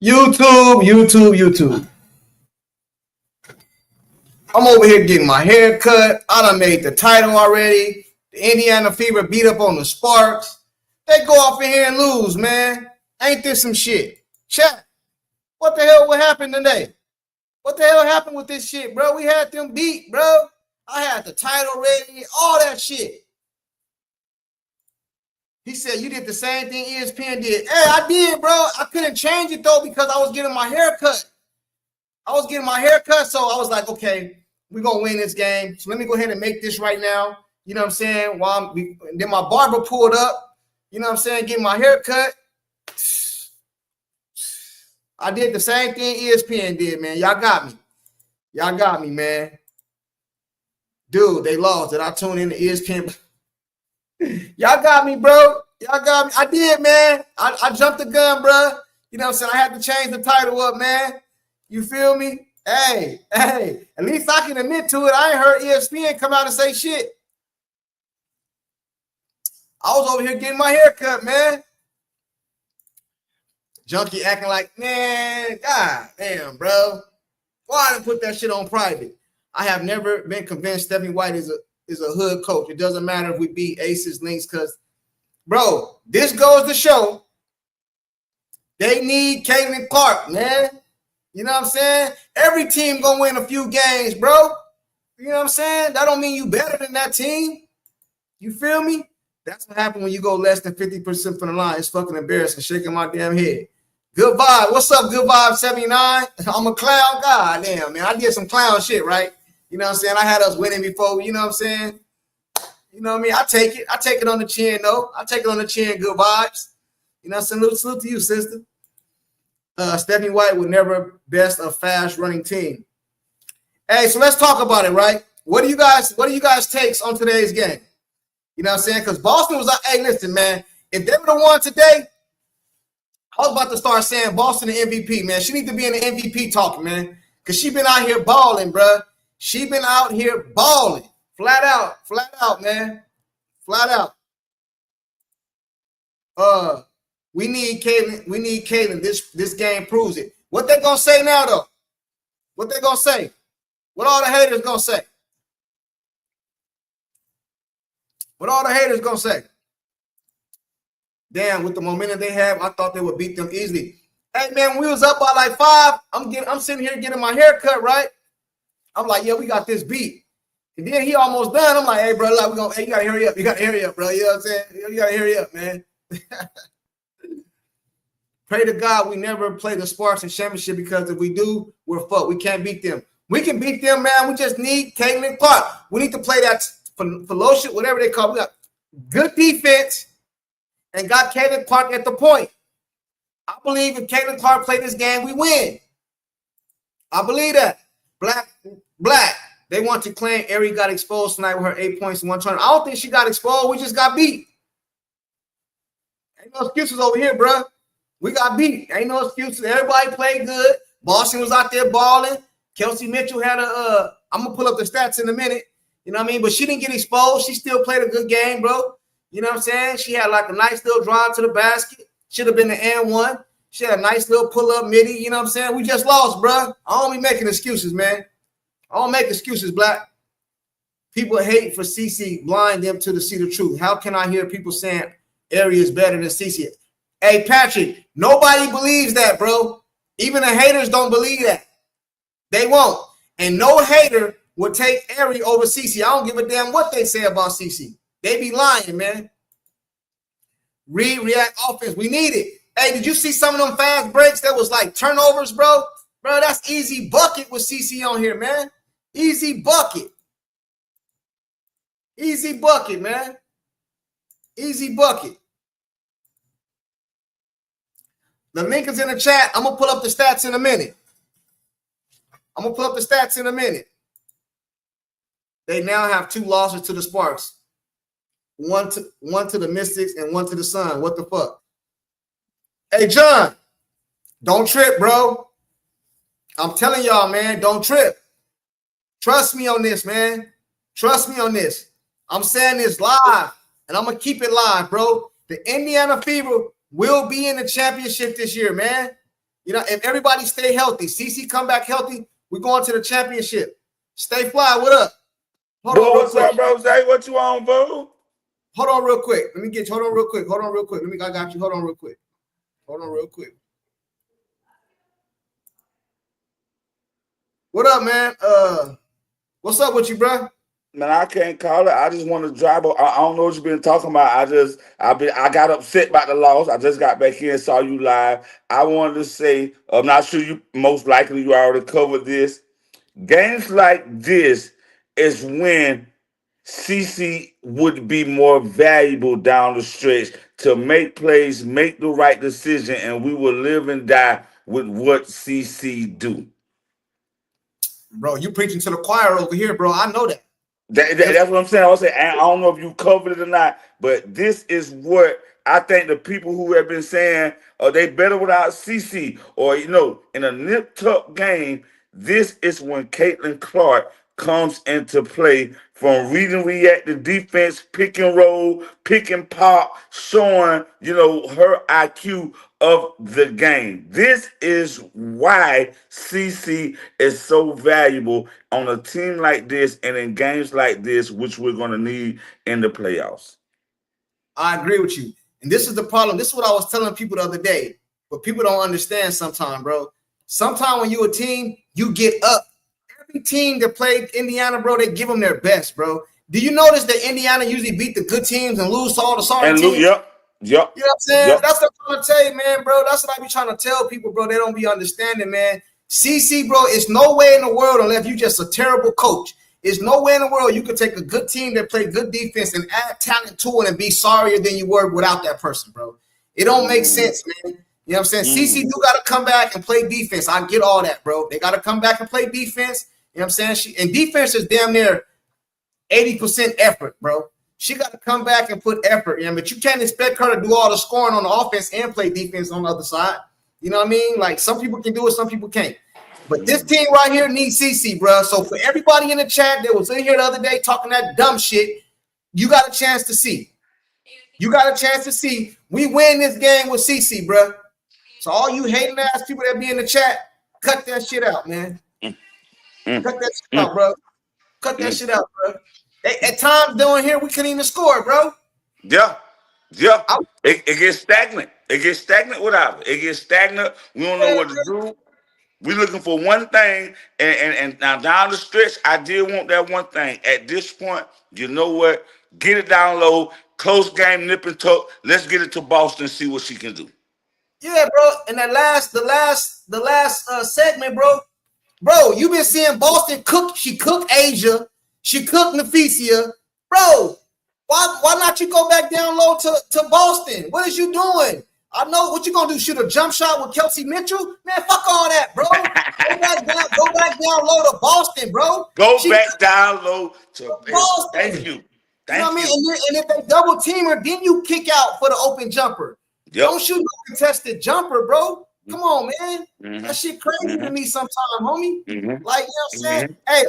YouTube. I'm over here getting my hair cut. I done made the title already. The Indiana Fever beat up on the Sparks. They go off in here and lose, man. Ain't this some shit? Chat. What the hell would happen today? What the hell happened with this shit, bro? We had them beat, bro. I had the title ready, all that shit. He said, you did the same thing ESPN did. Hey, I did, bro. I couldn't change it, though, because I was getting my hair cut. So I was like, okay, we're going to win this game. So let me go ahead and make this right now. You know what I'm saying? Then my barber pulled up. You know what I'm saying? Getting my hair cut. I did the same thing ESPN did, man. Y'all got me, man. Dude, they lost. Did I tune in to ESPN? Y'all got me, bro. Y'all got me. I did, man. I jumped the gun, bro. You know what I'm saying? I had to change the title up, man. You feel me? Hey. At least I can admit to it. I ain't heard ESPN come out and say shit. I was over here getting my hair cut, man. Junkie acting like, man, god damn, bro. Why didn't put that shit on private? I have never been convinced Stephanie White is a hood coach. It doesn't matter if we beat Aces, Lynx, because, bro, this goes to show they need CAITLINCLARK, man. You know what I'm saying? Every team gonna win a few games, bro. You know what I'm saying? That don't mean you better than that team. You feel me? That's what happened when you go less than 50% from the line. It's fucking embarrassing. Shaking my damn head. Good vibe. What's up, Good Vibe 79? I'm a clown. God damn, man. I did some clown shit, right? You know what I'm saying? I had us winning before. You know what I'm saying? You know what I mean? I take it. I take it on the chin, though. I take it on the chin. Good vibes. You know what I'm saying? Salute to you, sister. Stephanie White would never best a fast-running team. Hey, so let's talk about it, right? What do you guys takes on today's game? You know what I'm saying? Because Boston was like, hey, listen, man, if they would have won today, I was about to start saying Boston the MVP, man. She need to be in the MVP talk, man. Because she been out here balling, bro. She been out here balling. Flat out, man. Flat out. We need Caitlin. This game proves it. What they gonna say now, though? What they gonna say? What all the haters gonna say? What all the haters gonna say? Damn, with the momentum they have, I thought they would beat them easily. Hey, man, when we was up by like 5, I'm sitting here getting my hair cut, right? I'm like, yeah, we got this beat. And then he almost done. I'm like, hey, bro, like, you gotta hurry up. You gotta hurry up, bro. You know what I'm saying? You gotta hurry up, man. Pray to God we never play the Sparks in championship, because if we do, we're fucked. We can't beat them. We can beat them, man. We just need CAITLINCLARK. We need to play that fellowship, whatever they call it. We got good defense and got CAITLINCLARK at the point. I believe if CAITLINCLARK play this game, we win. I believe that. Black. They want to claim Ari got exposed tonight with her 8 points in one tournament. I don't think she got exposed. We just got beat. Ain't no excuses over here, bro. We got beat. Ain't no excuses. Everybody played good. Boston was out there balling. Kelsey Mitchell had I'm going to pull up the stats in a minute. You know what I mean? But she didn't get exposed. She still played a good game, bro. You know what I'm saying? She had like a nice little drive to the basket. Should have been the N1. She had a nice little pull-up midi. You know what I'm saying? We just lost, bro. I don't be making excuses, man. I don't make excuses, Black. People hate for CC, blind them to see the truth. How can I hear people saying Ari is better than CC? Hey, Patrick, nobody believes that, bro. Even the haters don't believe that. They won't. And no hater would take Ari over CC. I don't give a damn what they say about CC. They be lying, man. React offense. We need it. Hey, did you see some of them fast breaks that was like turnovers, bro? Bro, that's easy bucket with CC on here, man. Easy bucket. Easy bucket, man. Easy bucket. The link is in the chat. I'm going to pull up the stats in a minute. They now have 2 losses to the Sparks. One to the Mystics and one to the Sun. What the fuck? Hey, John, don't trip, bro. I'm telling y'all, man, don't trip. Trust me on this, man. Trust me on this. I'm saying this live, and I'm going to keep it live, bro. The Indiana Fever will be in the championship this year, man. You know, if everybody stay healthy, CC come back healthy, we going to the championship. Stay fly. What up? Hold on real What's quick. up, bro? Say what you on, bro? Hold on real quick. Let me get you. Hold on real quick. Hold on real quick. I got you. Hold on real quick. Hold on real quick. What up, man? What's up with you, bro? Man, I can't call it. I just want to drive. I don't know what you've been talking about. I got upset about the loss. I just got back in, saw you live. I wanted to say, I'm not sure you, most likely you already covered this. Games like this is when CC would be more valuable down the stretch to make plays, make the right decision, and we will live and die with what CC do. Bro, you preaching to the choir over here, bro. I know that. That's what I'm saying. I was saying, I don't know if you covered it or not, but this is what I think the people who have been saying, they better without CC, or in a nip tuck game. This is when Caitlin Clark comes into play from reading reactive defense, pick and roll, pick and pop, showing her IQ of the game. This is why CC is so valuable on a team like this and in games like this, which we're going to need in the playoffs. I agree with you. And this is the problem. This is what I was telling people the other day, but people don't understand sometimes, bro. Sometimes when you're a team, you get up. Every team that played Indiana, bro, they give them their best, bro. Do you notice that Indiana usually beat the good teams and lose to all the sorry teams? Yep. You know what I'm saying? That's what I'm trying to tell you, man, bro. That's what I be trying to tell people, bro. They don't be understanding, man. CC, bro, it's no way in the world, unless you just a terrible coach, there's no way in the world you could take a good team that play good defense and add talent to it and be sorrier than you were without that person, bro. It don't make sense, man. You know what I'm saying? CC do got to come back and play defense. I get all that, bro. They got to come back and play defense. You know what I'm saying? And defense is damn near 80% effort, bro. She got to come back and put effort in, but you can't expect her to do all the scoring on the offense and play defense on the other side. You know what I mean? Like, some people can do it, some people can't. But this team right here needs CC, bro. So for everybody in the chat that was in here the other day talking that dumb shit, you got a chance to see. You got a chance to see. We win this game with CC, bro. So all you hating ass people that be in the chat, cut that shit out, man. Cut that shit out, bro. Cut that shit out, bro. At times down here, we couldn't even score, bro. Yeah. It gets stagnant. It gets stagnant without it. It gets stagnant. We don't know what to do. We're looking for one thing, and now down the stretch, I did want that one thing. At this point, you know what? Get it down low, close game, nip and tuck. Let's get it to Boston, see what she can do. Yeah, bro. And the last segment, bro, you been seeing Boston cook. She cooked Asia. She cooked Nafisia. Bro, why not you go back down low to Boston? What is you doing? I know what you gonna do. Shoot a jump shot with Kelsey Mitchell? Man, fuck all that, bro. Go back down low to Boston, bro. Go back down low to Boston. Thank you. You know what I mean? And if they double team her, then you kick out for the open jumper. Yep. Don't shoot no contested jumper, bro. Come on, man. That shit crazy to me sometimes, homie. Like, you know what I'm saying? Hey,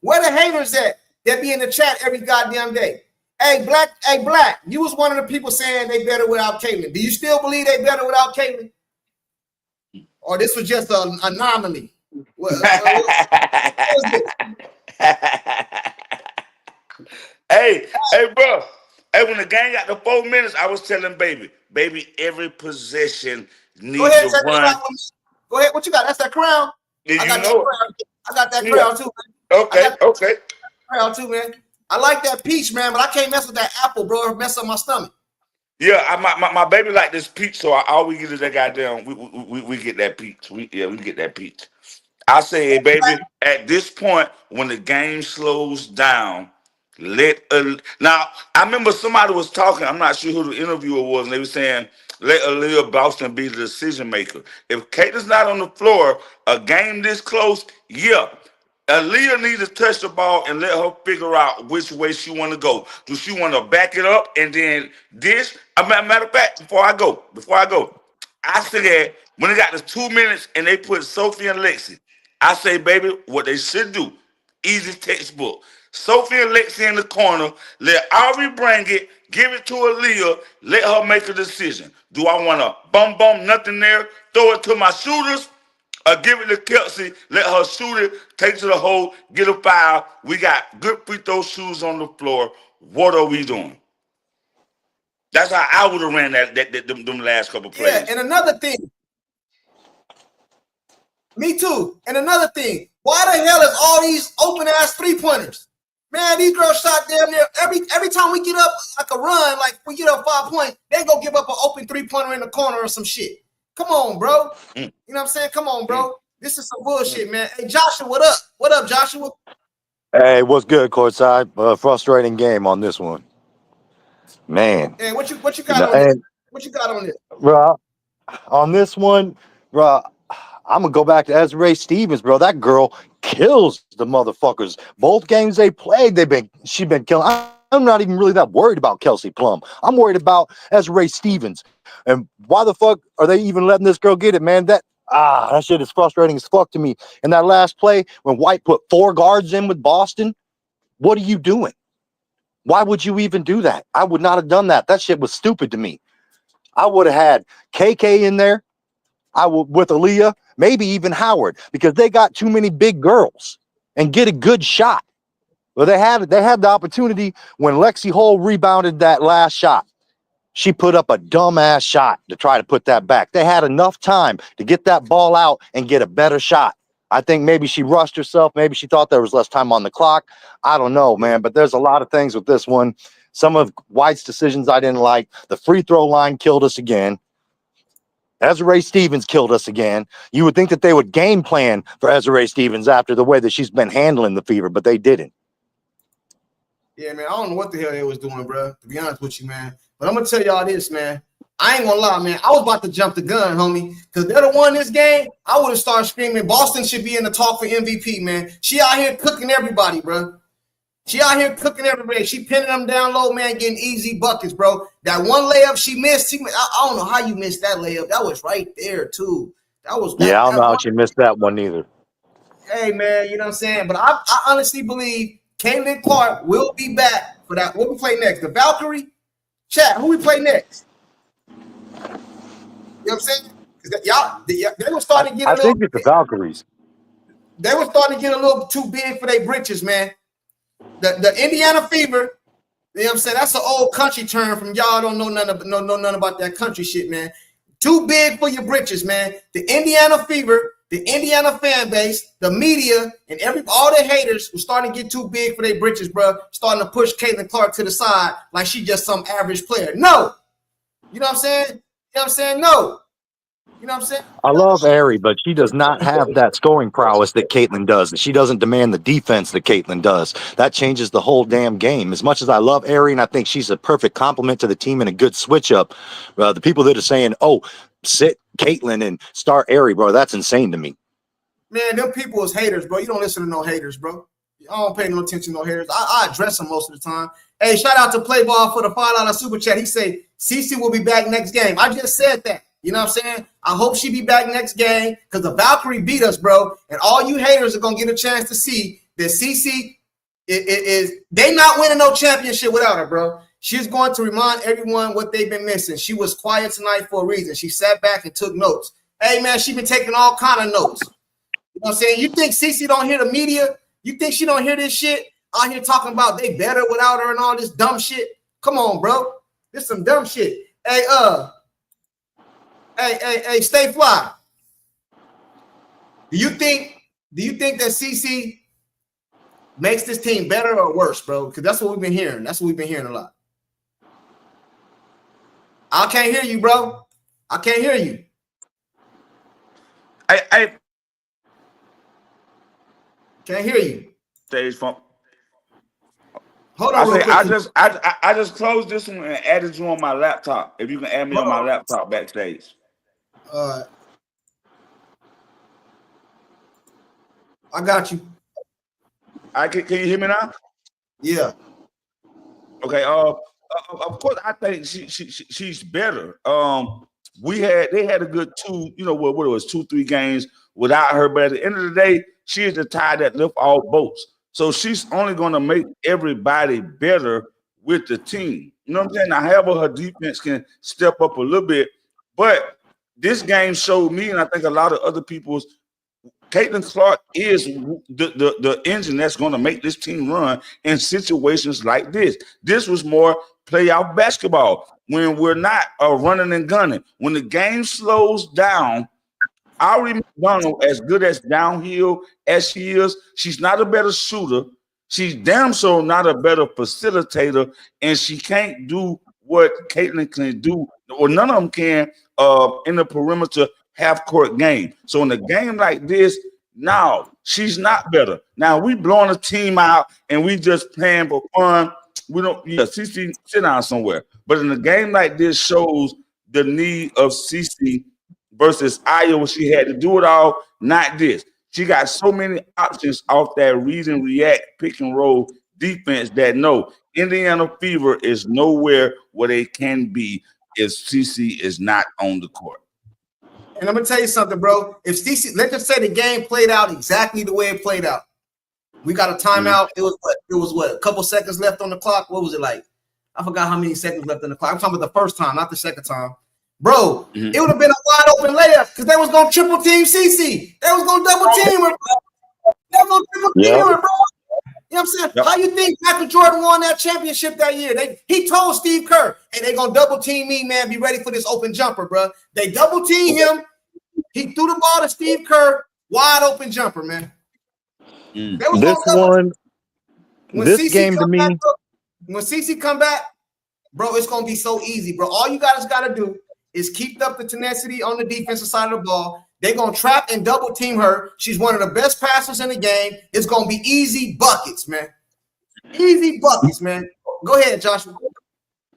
where the haters at that be in the chat every goddamn day? Hey, Black, you was one of the people saying they better without Caitlin. Do you still believe they better without Caitlin? Or this was just an anomaly? What was it? Hey, bro. Hey, when the gang got to 4 minutes, I was telling baby, every possession needs to run. Go ahead. What you got? That's that crown. I got that crown too, man. Okay. Crown too, man. I like that peach, man, but I can't mess with that apple, bro. It'll mess up my stomach. Yeah, my baby like this peach, so all we get is that goddamn. We get that peach. We get that peach. I say, baby, at this point, when the game slows down, now I remember somebody was talking. I'm not sure who the interviewer was, and they were saying, let Aaliyah Boston be the decision maker. If Caitlin's not on the floor, a game this close, Aaliyah needs to touch the ball and let her figure out which way she want to go. Do she want to back it up and then dish? Matter of fact, before I go, I said when they got the 2 minutes and they put Sophie and Lexi, I say, baby, what they should do Easy textbook. Sophie and Lexi in the corner. Let Ari bring it. Give it to Aaliyah. Let her make a decision. Do I want to bum nothing there? Throw it to my shooters? Or give it to Kelsey, let her shoot it, take it to the hole, get a foul. We got good free throw shoes on the floor. What are we doing? That's how I would have ran them last couple plays. Yeah, and another thing. Me too. And another thing. Why the hell is all these open ass 3-pointers? Man, these girls shot damn near every time we get up like a run, like we get up 5 points, they go give up an open 3-pointer in the corner or some shit. Come on, bro. You know what I'm saying? Come on, bro. This is some bullshit, man. Hey, Joshua, what up? What up, Joshua? Hey, what's good, courtside? Frustrating game on this one, man. Hey, what you got on this? What you got on this, bro? On this one, bro, I'm gonna go back to Ezra Stevens, bro. That girl kills the motherfuckers. Both games they played, she's been killing. I'm not even really that worried about Kelsey Plum. I'm worried about Ezra Stevens. And why the fuck are they even letting this girl get it, man? That shit is frustrating as fuck to me. And that last play when White put 4 guards in with Boston, what are you doing? Why would you even do that? I would not have done that. That shit was stupid to me. I would have had KK in there. I would with Aaliyah, maybe even Howard, because they got too many big girls and get a good shot. Well, they had the opportunity when Lexi Hole rebounded that last shot. She put up a dumbass shot to try to put that back. They had enough time to get that ball out and get a better shot. I think maybe she rushed herself. Maybe she thought there was less time on the clock. I don't know, man, but there's a lot of things with this one. Some of White's decisions I didn't like. The free throw line killed us again. Ezra Stevens killed us again. You would think that they would game plan for Ezra Stevens after the way that she's been handling the Fever, but they didn't. Yeah, man, I don't know what the hell they was doing, bro, to be honest with you, man. But I'm going to tell y'all this, man. I ain't going to lie, man. I was about to jump the gun, homie, because they'd have won this game. I would have started screaming, Boston should be in the talk for MVP, man. She out here cooking everybody, bro. She out here cooking everybody. She pinning them down low, man, getting easy buckets, bro. That one layup she missed, I don't know how you missed that layup. That was right there, too. I don't know how she missed that one either. Hey, man, you know what I'm saying? But I honestly believe CAITLINCLARK will be back for that. What we play next? The Valkyrie? Chat, who we play next? You know what I'm saying? They were starting to get I think it's the Valkyries. They were starting to get a little too big for their britches, man. The Indiana Fever, you know what I'm saying? That's an old country term from y'all don't know nothing about that country shit, man. Too big for your britches, man. The Indiana Fever, the Indiana fan base, the media, and all the haters were starting to get too big for their britches, bro. Starting to push CAITLINCLARK to the side like she just some average player. No. You know what I'm saying? You know what I'm saying? No. You know what I'm saying? I love Ari, but she does not have that scoring prowess that Caitlin does. She doesn't demand the defense that Caitlin does. That changes the whole damn game. As much as I love Ari, and I think she's a perfect complement to the team and a good switch up, the people that are saying, oh, sit Caitlin and start Ari, bro, that's insane to me. Man, them people is haters, bro. You don't listen to no haters, bro. I don't pay no attention to no haters. I address them most of the time. Hey, shout out to Playball for the $5 super chat. He said, CC will be back next game. I just said that. You know what I'm saying? I hope she be back next game because the Valkyrie beat us, bro. And all you haters are going to get a chance to see that CC they not winning no championship without her, bro. She's going to remind everyone what they've been missing. She was quiet tonight for a reason. She sat back and took notes. Hey, man, she been taking all kind of notes. You know what I'm saying? You think CC don't hear the media? You think she don't hear this shit? Out here talking about they better without her and all this dumb shit? Come on, bro. This some dumb shit. Hey, stay fly. Do you think that CC makes this team better or worse, bro? Because that's what we've been hearing. That's what we've been hearing a lot. I can't hear you, bro. I can't hear you. I can't hear you. Stage phone. Hold on. I just closed this one and added you on my laptop. If you can add me on my laptop backstage. I got you. Can you hear me now? Yeah. Okay. Of course, I think she's better. They had a good 2, what it was 2-3 games without her, but at the end of the day, she is the tide that lift all boats. So she's only going to make everybody better with the team. You know what I'm saying? Now, however, her defense can step up a little bit, but this game showed me, and I think a lot of other people's, Caitlin Clark is the engine that's going to make this team run in situations like this. This was more playoff basketball when we're not running and gunning. When the game slows down, Ari McDonald, as good as downhill as she is, she's not a better shooter. She's damn so not a better facilitator, and she can't do what Caitlin can do, or none of them can in the perimeter half-court game. So in a game like this, now she's not better. Now we blowing a team out and we just playing for fun. We don't, CC sit down somewhere. But in a game like this shows the need of CC versus Iowa. She had to do it all, not this. She got so many options off that read and react, pick and roll defense that no, Indiana Fever is nowhere where they can be if CC is not on the court. And I'm gonna tell you something, bro. If CC, let's just say the game played out exactly the way it played out. We got a timeout. It was what, a couple seconds left on the clock. What was it like? I forgot how many seconds left on the clock. I'm talking about the first time, not the second time. Bro, it would have been a wide open layup because they was gonna triple team CC. They was gonna double team her, bro. They was gonna triple team her, bro. You know what I'm saying? How you think Michael Jordan won that championship that year? He told Steve Kerr, hey, they gonna double team me, man. Be ready for this open jumper, bro. They double team him. He threw the ball to Steve Kerr, wide open jumper, man. This one, this game to me, when CC come back, bro, it's gonna be so easy, bro. All you guys gotta do is keep up the tenacity on the defensive side of the ball. They're gonna trap and double team her. She's one of the best passers in the game. It's gonna be easy buckets, man. Easy buckets, man. Go ahead, Joshua.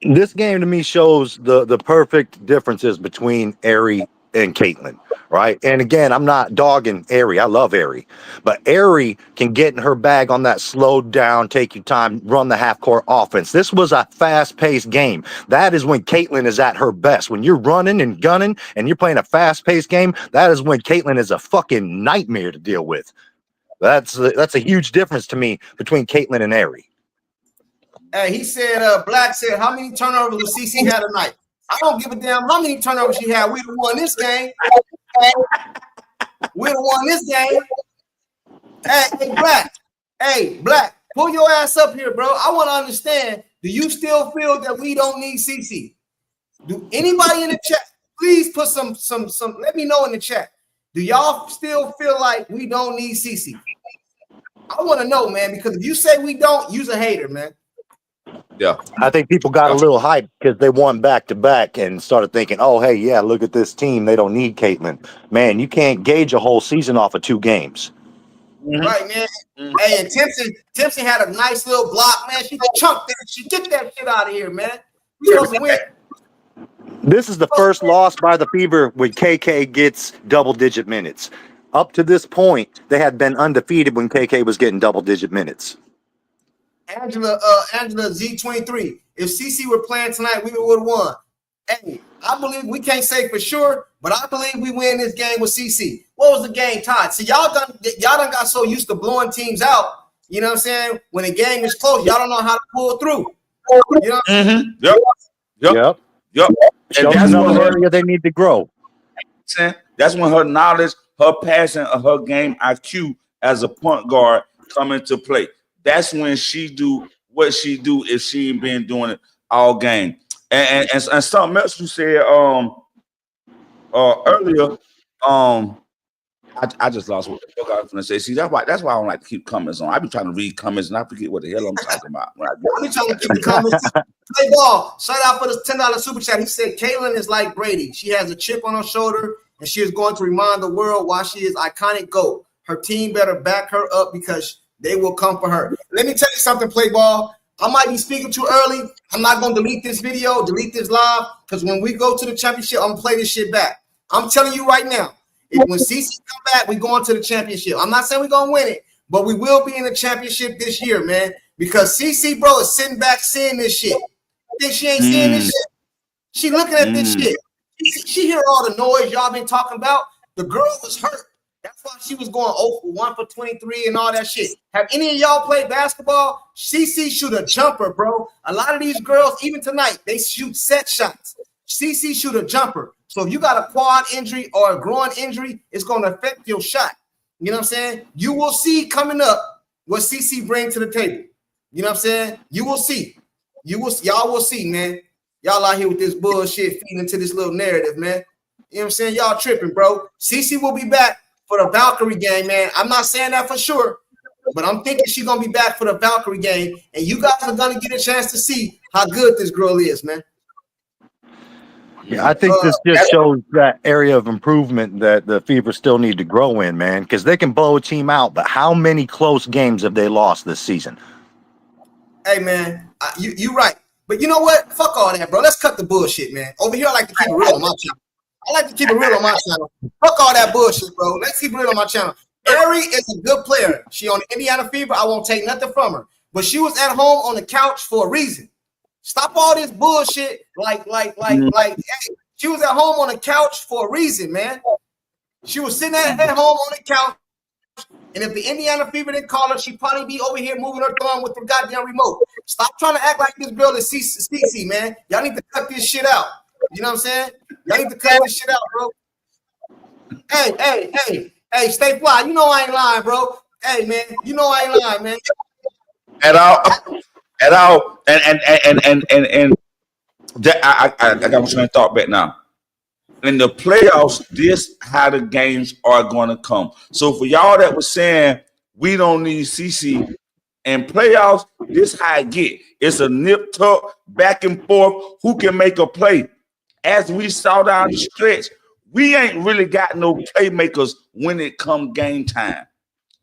This game to me shows the perfect differences between Ari and Caitlin, right? And again, I'm not dogging Ari. I love Ari. But Ari can get in her bag on that slow down, take your time, run the half-court offense. This was a fast-paced game. That is when Caitlin is at her best. When you're running and gunning and you're playing a fast-paced game, that is when Caitlin is a fucking nightmare to deal with. That's a huge difference to me between Caitlin and Ari. Hey, he said, Black said, how many turnovers will CC had tonight? I don't give a damn how many turnovers she had. We'd have won this game. We'd have won this game. Hey, Black, pull your ass up here, bro. I want to understand, do you still feel that we don't need CC? Do anybody in the chat, please put some, let me know in the chat. Do y'all still feel like we don't need CC? I want to know, man, because if you say we don't, you's a hater, man. Yeah, I think people got a little hyped because they won back-to-back and started thinking, oh, hey, yeah, look at this team. They don't need Caitlin. Man, you can't gauge a whole season off of 2 games. Right, man. Hey, and Timpson had a nice little block, man. She chunked that. She get that shit out of here, man. We supposed to win. This is the first loss by the Fever when KK gets double-digit minutes. Up to this point, they had been undefeated when KK was getting double-digit minutes. Angela Z23. If CC were playing tonight, we would have won. Hey, I believe we can't say for sure, but I believe we win this game with CC. What was the game tied? See, y'all done got so used to blowing teams out. You know what I'm saying? When the game is close, y'all don't know how to pull through. You know? Yep. And that's another area they need to grow. That's when her knowledge, her passion, her game IQ as a point guard come into play. That's when she do what she do if she ain't been doing it all game. And something else you said earlier, I just lost what the fuck I was gonna say. See, that's why I don't like to keep comments on. I be trying to read comments and I forget what the hell I'm talking about. I be trying to keep the comments. Play ball. Shout out for this $10 super chat. He said Caitlin is like Brady. She has a chip on her shoulder and she is going to remind the world why she is iconic GOAT. Her team better back her up because they will come for her. Let me tell you something, play ball. I might be speaking too early. I'm not going to delete this video, delete this live, because when we go to the championship, I'm going to play this shit back. I'm telling you right now, when CC come back, we going to the championship. I'm not saying we're going to win it, but we will be in the championship this year, man, because CC, bro, is sitting back seeing this shit. I think she ain't seeing this shit. She looking at this shit. She hear all the noise y'all been talking about. The girl was hurt. That's why she was going 0 for 1 for 23 and all that shit. Have any of y'all played basketball? CC shoot a jumper, bro. A lot of these girls, even tonight, they shoot set shots. CC shoot a jumper. So if you got a quad injury or a groin injury, it's going to affect your shot. You know what I'm saying? You will see coming up what CC brings to the table. You know what I'm saying? You will see. Y'all will see, man. Y'all out here with this bullshit feeding into this little narrative, man. You know what I'm saying? Y'all tripping, bro. CC will be back for the Valkyrie game, man. I'm not saying that for sure, but I'm thinking she's going to be back for the Valkyrie game, and you guys are going to get a chance to see how good this girl is, man. Yeah, I think this just shows that area of improvement that the Fever still need to grow in, man, because they can blow a team out, but how many close games have they lost this season? Hey, man, you right. But you know what? Fuck all that, bro. Let's cut the bullshit, man. Over here, I like to keep it real on my channel. I like to keep it real on my channel. Fuck all that bullshit, bro. Let's keep it real on my channel. Ari is a good player. She on the Indiana Fever. I won't take nothing from her. But she was at home on the couch for a reason. Stop all this bullshit. Hey, she was at home on the couch for a reason, man. She was sitting at home on the couch. And if the Indiana Fever didn't call her, she'd probably be over here moving her thumb with the goddamn remote. Stop trying to act like this girl is CC, man. Y'all need to cut this shit out. You know what I'm saying? Y'all need to cut this shit out, bro. Hey, stay fly. You know I ain't lying, bro. Hey, man, you know I ain't lying, man. At all. And that, I got my train of thought back now. In the playoffs, this how the games are going to come. So for y'all that was saying we don't need CC in playoffs, this how it get. It's a nip tuck back and forth. Who can make a play? As we saw down the stretch, we ain't really got no playmakers when it come game time.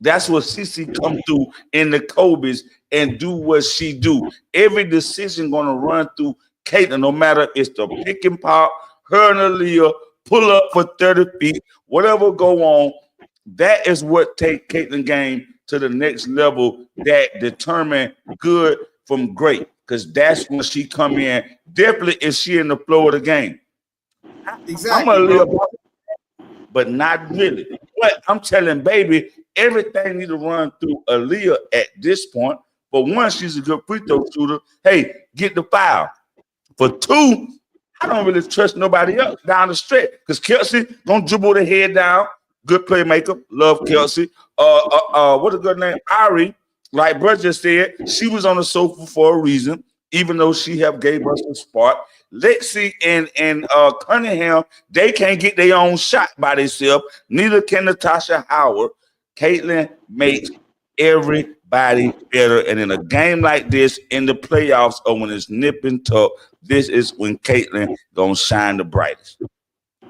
That's what CC come through in the Kobe's and do what she do. Every decision gonna run through Caitlin, no matter it's the pick and pop, her and Aaliyah, pull up for 30 feet, whatever go on. That is what take Caitlin game to the next level that determine good from great. Because that's when she come in. Definitely is she in the flow of the game. Exactly, I'm a little, but not really. But I'm telling baby, everything need to run through Aaliyah at this point. For one, she's a good free throw shooter. Hey, get the foul. For two, I don't really trust nobody else down the stretch because Kelsey gonna dribble the head down. Good playmaker, love Kelsey. What's a good name? Ari, like Brett just said, she was on the sofa for a reason, even though she have gave us a spark. Lexi and Cunningham, they can't get their own shot by themselves. Neither can Natasha Howard. Caitlin makes everybody better. And in a game like this, in the playoffs or when it's nip and tuck, this is when Caitlin gonna shine the brightest.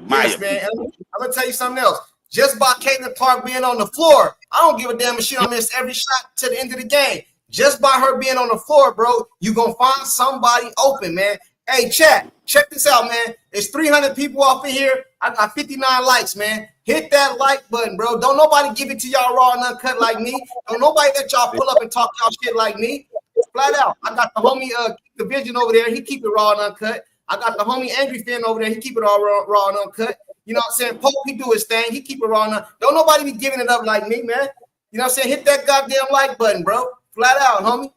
Yes, man. And I'm gonna tell you something else. Just by Caitlin Clark being on the floor, I don't give a damn if she don't miss every shot to the end of the game. Just by her being on the floor, bro, you gonna find somebody open, man. Hey, chat, check this out, man. There's 300 people off in here. I got 59 likes, man. Hit that like button, bro. Don't nobody give it to y'all raw and uncut like me. Don't nobody let y'all pull up and talk y'all shit like me. Flat out. I got the homie the Vision over there. He keep it raw and uncut. I got the homie Angry Finn over there. He keep it all raw and uncut. You know what I'm saying? Pope, he do his thing. He keep it raw and uncut. Don't nobody be giving it up like me, man. You know what I'm saying? Hit that goddamn like button, bro. Flat out, homie.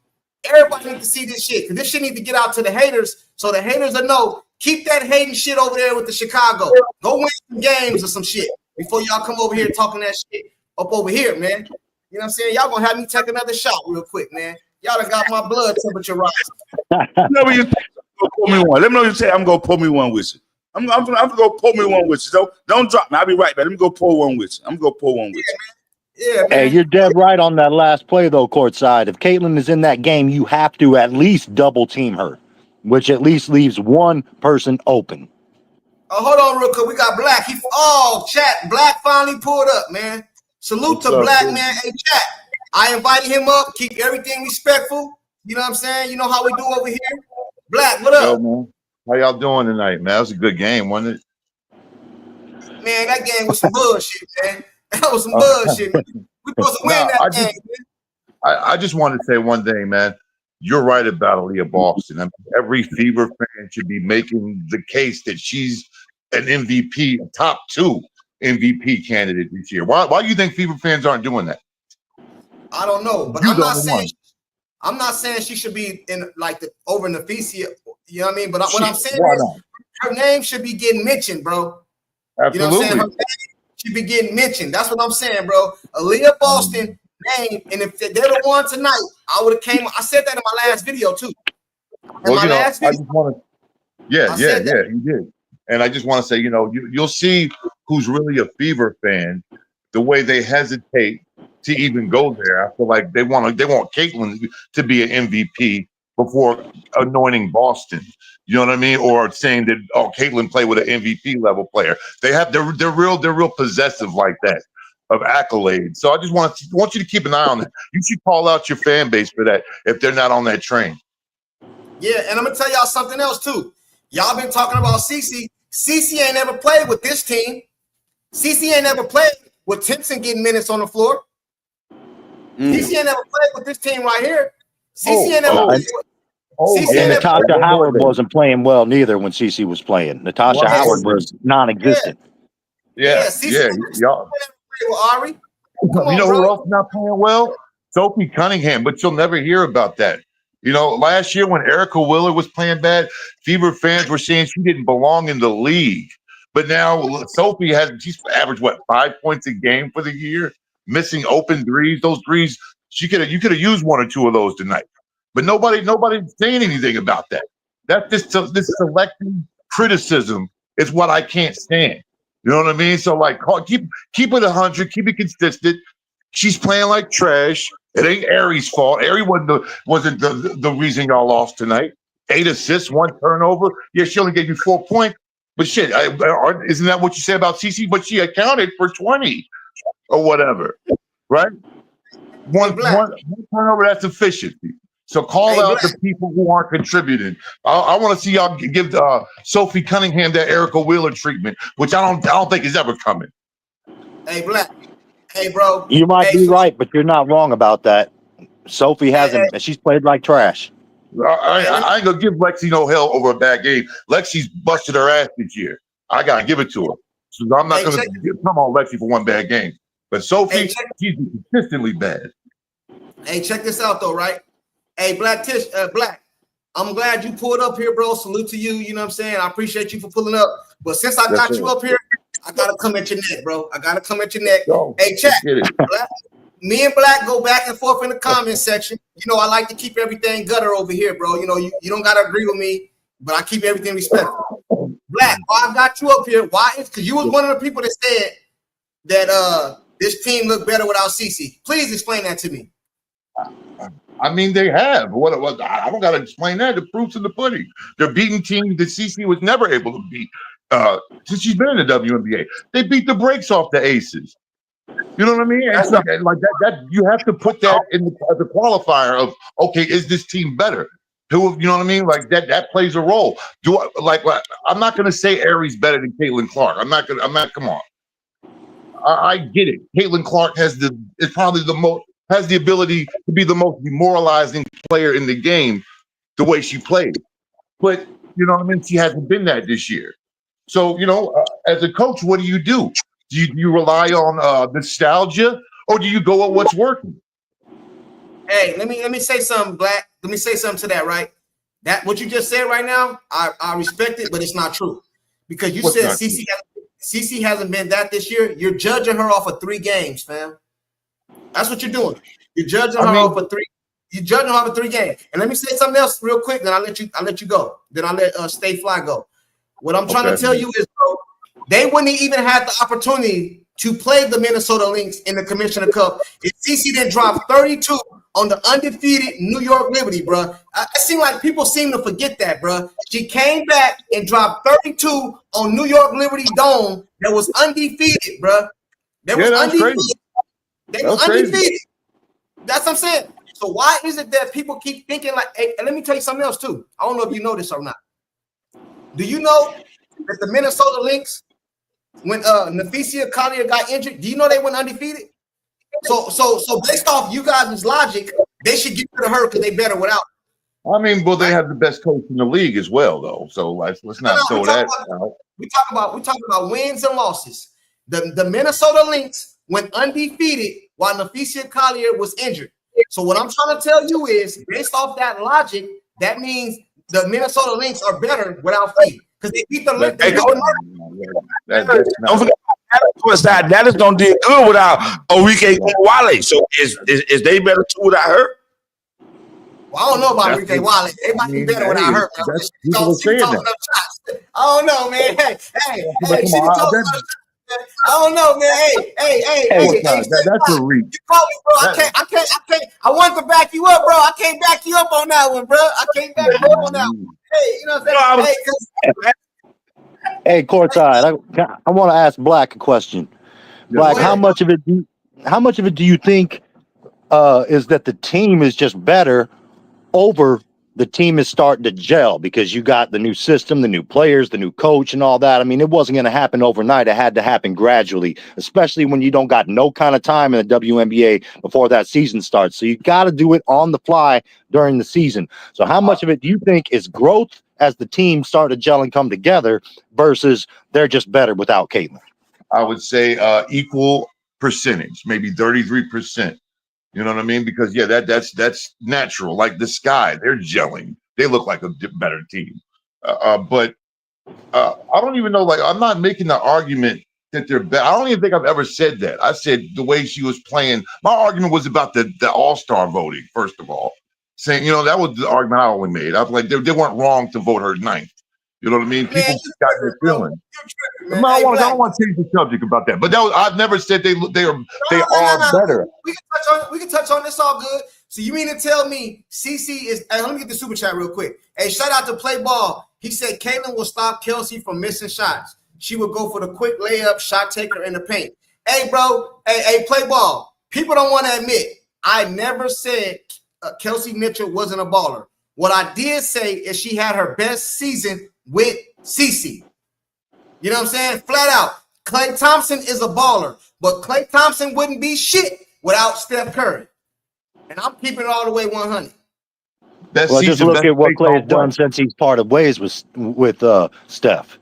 Everybody need to see this shit because this shit need to get out to the haters so the haters will know. Keep that hating shit over there with the Chicago. Go win some games or some shit before y'all come over here talking that shit up over here, man. You know what I'm saying? Y'all gonna have me take another shot real quick, man. Y'all done got my blood temperature rising. Let me know you pull me one. Let me know you say I'm gonna pull me one with you. I'm gonna go pull me one with you. So don't drop me. I'll be right back. Let me go pull one with you. I'm gonna go pull one with you. Yeah, man. Hey, you're dead right on that last play, though, courtside. If Caitlin is in that game, you have to at least double team her, which at least leaves one person open. Oh, hold on real quick. We got Black. Chat. Black finally pulled up, man. Salute What's to up, Black, dude? man. Hey, chat. I invited him up. Keep everything respectful. You know what I'm saying? You know how we do over here. Black, what Yo, up? man. How y'all doing tonight, man? That was a good game, wasn't it? Man, that game was some bullshit, man. That was some bullshit, man. We supposed to win that game, man. I just wanted to say one thing, man. You're right about Aaliyah Boston. I mean, every Fever fan should be making the case that she's an MVP, top two. MVP candidate this year. Why do you think Fever fans aren't doing that? I don't know, but You're I'm the not only saying one. I'm not saying she should be in like the over Nafisia. You know what I mean? But what I'm Shit, saying why is not? her name should be getting mentioned, bro. You know what I'm saying? Absolutely. Her name should be getting mentioned. That's what I'm saying, bro. Aaliyah Boston name, and if they're the one tonight, I would have came. I said that in my last video too. In Well, my last I video, just want to. Yeah, I said that. you did. And I just want to say, you'll see who's really a Fever fan the way they hesitate to even go there. I feel like they want Caitlin to be an MVP before anointing Boston. You know what I mean? Or saying that Caitlin played with an MVP level player. They're real possessive like that of accolades. So I just want you to keep an eye on that. You should call out your fan base for that if they're not on that train. Yeah, and I'm gonna tell y'all something else too. Y'all been talking about Cece. Cece ain't never played with this team. Cece ain't never played with Timpson getting minutes on the floor. Cece ain't never played with this team right here. Cece ain't never played with. CeCe And ain't never played. Natasha Howard wasn't playing well neither when Cece was playing. Natasha Well, Howard was non-existent. Cece yeah, never y'all. played with Ari. Come You on, know bro. who else not playing well? Sophie Cunningham, but you'll never hear about that. Last year when Erica Wheeler was playing bad, Fever fans were saying she didn't belong in the league. But now she's averaged 5 points a game for the year, missing open threes. Those threes, you could have used one or two of those tonight. But nobody's saying anything about that. That's just this selective criticism is what I can't stand. You know what I mean? So keep it 100, keep it consistent. She's playing like trash. It ain't Ari's fault. Ari wasn't the reason y'all lost tonight. 8 assists, 1 turnover. Yeah, she only gave you 4 points. But shit, isn't that what you say about CC? But she accounted for 20 or whatever, right? One turnover, that's efficiency. So call out the people who aren't contributing. I want to see y'all give Sophie Cunningham that Erica Wheeler treatment, which I don't think is ever coming. Hey, Black. Hey, bro. You might be right, but you're not wrong about that. Sophie hasn't. She's played like trash. I ain't gonna give Lexi no hell over a bad game. Lexi's busted her ass this year. I gotta give it to her. So I'm not gonna come on Lexi for one bad game. But Sophie, she's consistently bad. Hey, check this out though, right? Hey, Black, I'm glad you pulled up here, bro. Salute to you. You know what I'm saying? I appreciate you for pulling up. But since I got you up here, I gotta come at your neck, bro. I gotta come at your neck. Hey, check. Black, me and Black go back and forth in the comment section. I like to keep everything gutter over here, bro. You don't gotta agree with me, but I keep everything respectful. Black, why I got you up here? Why? Because you was one of the people that said that this team looked better without Cece. Please explain that to me. I mean, they have. What I don't got to explain that. The proof's in the pudding. They're beating teams that CC was never able to beat since she's been in the WNBA. They beat the brakes off the Aces. You know what I mean? It's like that. You have to put that in the qualifier of is this team better? You know what I mean? Like that plays a role. I'm not going to say Ari's better than Caitlin Clark. I'm not. Come on. I get it. Caitlin Clark has the ability to be the most demoralizing player in the game, the way she played. But you know what I mean? She hasn't been that this year. So as a coach, what do? Do you rely on nostalgia, or do you go at what's working? Hey, let me say something, Black. Let me say something to that, right? That what you just said right now, I respect it, but it's not true. Because you said CC hasn't been that this year. You're judging her off of 3 games, fam. That's what you're doing. You're judging her off of 3. You're judging her off of 3 games. And let me say something else real quick. Then I'll let you go. Then I'll let Stay Fly go. What I'm trying to tell you is, bro, they wouldn't even have the opportunity to play the Minnesota Lynx in the Commissioner Cup if CC didn't drop 32 on the undefeated New York Liberty, bro. It seems like people seem to forget that, bro. She came back and dropped 32 on New York Liberty Dome that was undefeated, bro. That was undefeated. Crazy. They were undefeated. Crazy. That's what I'm saying. So why is it that people keep thinking like, hey, and let me tell you something else too. I don't know if you know this or not. Do you know that the Minnesota Lynx, when Nafisia Collier got injured, do you know they went undefeated? So based off you guys' logic, they should get rid of her because they better without her. I mean, well, they have the best coach in the league as well, though. So let's not throw that out. We talk about wins and losses. The Minnesota Lynx went undefeated while Nafesia Collier was injured. So what I'm trying to tell you is, based off that logic, that means the Minnesota Lynx are better without Fee because they beat the Lynx. Don't forget, Dallas don't do good without Enrique Wale. So is they better too without her? Well, I don't know about Enrique Wale. They might be better without her. I don't know, man. Hey, she can talk about I don't know, man. Hey, that's a reach. You call me, bro. I can't. I wanted to back you up, bro. I can't back you up on that one, bro. I can't back you up on that one. Hey, you know what I'm saying? Hey, courtside. I want to ask Black a question. Black, how much of it do you think is that the team is just better over the team is starting to gel because you got the new system, the new players, the new coach and all that? I mean, it wasn't going to happen overnight. It had to happen gradually, especially when you don't got no kind of time in the WNBA before that season starts. So you got to do it on the fly during the season. So how much of it do you think is growth as the team started to gel and come together versus they're just better without Caitlin? I would say equal percentage, maybe 33%. You know what I mean? Because that's natural. Like the Sky, they're gelling. They look like a better team. But I don't even know. Like, I'm not making the argument that they're better. I don't even think I've ever said that. I said the way she was playing. My argument was about the All-Star voting. First of all, saying that was the argument I only made. I was like, they weren't wrong to vote her ninth. You know what I mean? People got their feeling. I don't want to change the subject about that. But I've never said they are better. We can touch on this all good. So you mean to tell me CC is? Hey, let me get the super chat real quick. Hey, shout out to Play Ball. He said Caitlin will stop Kelsey from missing shots. She would go for the quick layup, shot taker in the paint. Hey, bro. Hey, Play Ball. People don't want to admit I never said Kelsey Mitchell wasn't a baller. What I did say is she had her best season with CC. You know what I'm saying? Flat out. Klay Thompson is a baller, but Klay Thompson wouldn't be shit without Steph Curry. And I'm keeping it all the way 100. Just look at what Klay has done since he's parted ways with Steph.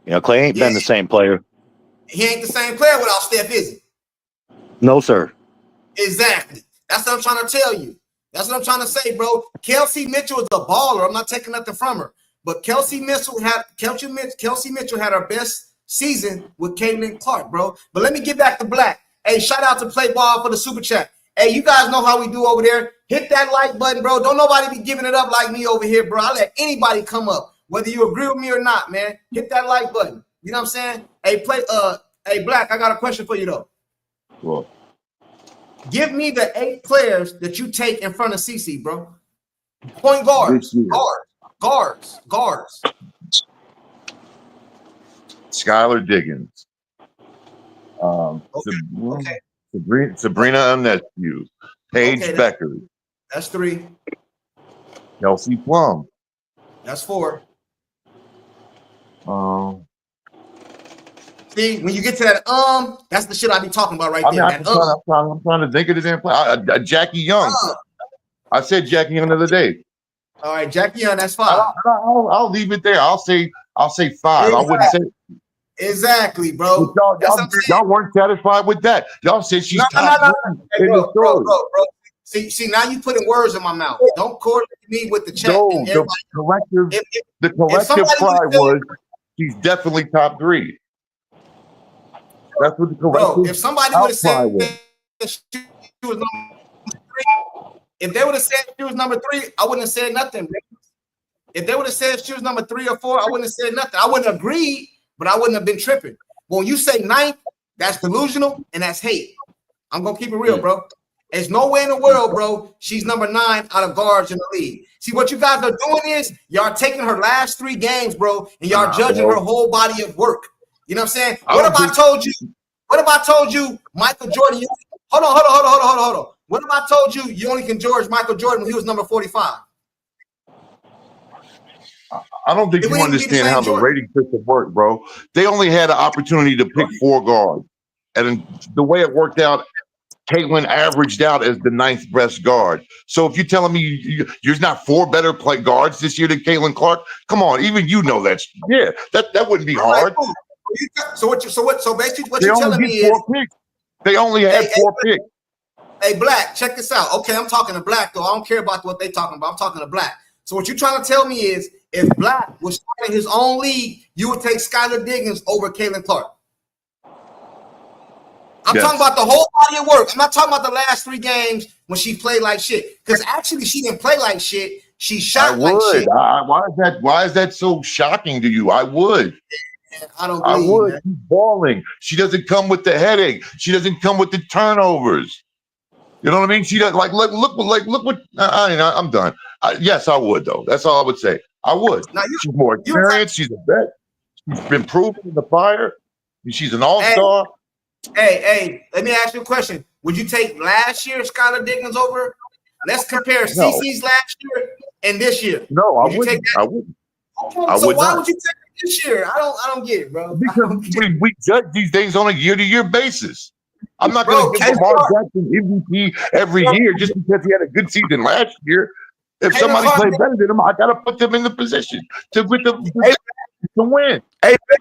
Klay ain't been the same player. He ain't the same player without Steph, is he? No, sir. Exactly. That's what I'm trying to tell you. That's what I'm trying to say, bro. Kelsey Mitchell is a baller. I'm not taking nothing from her. But Kelsey Mitchell had her best season with Caitlin Clark, bro. But let me get back to Black. Hey, shout out to Play Ball for the super chat. Hey, you guys know how we do over there. Hit that like button, bro. Don't nobody be giving it up like me over here, bro. I let anybody come up, whether you agree with me or not, man. Hit that like button. You know what I'm saying? Hey, Black, I got a question for you though. Cool. Give me the 8 players that you take in front of CC, bro. Point guards, guards. Skylar Diggins. Okay. Sabrina Ionescu. Paige Becker. That's 3. Kelsey Plum. That's 4. See, when you get to that, that's the shit I be talking about right there. I'm trying to think of the damn play. Jackie Young. I said Jackie Young the other day. All right, Jackie Young, that's 5. I'll leave it there. I'll say 5. Exactly. I wouldn't say exactly, bro. Y'all weren't satisfied with that. Y'all said she's top hey, bro. See, now you putting words in my mouth. Don't correlate me with the chat. No, the collective cry was she's definitely top 3. That's what the collective. Bro, if somebody would have said she was number 3, if they would have said she was number 3, I wouldn't have said nothing. If they would have said she was number 3 or 4, I wouldn't have said nothing. I wouldn't have agreed, but I wouldn't have been tripping. But when you say 9th, that's delusional and that's hate. I'm gonna keep it real, bro. There's no way in the world, bro. She's number 9 out of guards in the league. See, what you guys are doing is y'all taking her last 3 games, bro, and y'all judging her whole body of work. You know what I'm saying? What if I told you Michael Jordan? Hold on. What if I told you you only can George Michael Jordan when he was number 45? I don't think you understand how the rating system worked, bro. They only had an opportunity to pick 4 guards. And the way it worked out, Caitlin averaged out as the 9th best guard. So if you're telling me there's not 4 better guards this year than Caitlin Clark, come on, even you know that. Yeah, that wouldn't be hard. So basically, what They you're only telling me get is, 4 picks. They only had 4 picks. hey, Black, check this out. Okay, I'm talking to Black though. I don't care about what they talking about. I'm talking to Black. So what you're trying to tell me is, if Black was starting his own league, you would take Skylar Diggins over Caitlin Clark. I'm talking about the whole body of work. I'm not talking about the last 3 games when she played like shit. Because actually, she didn't play like shit. She shot like shit. Why is that so shocking to you? I would. I don't believe you, man. She's balling. She doesn't come with the headache. She doesn't come with the turnovers. You know what I mean? She does look what I'm done. Yes, I would though. That's all I would say. I would. She's more experienced. She's a vet. She's been proven in the fire. She's an all-star. Hey, let me ask you a question. Would you take last year's Skylar Diggins over? Let's compare CC's last year and this year. No, I wouldn't. I wouldn't. Okay, so why would you take it this year? I don't get it, bro. Because we judge these things on a year-to-year basis. I'm not going to give Lamar Jackson MVP every year just because he had a good season last year. If somebody played better than him, I got to put them in the position to win.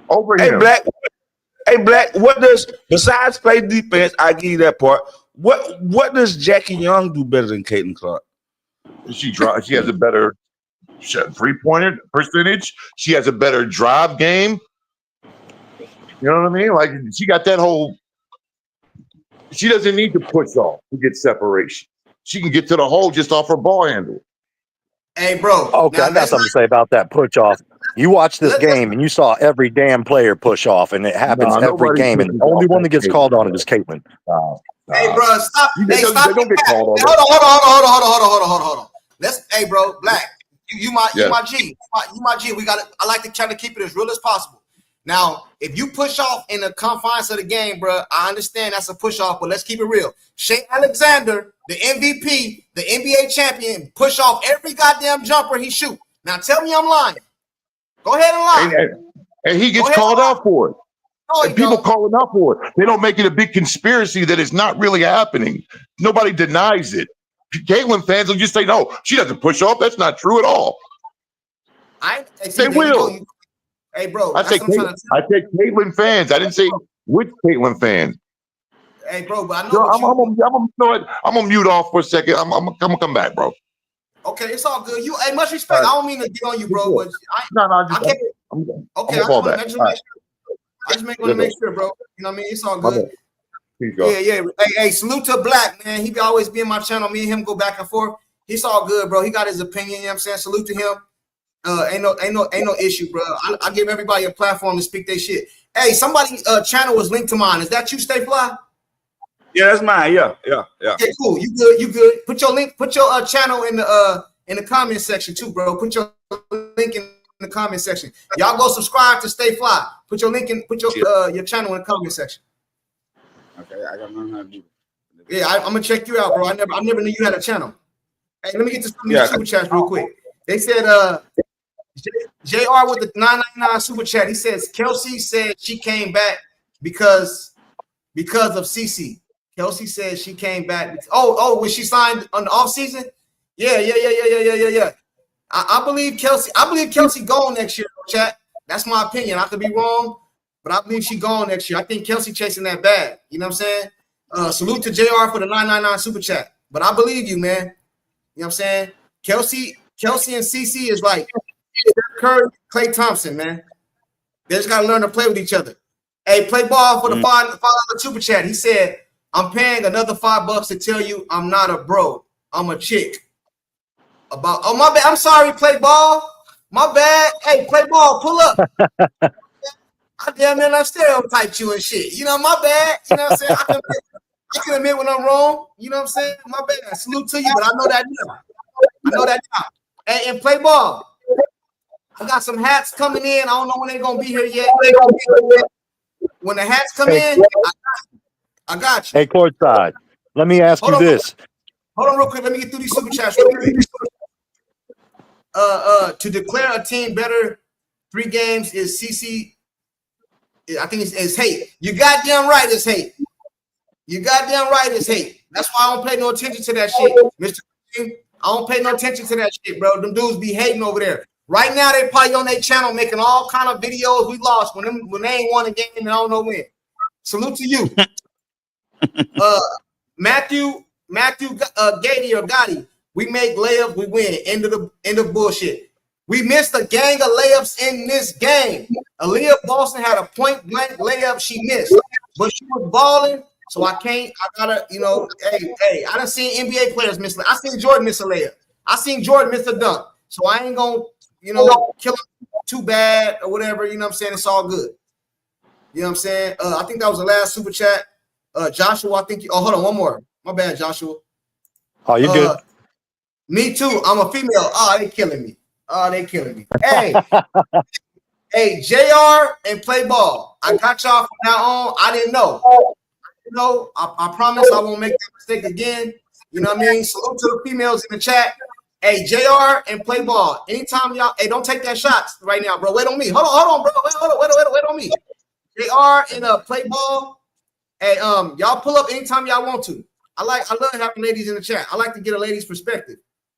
Over him. Black, what does, besides play defense, I give you that part, what does Jackie Young do better than Caitlin Clark? She has a better three-pointer percentage. She has a better drive game. You know what I mean? Like, she got that whole, she doesn't need to push off to get separation. She can get to the hole just off her ball handle. Hey, bro. Okay, I got something to say about that push off. You watched this game and you saw every damn player push off, and it happens every game. And the only one that gets called on it is Caitlin. Hey, bro, stop. They don't get called on. Hold on. Hey, bro, Black, you my G. You my G. I like to try to keep it as real as possible. Now, if you push off in the confines of the game, bro, I understand that's a push off, but let's keep it real. Shea Alexander, the MVP, the NBA champion, push off every goddamn jumper he shoot. Now, tell me I'm lying. Go ahead and lie. And he gets called out for it. And people call him out for it. They don't make it a big conspiracy that it's not really happening. Nobody denies it. Caitlin fans will just say, no, she doesn't push off. That's not true at all. They will. Hey, bro. I say Caitlin fans. I didn't say which Caitlin fans. Hey, bro, but I know I'm gonna mute off for a second. I'm gonna come back, bro. Okay, it's all good. Hey, much respect. I don't mean to get on you, bro. But I just want to make sure, bro. You know what I mean? It's all good. Yeah. Hey, salute to Black, man. He be always be in my channel. Me and him go back and forth. He's all good, bro. He got his opinion. You know what I'm saying? Salute to him. Ain't no issue, bro. I give everybody a platform to speak their shit. Hey, somebody's channel was linked to mine. Is that you, Stay Fly? Yeah, that's mine. Yeah. Okay, cool. You good. Put your channel in the comment section too, bro. Put your link in the comment section. Y'all go subscribe to Stay Fly. Put your channel in the comment section. Okay, I gotta learn how to do it. Yeah, I'm gonna check you out, bro. I never knew you had a channel. Hey, let me get to some super chats real quick. They said JR with the $9.99 super chat. He says Kelsey said she came back because of CC. Kelsey said she came back. When she signed on the offseason? Yeah. I believe Kelsey gone next year, chat. That's my opinion. I could be wrong, but I believe she gone next year. I think Kelsey chasing that bag. You know what I'm saying? Salute to JR for the $9.99 super chat. But I believe you, man. You know what I'm saying? Kelsey and CC is like Curry, Klay Thompson, man. They just gotta learn to play with each other. Hey, play ball for the $5 super chat. He said, I'm paying another $5 to tell you I'm not a bro. I'm a chick. My bad. I'm sorry, play ball. My bad. Hey, play ball, pull up. I damn near I stereotyped you and shit. You know, my bad. You know what I'm saying? I can admit when I'm wrong. You know what I'm saying? My bad. Salute to you, but I know that now. Hey, and play ball. I got some hats coming in. I don't know when they're gonna be here yet. When the hats come in, I got you. Hey, courtside. Let me ask you this. Hold on real quick. Let me get through these super chats real quick. To declare a team better 3 games is CC. I think it's hate. You goddamn right it's hate. That's why I don't pay no attention to that shit, Mr. King. I don't pay no attention to that shit, bro. Them dudes be hating over there. Right now, they probably on their channel making all kind of videos. We lost when they ain't won a game and I don't know when. Salute to you. Matthew Gady or Gotti. We make layups, we win. End of bullshit. We missed a gang of layups in this game. Aaliyah Boston had a point blank layup she missed, but she was balling. So I gotta, hey, I done seen NBA players miss. I seen Jordan miss a layup. I seen Jordan miss a dunk. So I ain't gonna, kill him too bad or whatever. You know what I'm saying? It's all good. You know what I'm saying? I think that was the last super chat. Joshua, I think hold on, one more. My bad, Joshua. Oh, you good? Me too. I'm a female. Oh, they killing me. Hey, hey, JR and play ball. I got y'all from now on. I didn't know. I promise I won't make that mistake again. You know what I mean? Salute to the females in the chat. Hey, JR and play ball. Anytime y'all, hey, don't take that shots right now, bro. Wait on me. Hold on, bro. Wait on me. JR and play ball. Hey, y'all pull up anytime y'all want to. I love having ladies in the chat. I like to get a lady's perspective.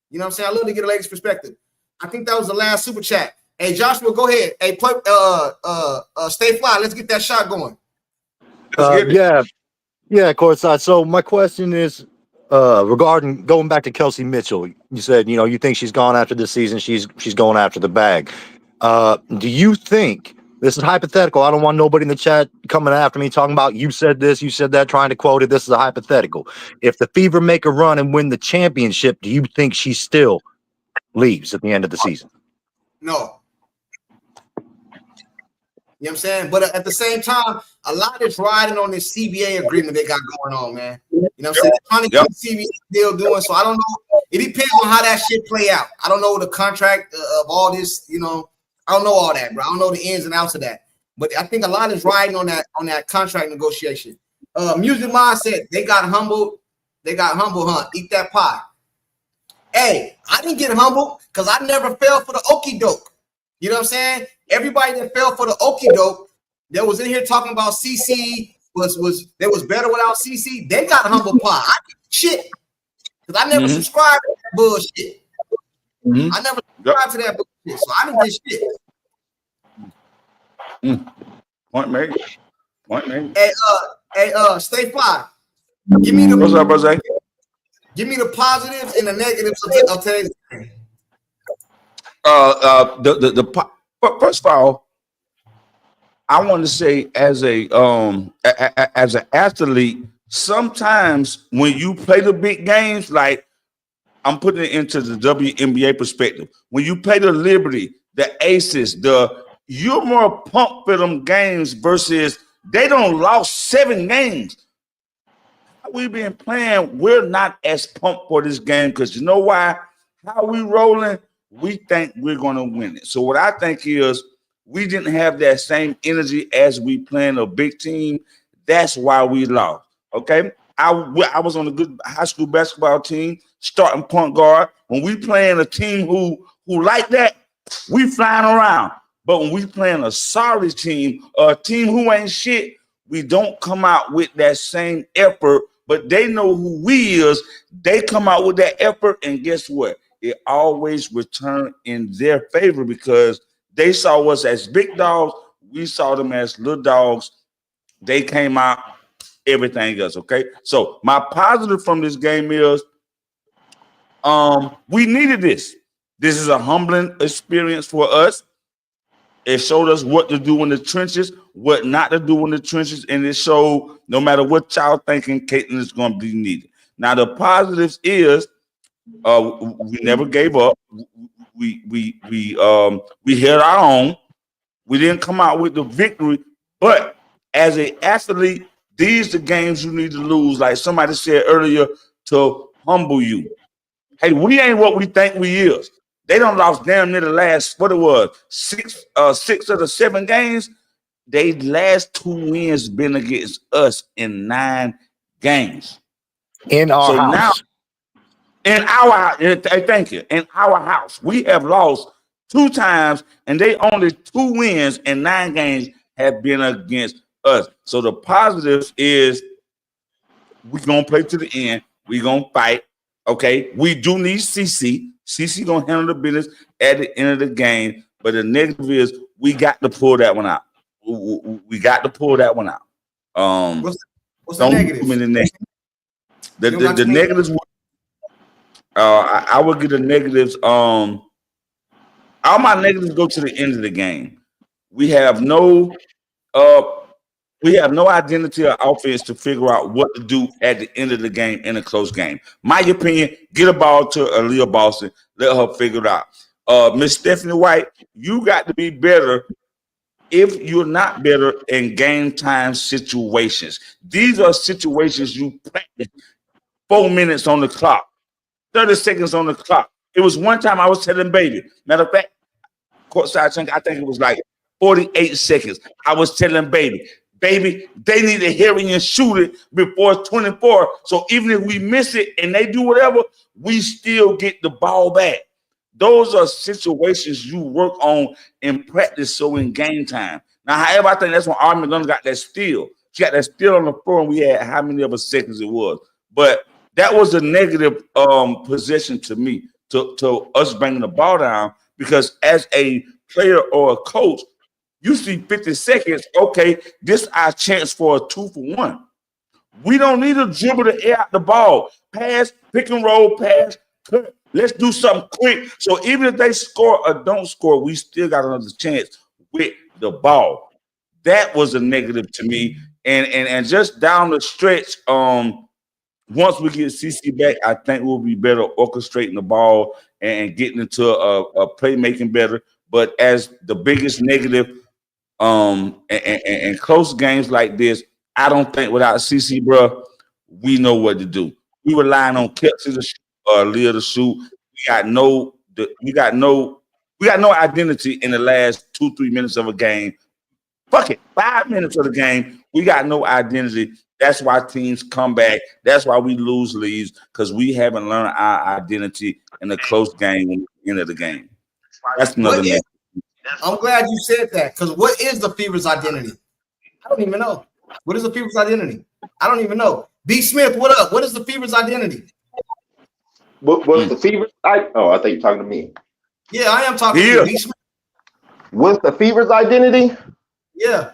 You know what I'm saying? I love to get a lady's perspective. I think that was the last super chat. Hey, Joshua, go ahead. Hey, play, stay fly. Let's get that shot going. Yeah, courtside. So my question is regarding going back to Kelsey Mitchell. You said, you think she's gone after this season. She's going after the bag. Do you think, this is hypothetical, I don't want nobody in the chat coming after me talking about you said this, you said that, trying to quote it. This is a hypothetical. If the Fever make a run and win the championship, do you think she still leaves at the end of the season? No. You know what I'm saying? But at the same time, a lot is riding on this CBA agreement they got going on, man. You know what I'm saying? They're trying to get the CBA deal doing. So I don't know. It depends on how that shit play out. I don't know the contract of all this, I don't know all that, bro. I don't know the ins and outs of that. But I think a lot is riding on that contract negotiation. Music Mind said they got humbled. They got humble, huh? Eat that pie. Hey, I didn't get humbled because I never fell for the okie doke. You know what I'm saying? Everybody that fell for the okie doke that was in here talking about CC was better without CC. They got humble pie. I did shit because I never subscribed to that bullshit. I never subscribed to that bullshit, so I didn't get shit. Point made. Hey, stay fly. Give me the what's up, Jose? Give me the positives and the negatives of today's game. First of all, I want to say as an athlete, sometimes when you play the big games, like I'm putting it into the WNBA perspective, when you play the Liberty, the Aces, you're more pumped for them games versus they don't lost 7 games. We've been playing, we're not as pumped for this game because you know why? How we rolling, we think we're going to win it. So what I think is we didn't have that same energy as we playing a big team. That's why we lost, okay? I was on a good high school basketball team, starting point guard. When we playing a team who like that, we flying around. But when we playing a sorry team, a team who ain't shit, we don't come out with that same effort. But they know who we is. They come out with that effort, and guess what? It always returned in their favor because they saw us as big dogs. We saw them as little dogs. They came out, everything else, okay? So my positive from this game is we needed this. This is a humbling experience for us. It showed us what to do in the trenches, what not to do in the trenches, and it showed no matter what y'all thinking, Caitlin is going to be needed. Now the positives is we never gave up. We held our own. We didn't come out with the victory, but as an athlete, these are the games you need to lose. Like somebody said earlier, to humble you. Hey, we ain't what we think we is. They done lost damn near the last, what it was, 6 of the 7 games. They last 2 wins been against us in 9 games. In our house. Now, thank you. In our house, we have lost 2 times, and they only 2 wins in 9 games have been against us. So the positives is we're gonna play to the end. We're gonna fight. Okay, we do need CC. CC gonna handle the business at the end of the game. But the negative is we got to pull that one out. We got to pull that one out. What's the negative? The negatives. I would get the negatives. All my negatives go to the end of the game. We have no identity or offense to figure out what to do at the end of the game in a close game. My opinion, get a ball to Aaliyah Boston, let her figure it out. Miss Stephanie White, you got to be better if you're not better in game time situations. These are situations you practice 4 minutes on the clock, 30 seconds on the clock. It was one time I was telling Baby, matter of fact, courtside, I think it was like 48 seconds. I was telling Baby, they need to hurry and shoot it before 24. So even if we miss it and they do whatever, we still get the ball back. Those are situations you work on in practice, so in game time. Now, however, I think that's when Army Gunn got that steal. She got that steal on the floor, and we had how many other seconds it was. But that was a negative position to me, to us bringing the ball down, because as a player or a coach, you see 50 seconds, okay, this is our chance for a 2-for-1. We don't need to dribble the air out the ball. Pass, pick and roll, pass, cut. Let's do something quick. So even if they score or don't score, we still got another chance with the ball. That was a negative to me. And just down the stretch, once we get CC back, I think we'll be better orchestrating the ball and getting into a playmaking better. But as the biggest negative, and close games like this, I don't think without CC, bro, we know what to do. We relying on Kelsey to shoot or Leah to shoot. We got no identity in the last 2-3 minutes of a game. Fuck it, 5 minutes of the game, we got no identity. That's why teams come back. That's why we lose leads, because we haven't learned our identity in a close game at the end of the game. That's another negative. I'm glad you said that, because what is the Fever's identity? I don't even know. What is the Fever's identity? I don't even know. B. Smith, what up? What is the Fever's identity? What's the Fever? I think you're talking to me. Yeah, I am talking to you, B. Smith. What's the Fever's identity? Yeah.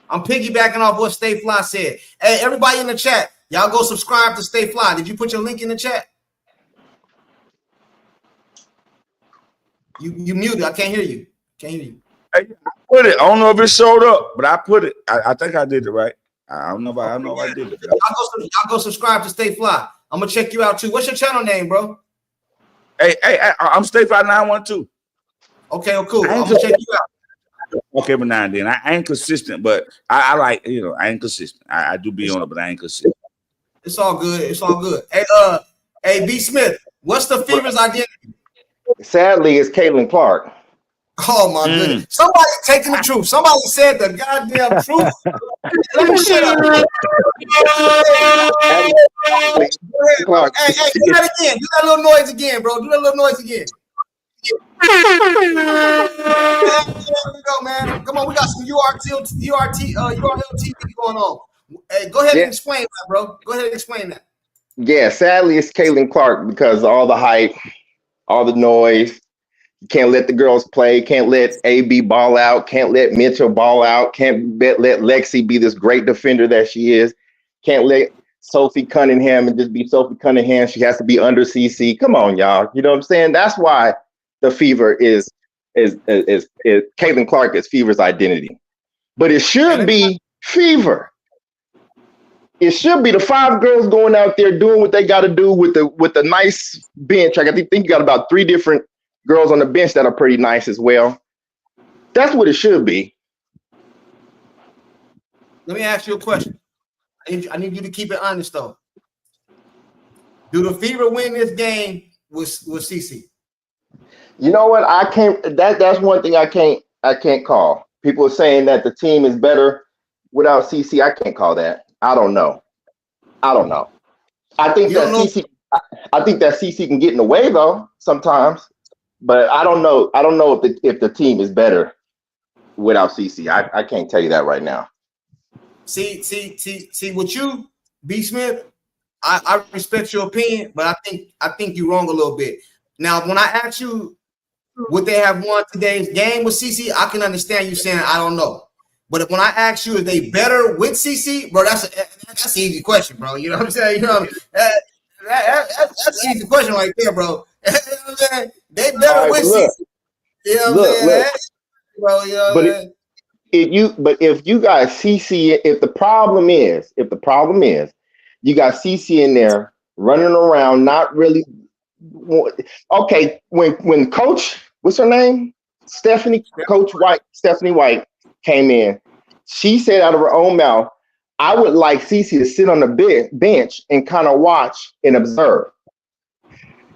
I'm piggybacking off what Stay Fly said. Hey, everybody in the chat, y'all go subscribe to Stay Fly. Did you put your link in the chat? You muted. I can't hear you. Can't hear you. Hey, I put it. I don't know if it showed up, but I put it. I think I did it right. I don't know if I did it. Y'all go subscribe to Stay Fly. I'm gonna check you out too. What's your channel name, bro? Hey, I'm Stay Fly 912. Okay, well, cool. I'm gonna check you out. Okay, but now and then I ain't consistent, but I like, I ain't consistent. I do be on it, but I ain't consistent. It's all good. It's all good. Hey, B. Smith, what's the Fever's identity? Sadly, it's CAITLINCLARK. Oh my goodness! Somebody taking the truth. Somebody said the goddamn truth. Let me shut up. Hey, do that again. Do that little noise again, bro. Do that little noise again. There we go, man. Come on, we got some URLTV going on. Hey, go ahead and explain that, bro. Go ahead and explain that. Yeah, sadly, it's CAITLINCLARK because of all the hype, all the noise. You can't let the girls play. Can't let AB ball out. Can't let Mitchell ball out. Can't let Lexi be this great defender that she is. Can't let Sophie Cunningham and just be Sophie Cunningham. She has to be under CC. Come on, y'all. You know what I'm saying? That's why the Fever is CAITLINCLARK is Fever's identity. But it should be Fever. It should be the 5 girls going out there doing what they got to do with the nice bench. I think you got about 3 different girls on the bench that are pretty nice as well. That's what it should be. Let me ask you a question. I need you to keep it honest, though. Do the Fever win this game with CC? You know what? I can't. That's one thing I can't call. People are saying that the team is better without CC. I can't call that. I don't know. I think that CC can get in the way though sometimes. But I don't know. I don't know if the team is better without CC. I can't tell you that right now. See, with you, B. Smith, I respect your opinion, but I think you're wrong a little bit. Now, when I ask you would they have won today's game with CC, I can understand you saying I don't know. But when I ask you, are they better with CC, bro? That's an easy question, bro. You know what I'm saying? You know, that's an easy question right there, bro. You know what I'm saying? They better All right, with but look, CC. You know what I'm saying? look. Bro, you know But what I'm saying? if you got CC, if the problem is you got CC in there running around, not really. Okay, when Coach, what's her name? Stephanie White came in, she said out of her own mouth, I would like CC to sit on the bench and kind of watch and observe.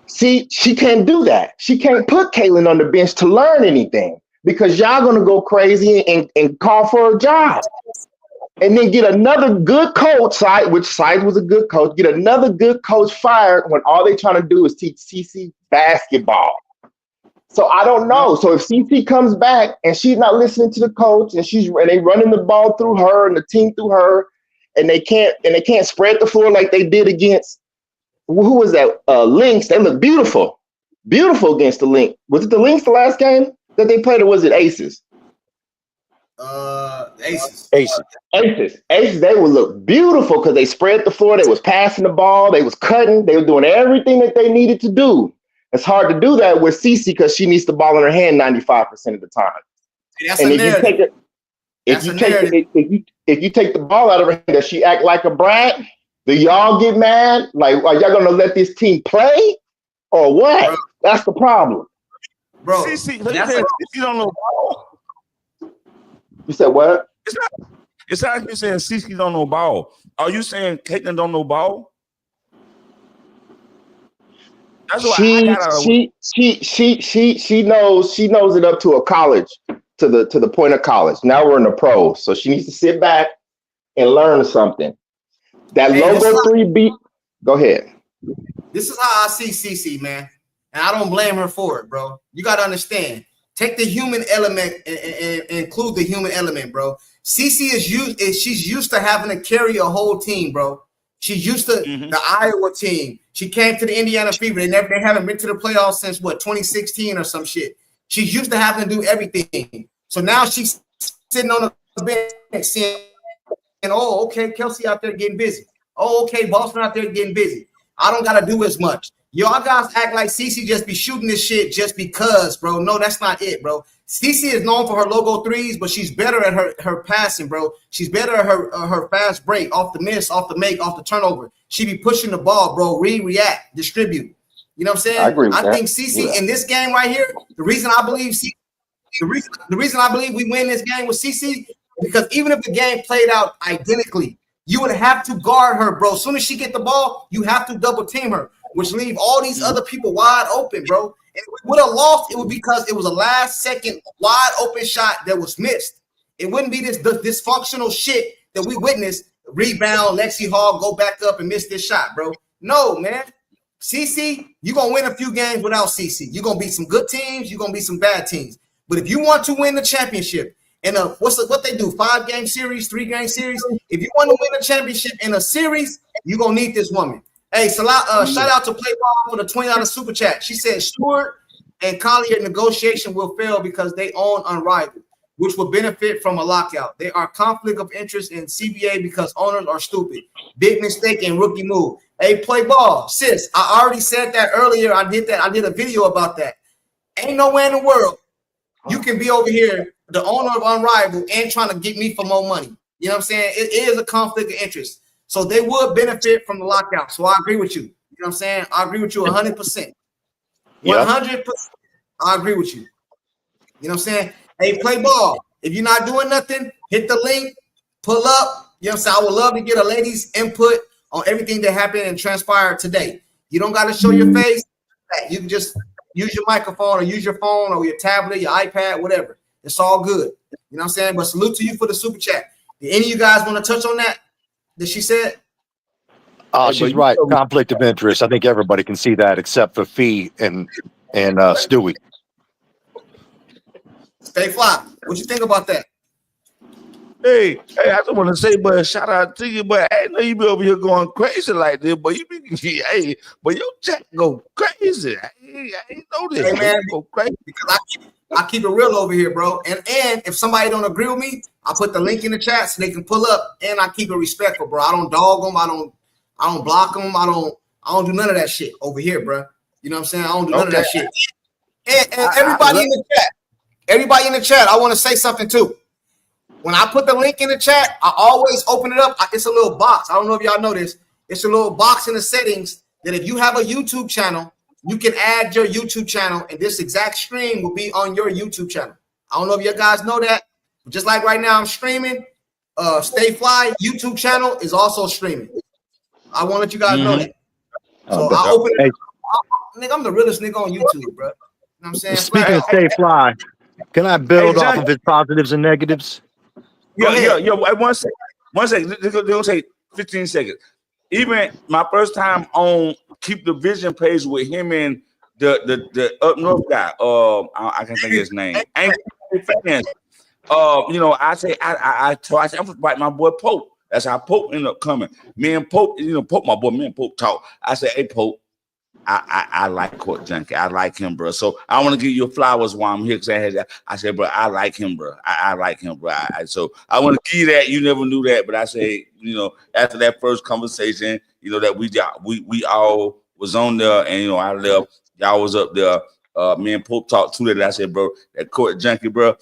See, she can't do that. She can't put Caitlin on the bench to learn anything because y'all gonna go crazy and call for a job. And then get another good coach, which Sides was a good coach, get another good coach fired when all they trying to do is teach CC basketball. So I don't know. So if CC comes back and she's not listening to the coach and they running the ball through her and the team through her, and they can't spread the floor like they did against who was that? Lynx. They look beautiful against the Lynx. Was it the Lynx the last game that they played, or was it Aces? Aces. They would look beautiful because they spread the floor. They was passing the ball. They was cutting. They were doing everything that they needed to do. It's hard to do that with CC because she needs the ball in her hand 95% of the time. That's and if you take the ball out of her hand, does she act like a brat? Do y'all get mad? Like, are y'all gonna let this team play, or what? Bro. That's the problem, bro. CC don't know ball. You said what? It's not like you saying CC don't know ball. Are you saying Caitlin don't know ball? That's what she knows it up to a college, to the point of college. Now we're in the pros, so she needs to sit back and learn something. That logo 3B. Go ahead. This is how I see CC, man, and I don't blame her for it, bro. You got to understand. Take the human element and include the human element, bro. CC she's used to having to carry a whole team, bro. She's used to the Iowa team. She came to the Indiana Fever. They haven't been to the playoffs since 2016 or some shit. She's used to having to do everything. So now she's sitting on the bench saying, oh, okay, Kelsey out there getting busy. Oh, okay, Boston out there getting busy. I don't got to do as much. Y'all guys act like CC just be shooting this shit just because, bro. No, that's not it, bro. CC is known for her logo threes, but she's better at her passing, bro. She's better at her fast break, off the miss, off the make, off the turnover. She be pushing the ball, bro. React, distribute. You know what I'm saying? I agree with that. Think CC in this game right here, the reason I believe we win this game with CC, because even if the game played out identically, you would have to guard her, bro. As soon as she get the ball, you have to double team her, which leave all these other people wide open, bro. And if we would have lost, it would be because it was a last second wide open shot that was missed. It wouldn't be this dysfunctional shit that we witnessed. Rebound, Lexi Hall, go back up and miss this shot, bro. No, man. CC, you're going to win a few games without CC. You're going to beat some good teams. You're going to beat some bad teams. But if you want to win the championship, and what they do, 5-game series, 3-game series. If you want to win a championship in a series, you're gonna need this woman. Hey, shout out to Play Ball for the $20 super chat. She said Stewart and Collier negotiation will fail because they own Unrivaled, which will benefit from a lockout. They are conflict of interest in CBA because owners are stupid. Big mistake and rookie move. Hey, Play Ball, sis, I already said that earlier. I did a video about that. Ain't nowhere in the world you can be over here, the owner of Unrivaled, and trying to get me for more money. You know what I'm saying? It is a conflict of interest. So they would benefit from the lockout. So I agree with you. You know what I'm saying? I agree with you 100%. 100%. I agree with you. You know what I'm saying? Hey, Play Ball. If you're not doing nothing, hit the link, pull up. You know what I'm saying? I would love to get a lady's input on everything that happened and transpired today. You don't got to show your face. You can just use your microphone or use your phone or your tablet, your iPad, whatever. It's all good. You know what I'm saying? But salute to you for the super chat. Did any of you guys want to touch on that she said? Oh, she's right. Conflict of interest. I think everybody can see that except for Fee and Stewie. Stay fly. What you think about that? Hey, I just want to say, but shout out to you, but I know you be over here going crazy like this, but you be, hey, but your chat go crazy. I ain't know this. Hey man, You go crazy. because I keep it real over here, bro. And if somebody don't agree with me, I put the link in the chat so they can pull up. And I keep it respectful, bro. I don't dog them. I don't block them. I don't do none of that shit over here, bro. You know what I'm saying? I don't do none of that shit. And everybody in the chat, I want to say something too. When I put the link in the chat, I always open it up. It's a little box. I don't know if y'all know this. It's a little box in the settings that if you have a YouTube channel, you can add your YouTube channel, and this exact stream will be on your YouTube channel. I don't know if you guys know that. But just like right now I'm streaming, Stay Fly YouTube channel is also streaming. I want to let you guys know that. So I open it. Nigga, I'm the realest nigga on YouTube, bro. You know what I'm saying? Speaking of Stay Fly, can I build off of his positives and negatives? Yeah. One second. They're gonna take 15 seconds. Even my first time on Keep the Vision page with him and the up north guy. I can't think of his name. Fans. I say I'm fighting my boy Pope. That's how Pope ended up coming. Me and Pope, Pope, my boy, me and Pope talk. I said, hey Pope, I like Court Junkie. I like him, bro. So I want to give you flowers while I'm here because I said, bro, I like him, bro. I like him, bro. So I want to give you that. You never knew that, but I say, after that first conversation, that we all was on there, and I left. Y'all was up there. Me and Pope talked to that. I said, bro, that Court Junkie, bro.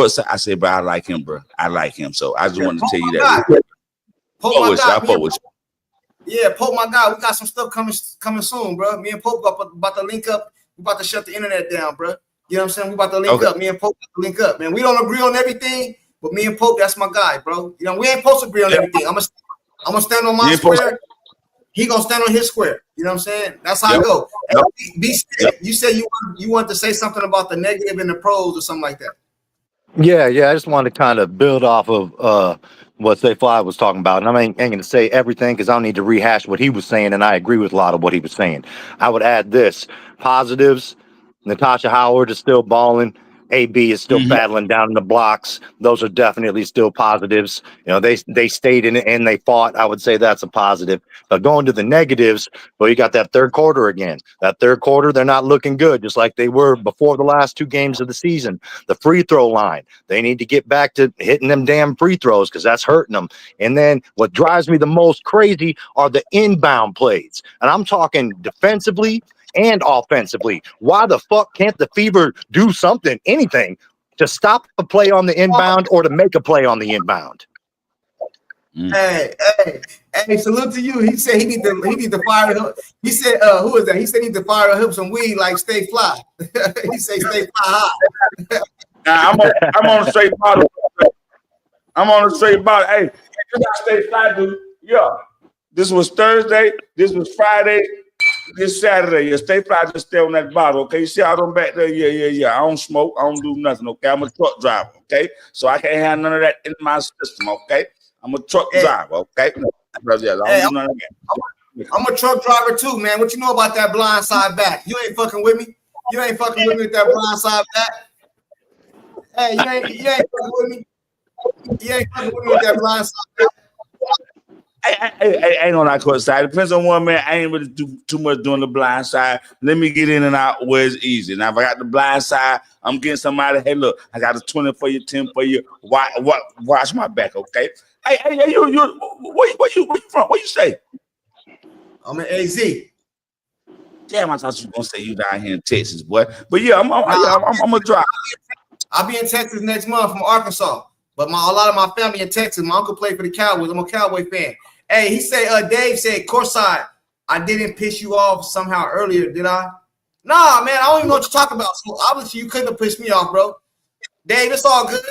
I said, bro, I like him, bro. I like him. So I just wanted to tell you that. Pope, my guy, we got some stuff coming soon, bro. Me and Pope about to link up. We about to shut the internet down, bro. You know what I'm saying? We about to link up. Me and Pope about to link up, man. We don't agree on everything, but me and Pope, that's my guy, bro. We ain't supposed to agree on everything. I'm gonna stand on my square. He gonna stand on his square. You know what I'm saying? That's how I go. You said you want to say something about the negative and the pros or something like that. Yeah. I just wanted to kind of build off of what Stay Fly was talking about. And I ain't going to say everything because I don't need to rehash what he was saying, and I agree with a lot of what he was saying. I would add this. Positives, Natasha Howard is still balling. AB is still battling down in the blocks. Those are definitely still positives. They stayed in it and they fought. I would say that's a positive. But going to the negatives, well, you got that third quarter again. That third quarter, they're not looking good, just like they were before the last two games of the season. The free throw line, they need to get back to hitting them damn free throws because that's hurting them. And then what drives me the most crazy are the inbound plays. And I'm talking defensively and offensively. Why the fuck can't the Fever do something, anything, to stop a play on the inbound or to make a play on the inbound? Hey, salute to you. He said he need to fire him. He said, who is that? He said he need to fire him some weed like Stay Fly. He said Stay Fly high. I'm on a straight bottle. Hey, you got Stay Fly, dude. Yeah. This was Thursday. This was Friday. This Saturday, Stay Fly, just stay on that bottle, okay? You see all them back there? Yeah. I don't smoke. I don't do nothing, okay? I'm a truck driver, okay? So I can't have none of that in my system, okay? I'm a truck driver, okay? I don't do none of that. I'm a truck driver too, man. What you know about that blind side back? You ain't fucking with me. You ain't fucking with me with that blind side back. Hey, you ain't fucking with me. You ain't fucking with me with that blind side back. I ain't on that court side. Depends on one, man. I ain't really do too much doing the blind side. Let me get in and out where it's easy. Now, if I got the blind side, I'm getting somebody. Hey, look, I got a 20 for you, 10 for you. Watch my back, okay? Hey, you, where you from? Where you stay? I'm in AZ. Damn, I thought you were gonna say you down here in Texas, boy. But yeah, I'm gonna drive. I'll be in Texas next month from Arkansas. But a lot of my family in Texas. My uncle played for the Cowboys. I'm a Cowboy fan. Hey, he said, Dave said, courtside, I didn't piss you off somehow earlier, did I? Nah, man, I don't even know what you're talking about. So obviously you couldn't have pissed me off, bro. Dave, it's all good.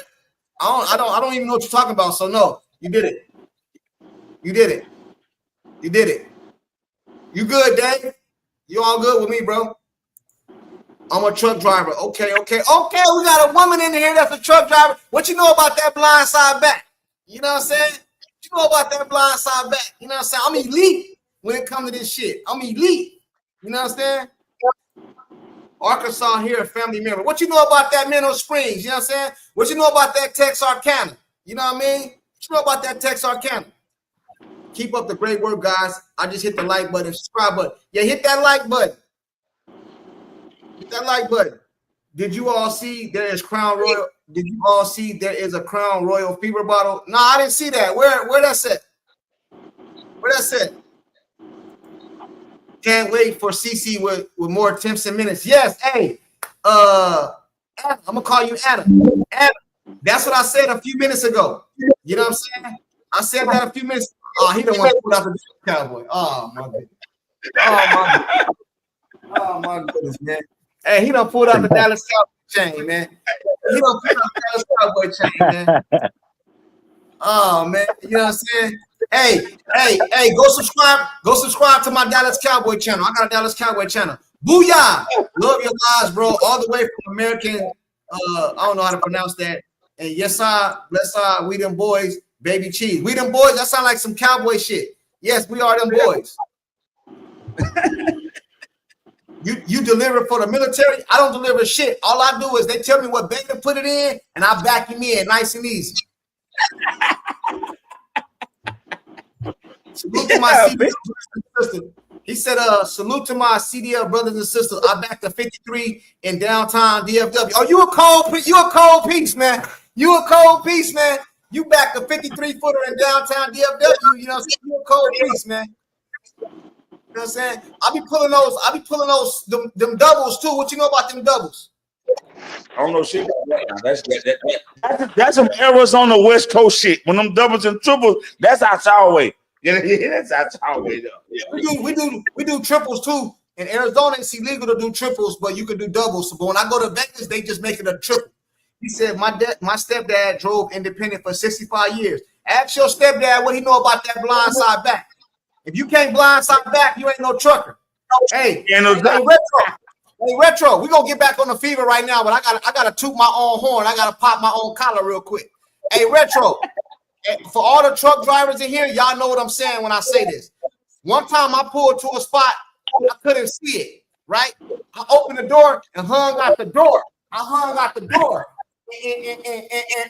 I don't even know what you're talking about. So no, you did it. You did it. You did it. You good, Dave? You all good with me, bro? I'm a truck driver. Okay. We got a woman in here that's a truck driver. What you know about that blind side back? You know what I'm saying? What you know about that blind side back? You know what I'm saying? I'm elite when it comes to this shit. I'm elite. You know what I'm saying? Arkansas here, a family member. What you know about that Mineral Springs? You know what I'm saying? What you know about that Texarkana? You know what I mean? What you know about that Texarkana? Keep up the great work, guys. I just hit the like button, subscribe button. Yeah, hit that like button. Hit that like button. Did you all see there is Crown Royal? Did you all see there is a Crown Royal fever bottle? No, I didn't see that. Where that's at? Where that's at? Can't wait for CC with more attempts and minutes. Yes, hey, Anna, I'm gonna call you Anna. Anna, that's what I said a few minutes ago. You know what I'm saying? I said that a few minutes. Oh, he don't want to put out the Cowboy. Oh my goodness. Oh my goodness, man. Hey, he done pulled out the Dallas Cowboy chain, man. He done pulled out the Dallas Cowboy chain, man. Oh man, you know what I'm saying? Hey, go subscribe to my Dallas Cowboy channel. I got a Dallas Cowboy channel. Booyah! Love your lives, bro. All the way from American, I don't know how to pronounce that. And yes, bless we them boys, baby cheese. We them boys, that sound like some cowboy shit. Yes, we are them boys. You deliver for the military. I don't deliver shit. All I do is they tell me what bank to put it in, and I back him in nice and easy. Salute to my CDL brothers and sisters. He said, salute to my CDL brothers and sisters. I back the 53 in downtown DFW. Oh, you a cold piece, man. You a cold piece, man. You back the 53-footer in downtown DFW. You know what I'm saying? You a cold piece, man. You know what I'm saying? I be pulling those them doubles too. What you know about them doubles? I don't know shit about that. That's some Arizona West Coast shit. When them doubles and triples, that's our way. Yeah, that's our way though. Yeah. We do triples too. In Arizona, it's illegal to do triples, but you can do doubles. But when I go to Vegas, they just make it a triple. He said my stepdad drove independent for 65 years. Ask your stepdad what he know about that blind side back. If you can't blind side back, you ain't no trucker. Hey, Retro, we're gonna get back on the fever right now, but I gotta toot my own horn. I gotta pop my own collar real quick. Hey, Retro, for all the truck drivers in here, y'all know what I'm saying when I say this. One time I pulled to a spot, I couldn't see it, right? I opened the door and hung out the door.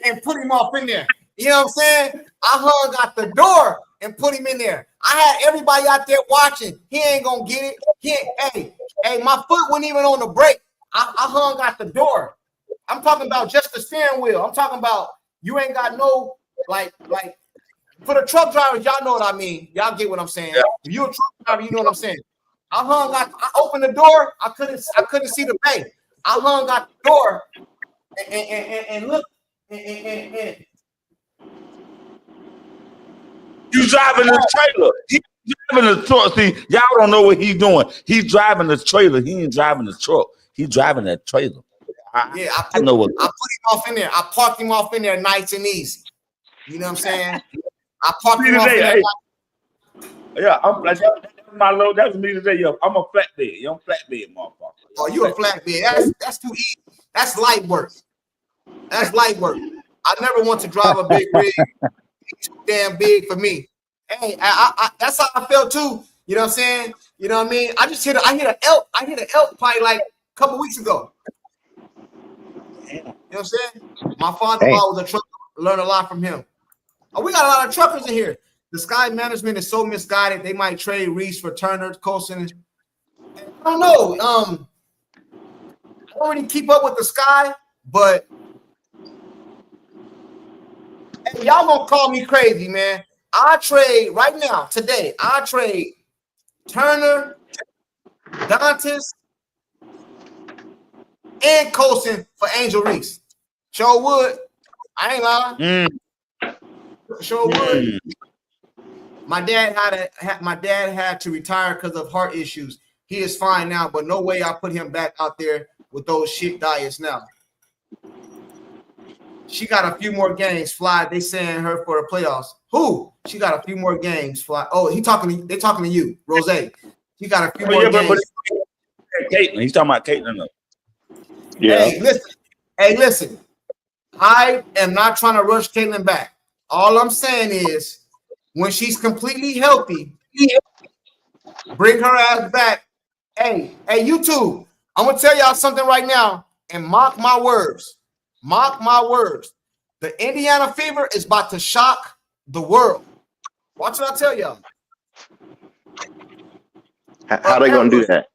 And put him off in there. You know what I'm saying? I hung out the door and put him in there. I had everybody out there watching. He ain't gonna get it. Hey, my foot wasn't even on the brake. I hung out the door. I'm talking about just the steering wheel. I'm talking about you ain't got no like for the truck drivers, y'all know what I mean. Y'all get what I'm saying. Yeah. If you're a truck driver, you know what I'm saying. I opened the door. I couldn't see the bay. I hung out the door and look and you driving the trailer. He's driving the truck. See, y'all don't know what he's doing. He's driving the trailer. He ain't driving the truck. He's driving that trailer. I put him off in there. I parked him off in there nice and easy. You know what I'm saying? I parked him off in there. Yeah, I'm like that was me today. Yo, I'm a flatbed. You flatbed, motherfucker. Oh, you a flatbed. That's too easy. That's light work. That's light work. I never want to drive a big rig. It's too damn big for me. Hey, that's how I felt too. You know what I'm saying? You know what I mean? I hit an elk probably like a couple weeks ago. You know what I'm saying? My father-in-law was a trucker. Learned a lot from him. Oh, we got a lot of truckers in here. The Sky management is so misguided. They might trade Reese for Turner, Colson. I don't know. I don't really keep up with the Sky, but hey, y'all gonna call me crazy, man. I trade right now, today. I trade Turner, Dantas, and Colson for Angel Reese. Sure would. I ain't lying. Sure would. My dad had to retire because of heart issues. He is fine now, but no way I put him back out there with those shit diets now. She got a few more games fly. They saying her for the playoffs. Who? She got a few more games fly. Oh, they talking to you, Rose. She got a few more games. Caitlin. He's talking about Caitlin. Yeah. Hey, listen. I am not trying to rush Caitlin back. All I'm saying is when she's completely healthy, bring her ass back. Hey, you two. I'm gonna tell y'all something right now and mark my words. Mark my words. The Indiana Fever is about to shock the world. Watch what I tell y'all. How they gonna do that?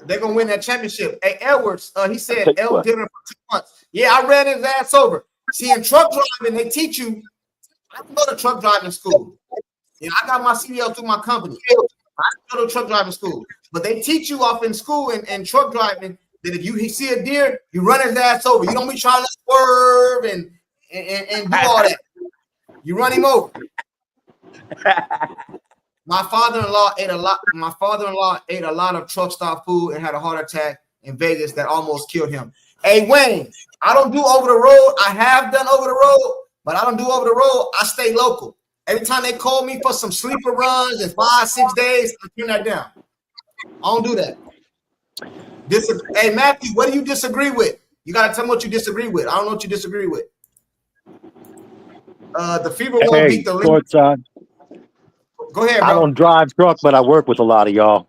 They're gonna win that championship. Hey, Edwards, he said L did it for 2 months. Yeah, I ran his ass over. See, in truck driving, they teach you. I didn't go to truck driving school. I got my CDL through my company. I didn't go to truck driving school, but they teach you off in school and truck driving that if you see a deer, you run his ass over. You don't be trying to swerve and do all that. You run him over. My father-in-law ate a lot. My father-in-law ate a lot of truck stop food and had a heart attack in Vegas that almost killed him. Hey, Wayne, I don't do over the road. I have done over the road, but I don't do over the road. I stay local. Every time they call me for some sleeper runs in 5-6 days, I turn that down. I don't do that. Hey, Matthew, what do you disagree with? You got to tell me what you disagree with. I don't know what you disagree with. The Fever won't beat the league. Go ahead, bro. I don't drive truck, but I work with a lot of y'all.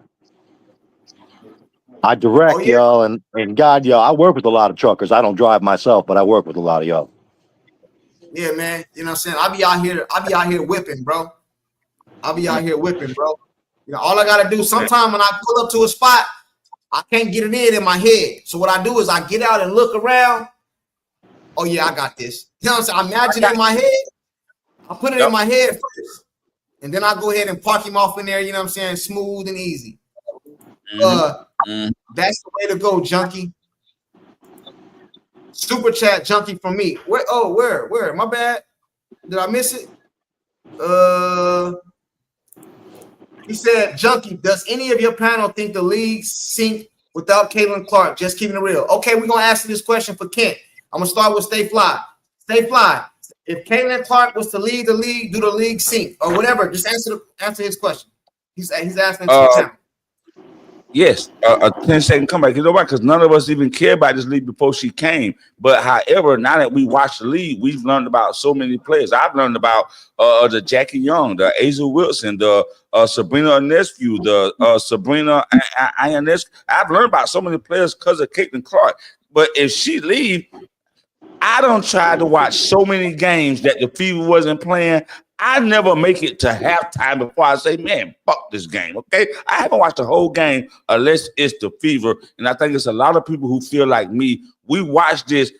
I direct y'all and guide y'all. I work with a lot of truckers. I don't drive myself, but I work with a lot of y'all. Yeah, man. You know what I'm saying? I'll be out here whipping, bro. All I gotta do sometime when I pull up to a spot, I can't get it in my head. So what I do is I get out and look around. Oh yeah, I got this. You know what I'm saying? I imagine it in my head. I put it in my head first. And then I go ahead and park him off in there, you know what I'm saying? Smooth and easy. That's the way to go, Junkie. Super chat, Junkie, from me. Where? My bad. Did I miss it? He said, Junkie, does any of your panel think the league sink without Caitlin Clark? Just keeping it real. Okay, we're gonna answer this question for Kent. I'm gonna start with Stay Fly. Stay Fly. If Caitlin Clark was to lead the league, do the league sink or whatever? Just answer his question. He's asking to the channel. Yes, a 10-second comeback. You know why? Because none of us even care about this league before she came. But however, now that we watch the league, we've learned about so many players. I've learned about the Jackie Young, the Azel Wilson, the Sabrina Ionescu, the Sabrina Ionescu. I've learned about so many players because of Caitlin Clark. But if she leaves, I don't try to watch so many games that the Fever wasn't playing. I never make it to halftime before I say, man, fuck this game, okay? I haven't watched the whole game unless it's the Fever, and I think it's a lot of people who feel like me. We watch this.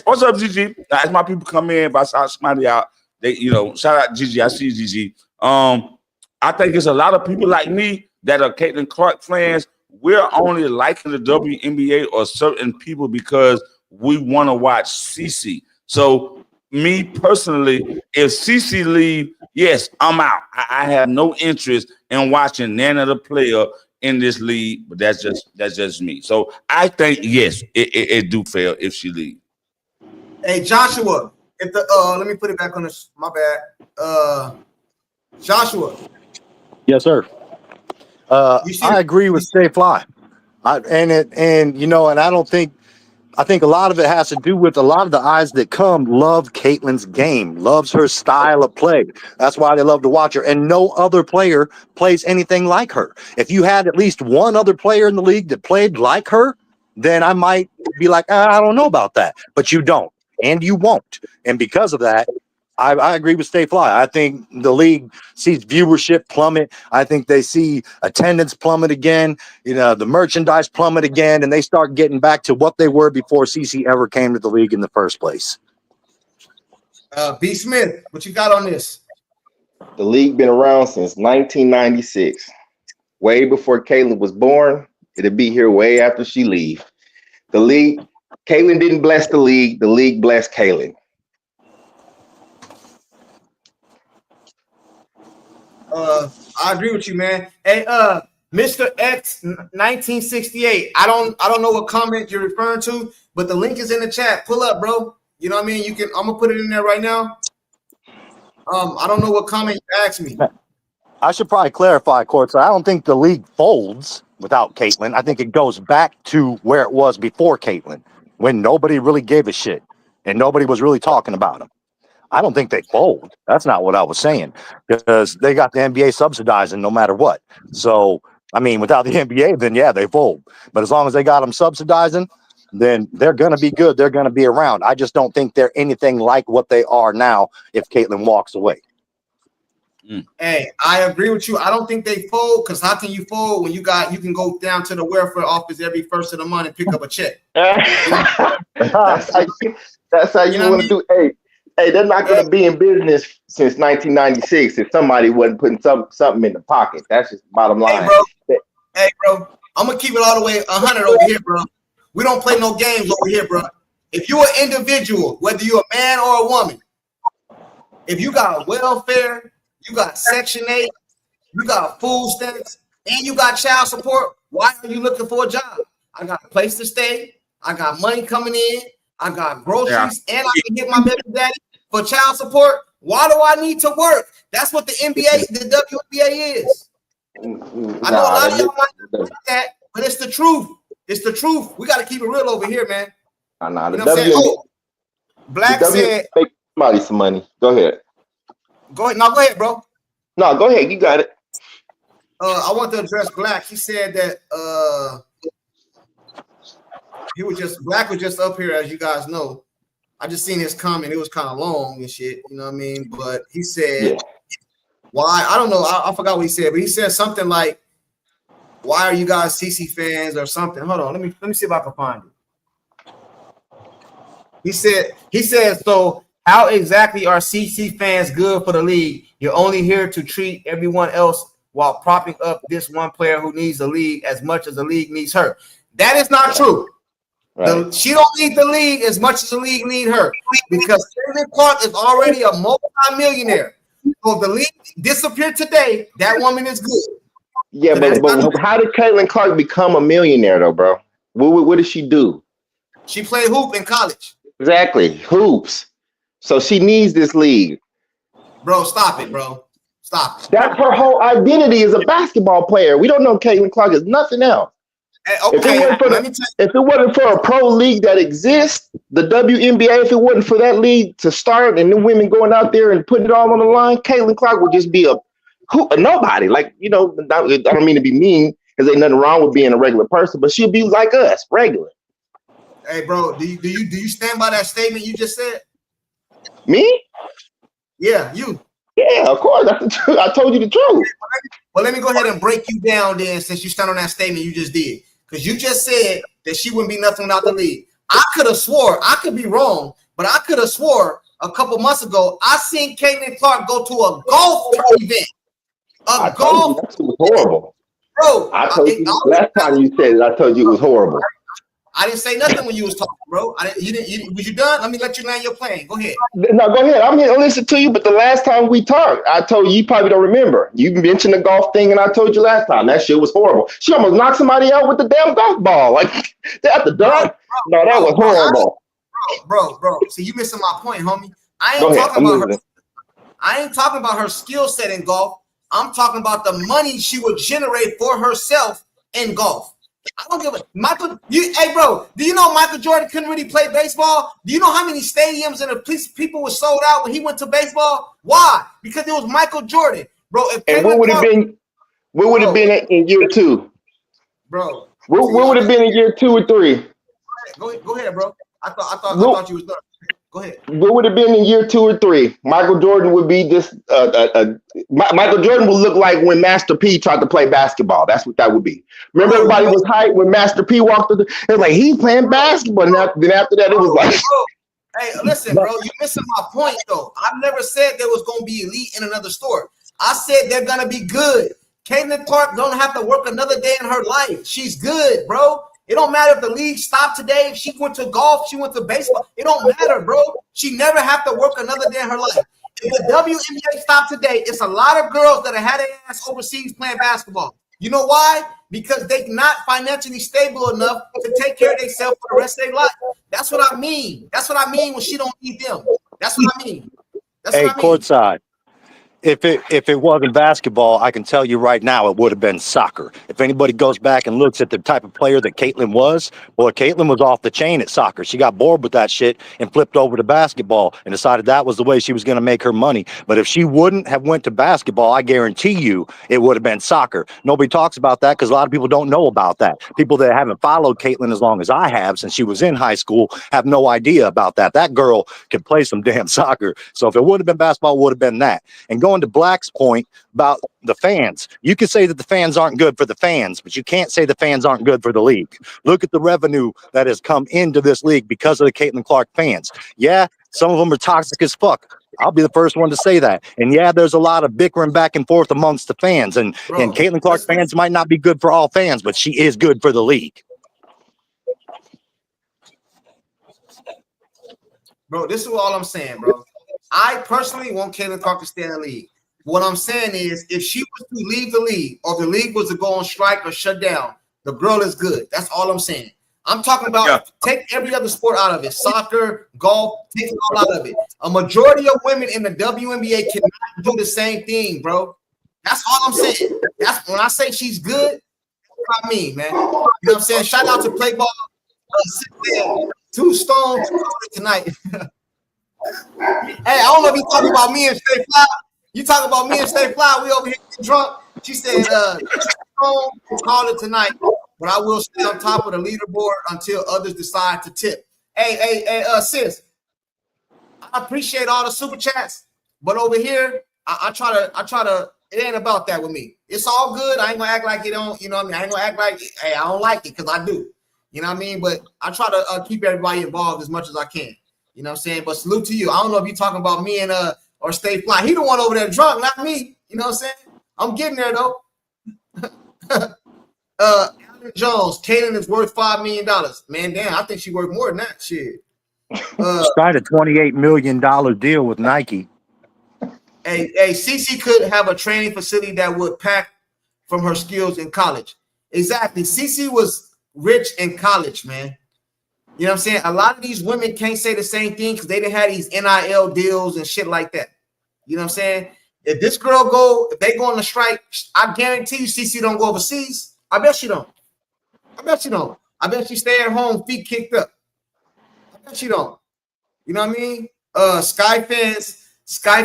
What's up, Gigi? As my people come in, if I shout somebody out, they, shout out Gigi. I see Gigi. I think it's a lot of people like me that are Caitlin Clark fans. We're only liking the WNBA or certain people because we want to watch CC. So me personally, if CC leave, yes, I'm out. I have no interest in watching none of the player in this league, but that's just me. So I think yes, it do fail if she leave. Hey Joshua, if the let me put it back on this. My bad. Joshua. Yes, sir. I agree with Stay Fly. I don't think. I think a lot of it has to do with a lot of the eyes that come love Caitlin's game, loves her style of play. That's why they love to watch her. And no other player plays anything like her. If you had at least one other player in the league that played like her, then I might be like, I don't know about that. But you don't, and you won't. And because of that, I agree with Stay Fly. I think the league sees viewership plummet. I think they see attendance plummet again. The merchandise plummet again, and they start getting back to what they were before CC ever came to the league in the first place. B. Smith, what you got on this? The league been around since 1996. Way before Caitlin was born. It'll be here way after she leave. The league, Caitlin didn't bless the league. The league blessed Caitlin. I agree with you, man. Hey, Mr. X 1968. I don't know what comment you're referring to, but the link is in the chat. Pull up, bro. You know what I mean? I'm gonna put it in there right now. I don't know what comment you asked me. I should probably clarify, Court. So I don't think the league folds without Caitlin. I think it goes back to where it was before Caitlin, when nobody really gave a shit and nobody was really talking about him. I don't think they fold. That's not what I was saying, because they got the NBA subsidizing no matter what. So, I mean, without the NBA, then yeah, they fold. But as long as they got them subsidizing, then they're going to be good. They're going to be around. I just don't think they're anything like what they are now if Caitlin walks away. Hey, I agree with you. I don't think they fold, because how can you fold when you can go down to the welfare office every first of the month and pick up a check? That's how you want to do. Hey, they're not going to be in business since 1996 if somebody wasn't putting something in the pocket. That's just the bottom line. Hey, bro, I'm gonna keep it all the way 100 over here, bro. We don't play no games over here, bro. If you're an individual, whether you're a man or a woman, if you got welfare, you got Section 8, you got food stamps, and you got child support, why are you looking for a job? I got a place to stay. I got money coming in. I got groceries, and I can get my baby daddy for child support. Why do I need to work? That's what the NBA, the WNBA is. I know a lot of y'all might like that, but it's the truth. It's the truth. We got to keep it real over here, man. Nah, the you know what I'm saying? Black said, make somebody some money. Go ahead. Go ahead. No, go ahead, bro. No, go ahead. You got it. I want to address Black. He said that Black was just up here, as you guys know. I just seen his comment. It was kind of long and shit. You know what I mean? But he said, why? I don't know. I forgot what he said, but he said something like, why are you guys CC fans or something? Hold on. Let me see if I can find it. He said, so how exactly are CC fans good for the league? You're only here to treat everyone else while propping up this one player who needs the league as much as the league needs her. That is not true. Right. She don't need the league as much as the league need her, because CAITLINCLARK Clark is already a multi-millionaire. So if the league disappeared today, that woman is good. Yeah, so but how did CAITLINCLARK Clark become a millionaire though, bro? What did she do? She played hoop in college. Exactly, hoops. So she needs this league. Bro, stop it, bro. Stop it. That's her whole identity as a basketball player. We don't know CAITLINCLARK Clark is nothing else. Hey, okay, if it wasn't for a pro league that exists, the WNBA, if it wasn't for that league to start and the women going out there and putting it all on the line, CAITLINCLARK Clark would just be a nobody. Like, you know, I don't mean to be mean, because ain't nothing wrong with being a regular person, but she'll be like us, regular. Hey, bro, do you stand by that statement you just said? Me? Yeah, you. Yeah, of course. That's the truth. I told you the truth. Well, let me go ahead and break you down then, since you stand on that statement you just did. Because you just said that she wouldn't be nothing without the league. I could have swore, I could be wrong, but I could have swore a couple months ago, I seen CAITLINCLARK Clark go to a golf event. I told you that was horrible. Bro, I told you last time you said it, I told you it was horrible. I didn't say nothing when you was talking, bro. Was you done? Let me let you land your plane. Go ahead. No, go ahead. I'm here to listen to you. But the last time we talked, I told you probably don't remember. You mentioned the golf thing, and I told you last time that shit was horrible. She almost knocked somebody out with the damn golf ball. Like at the dunk. No, that was horrible. Bro. See, you missing my point, homie. I ain't talking about her skill set in golf. I'm talking about the money she would generate for herself in golf. I don't give a Michael. Hey, bro, do you know Michael Jordan couldn't really play baseball? Do you know how many stadiums and people were sold out when he went to baseball? Why? Because it was Michael Jordan, bro. And what would have been? What would have been in year 2, bro? What would have been in year 2 or 3? Go ahead, bro. I thought you was done. Go ahead. What would have been in year 2 or 3? Michael Jordan would be just Michael Jordan would look like when Master P tried to play basketball. That's what that would be. Remember, everybody was hyped when Master P walked through. It was like he's playing basketball. And then after that, it was like. Hey, listen, bro, you're missing my point though. I've never said there was going to be elite in another sport. I said they're going to be good. CAITLINCLARK Clark don't have to work another day in her life. She's good, bro. It don't matter if the league stopped today. If she went to golf, she went to baseball. It don't matter, bro. She never have to work another day in her life. If the WNBA stopped today, it's a lot of girls that have had their ass overseas playing basketball. You know why? Because they're not financially stable enough to take care of themselves for the rest of their life. That's what I mean. That's what I mean when she don't need them. That's what I mean. Courtside. if it wasn't basketball, I can tell you right now it would have been soccer. If anybody goes back and looks at the type of player that Caitlin was, well, Caitlin was off the chain at soccer. She got bored with that shit and flipped over to basketball and decided that was the way she was going to make her money. But if she wouldn't have went to basketball, I guarantee you it would have been soccer. Nobody talks about that because a lot of people don't know about that. People that haven't followed Caitlin as long as I have since she was in high school have no idea about that. That girl can play some damn soccer. So if it would have been basketball, it would have been that. And going to Black's point about the fans, you can say that the fans aren't good for the fans, but you can't say the fans aren't good for the league. Look at the revenue that has come into this league because of the Caitlin Clark fans. Yeah, some of them are toxic as fuck. I'll be the first one to say that. And yeah, there's a lot of bickering back and forth amongst the fans. And Caitlin Clark fans might not be good for all fans, but she is good for the league. Bro, this is all I'm saying, bro. I personally want Caitlin Clark to stay in the league. What I'm saying is, if she was to leave the league, or the league was to go on strike or shut down, the girl is good. That's all I'm saying. I'm talking about take every other sport out of it. Soccer, golf, take it all out of it. A majority of women in the WNBA cannot do the same thing, bro. That's all I'm saying. That's when I say she's good, that's what I mean, man. You know what I'm saying? Shout out to Play Ball. 2 stones tonight. Hey, I don't know if you talking about me and Stay Fly. You talking about me and Stay Fly? We over here getting drunk. She said, call it tonight, but I will stay on top of the leaderboard until others decide to tip. Hey, sis, I appreciate all the super chats, but over here, I try to. It ain't about that with me. It's all good. I ain't gonna act like it don't. You know what I mean? I ain't gonna act like hey, I don't like it because I do. You know what I mean? But I try to keep everybody involved as much as I can. You know what I'm saying? But salute to you. I don't know if you're talking about me and or Stay Fly. He the one over there drunk, not me. You know what I'm saying? I'm getting there though. Alan Jones, Kaden is worth $5 million. Man, damn, I think she worth more than that shit. Signed a $28 million deal with Nike. Hey, Cece could have a training facility that would pack from her skills in college. Exactly. Cece was rich in college, man. You know what I'm saying? A lot of these women can't say the same thing because they didn't have these NIL deals and shit like that. You know what I'm saying? If this girl if they go on the strike, I guarantee you CC don't go overseas. I bet she don't. I bet she stay at home, feet kicked up. I bet she don't. You know what I mean? Sky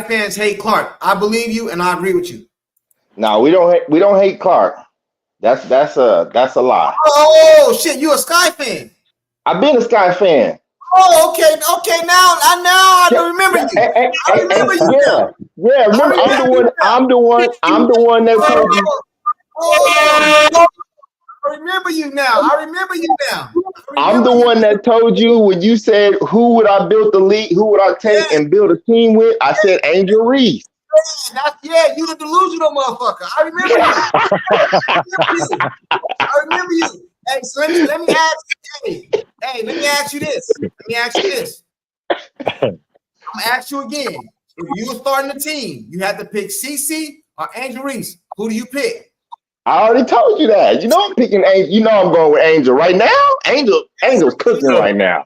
fans hate Clark. I believe you and I agree with you. No, we don't hate Clark. That's a lie. Oh shit, you a Sky fan. I've been a Sky fan. Oh, okay. Now I remember you. I remember you. Yeah. Remember, I'm the one that told you. Oh, I remember you now. I'm the one that told you when you said who would I build the league, who would I take and build a team with? I said Angel Reese. You the delusional motherfucker. I remember you. Hey, so let me ask you this. I'm gonna ask you again. If you were starting the team, you had to pick CC or Angel Reese. Who do you pick? I already told you that. You know I'm picking Angel. You know I'm going with Angel right now. Angel's cooking right now.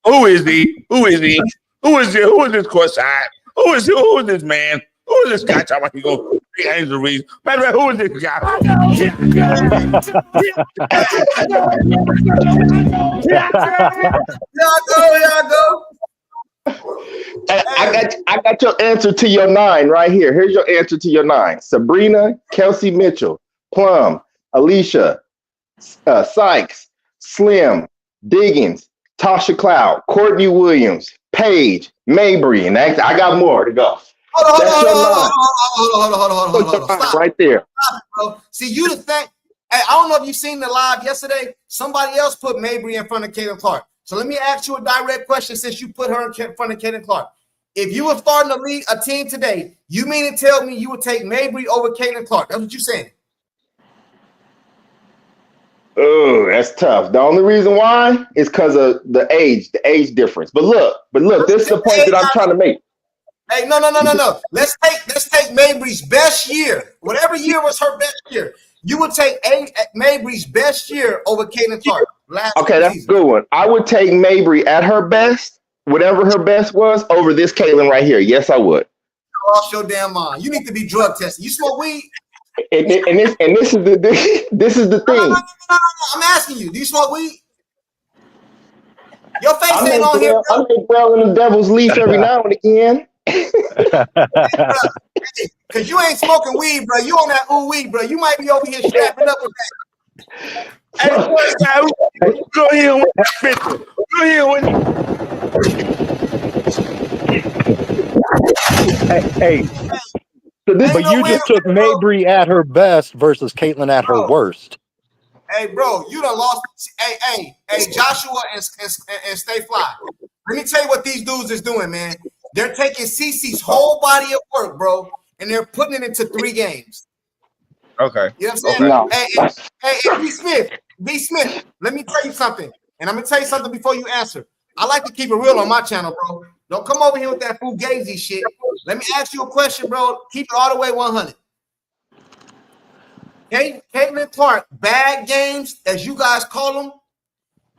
Who is he? Who is this court side? Who is this man? Who is this guy talking about he go Angel Reese? Matter of fact, who is this guy? Here I go. I got your answer to your 9 right here. Here's your answer to your 9. Sabrina, Kelsey Mitchell, Plum, Alicia, Sykes, Slim, Diggins, Tasha Cloud, Courtney Williams, Paige, Mabry, and I got more to go. Hold on. Stop. Right there. Stop, bro. See, you the thing. Hey, I don't know if you seen the live yesterday. Somebody else put Mabry in front of Caitlin Clark. So let me ask you a direct question since you put her in front of Caitlin Clark. If you were starting a team today, you mean to tell me you would take Mabry over Caitlin Clark? That's what you're saying. Oh, that's tough. The only reason why is because of the age difference. But look, this is the point that I'm trying to make. Hey, no. Let's take Mabry's best year. Whatever year was her best year. You would take Mabry's best year over Caitlin Clark. Okay, that's a good one. I would take Mabry at her best whatever her best was over this Caitlin right here. Yes, I would. Lost your damn mind. You need to be drug tested. You smoke weed? And this is the this is the thing. No. I'm asking you. Do you smoke weed? Your face I ain't on here, I bro. make well in the devil's leaf every now and again. Cause you ain't smoking weed, bro. You on that ooh weed, bro. You might be over here strapping up with that. Hey, go ahead with that picture. Go ahead with Hey, So this, but you just took Mabry at her best versus Caitlin at her worst. Hey, bro, you done lost. Hey, Joshua and Stay Fly. Let me tell you what these dudes is doing, man. They're taking CeCe's whole body of work, bro, and they're putting it into 3 games. Okay. You know what I'm saying? no. Hey, B. Smith, let me tell you something. And I'm going to tell you something before you answer. I like to keep it real on my channel, bro. Don't come over here with that fugazi shit. Let me ask you a question, bro. Keep it all the way 100. Caitlin Clark, bad games, as you guys call them,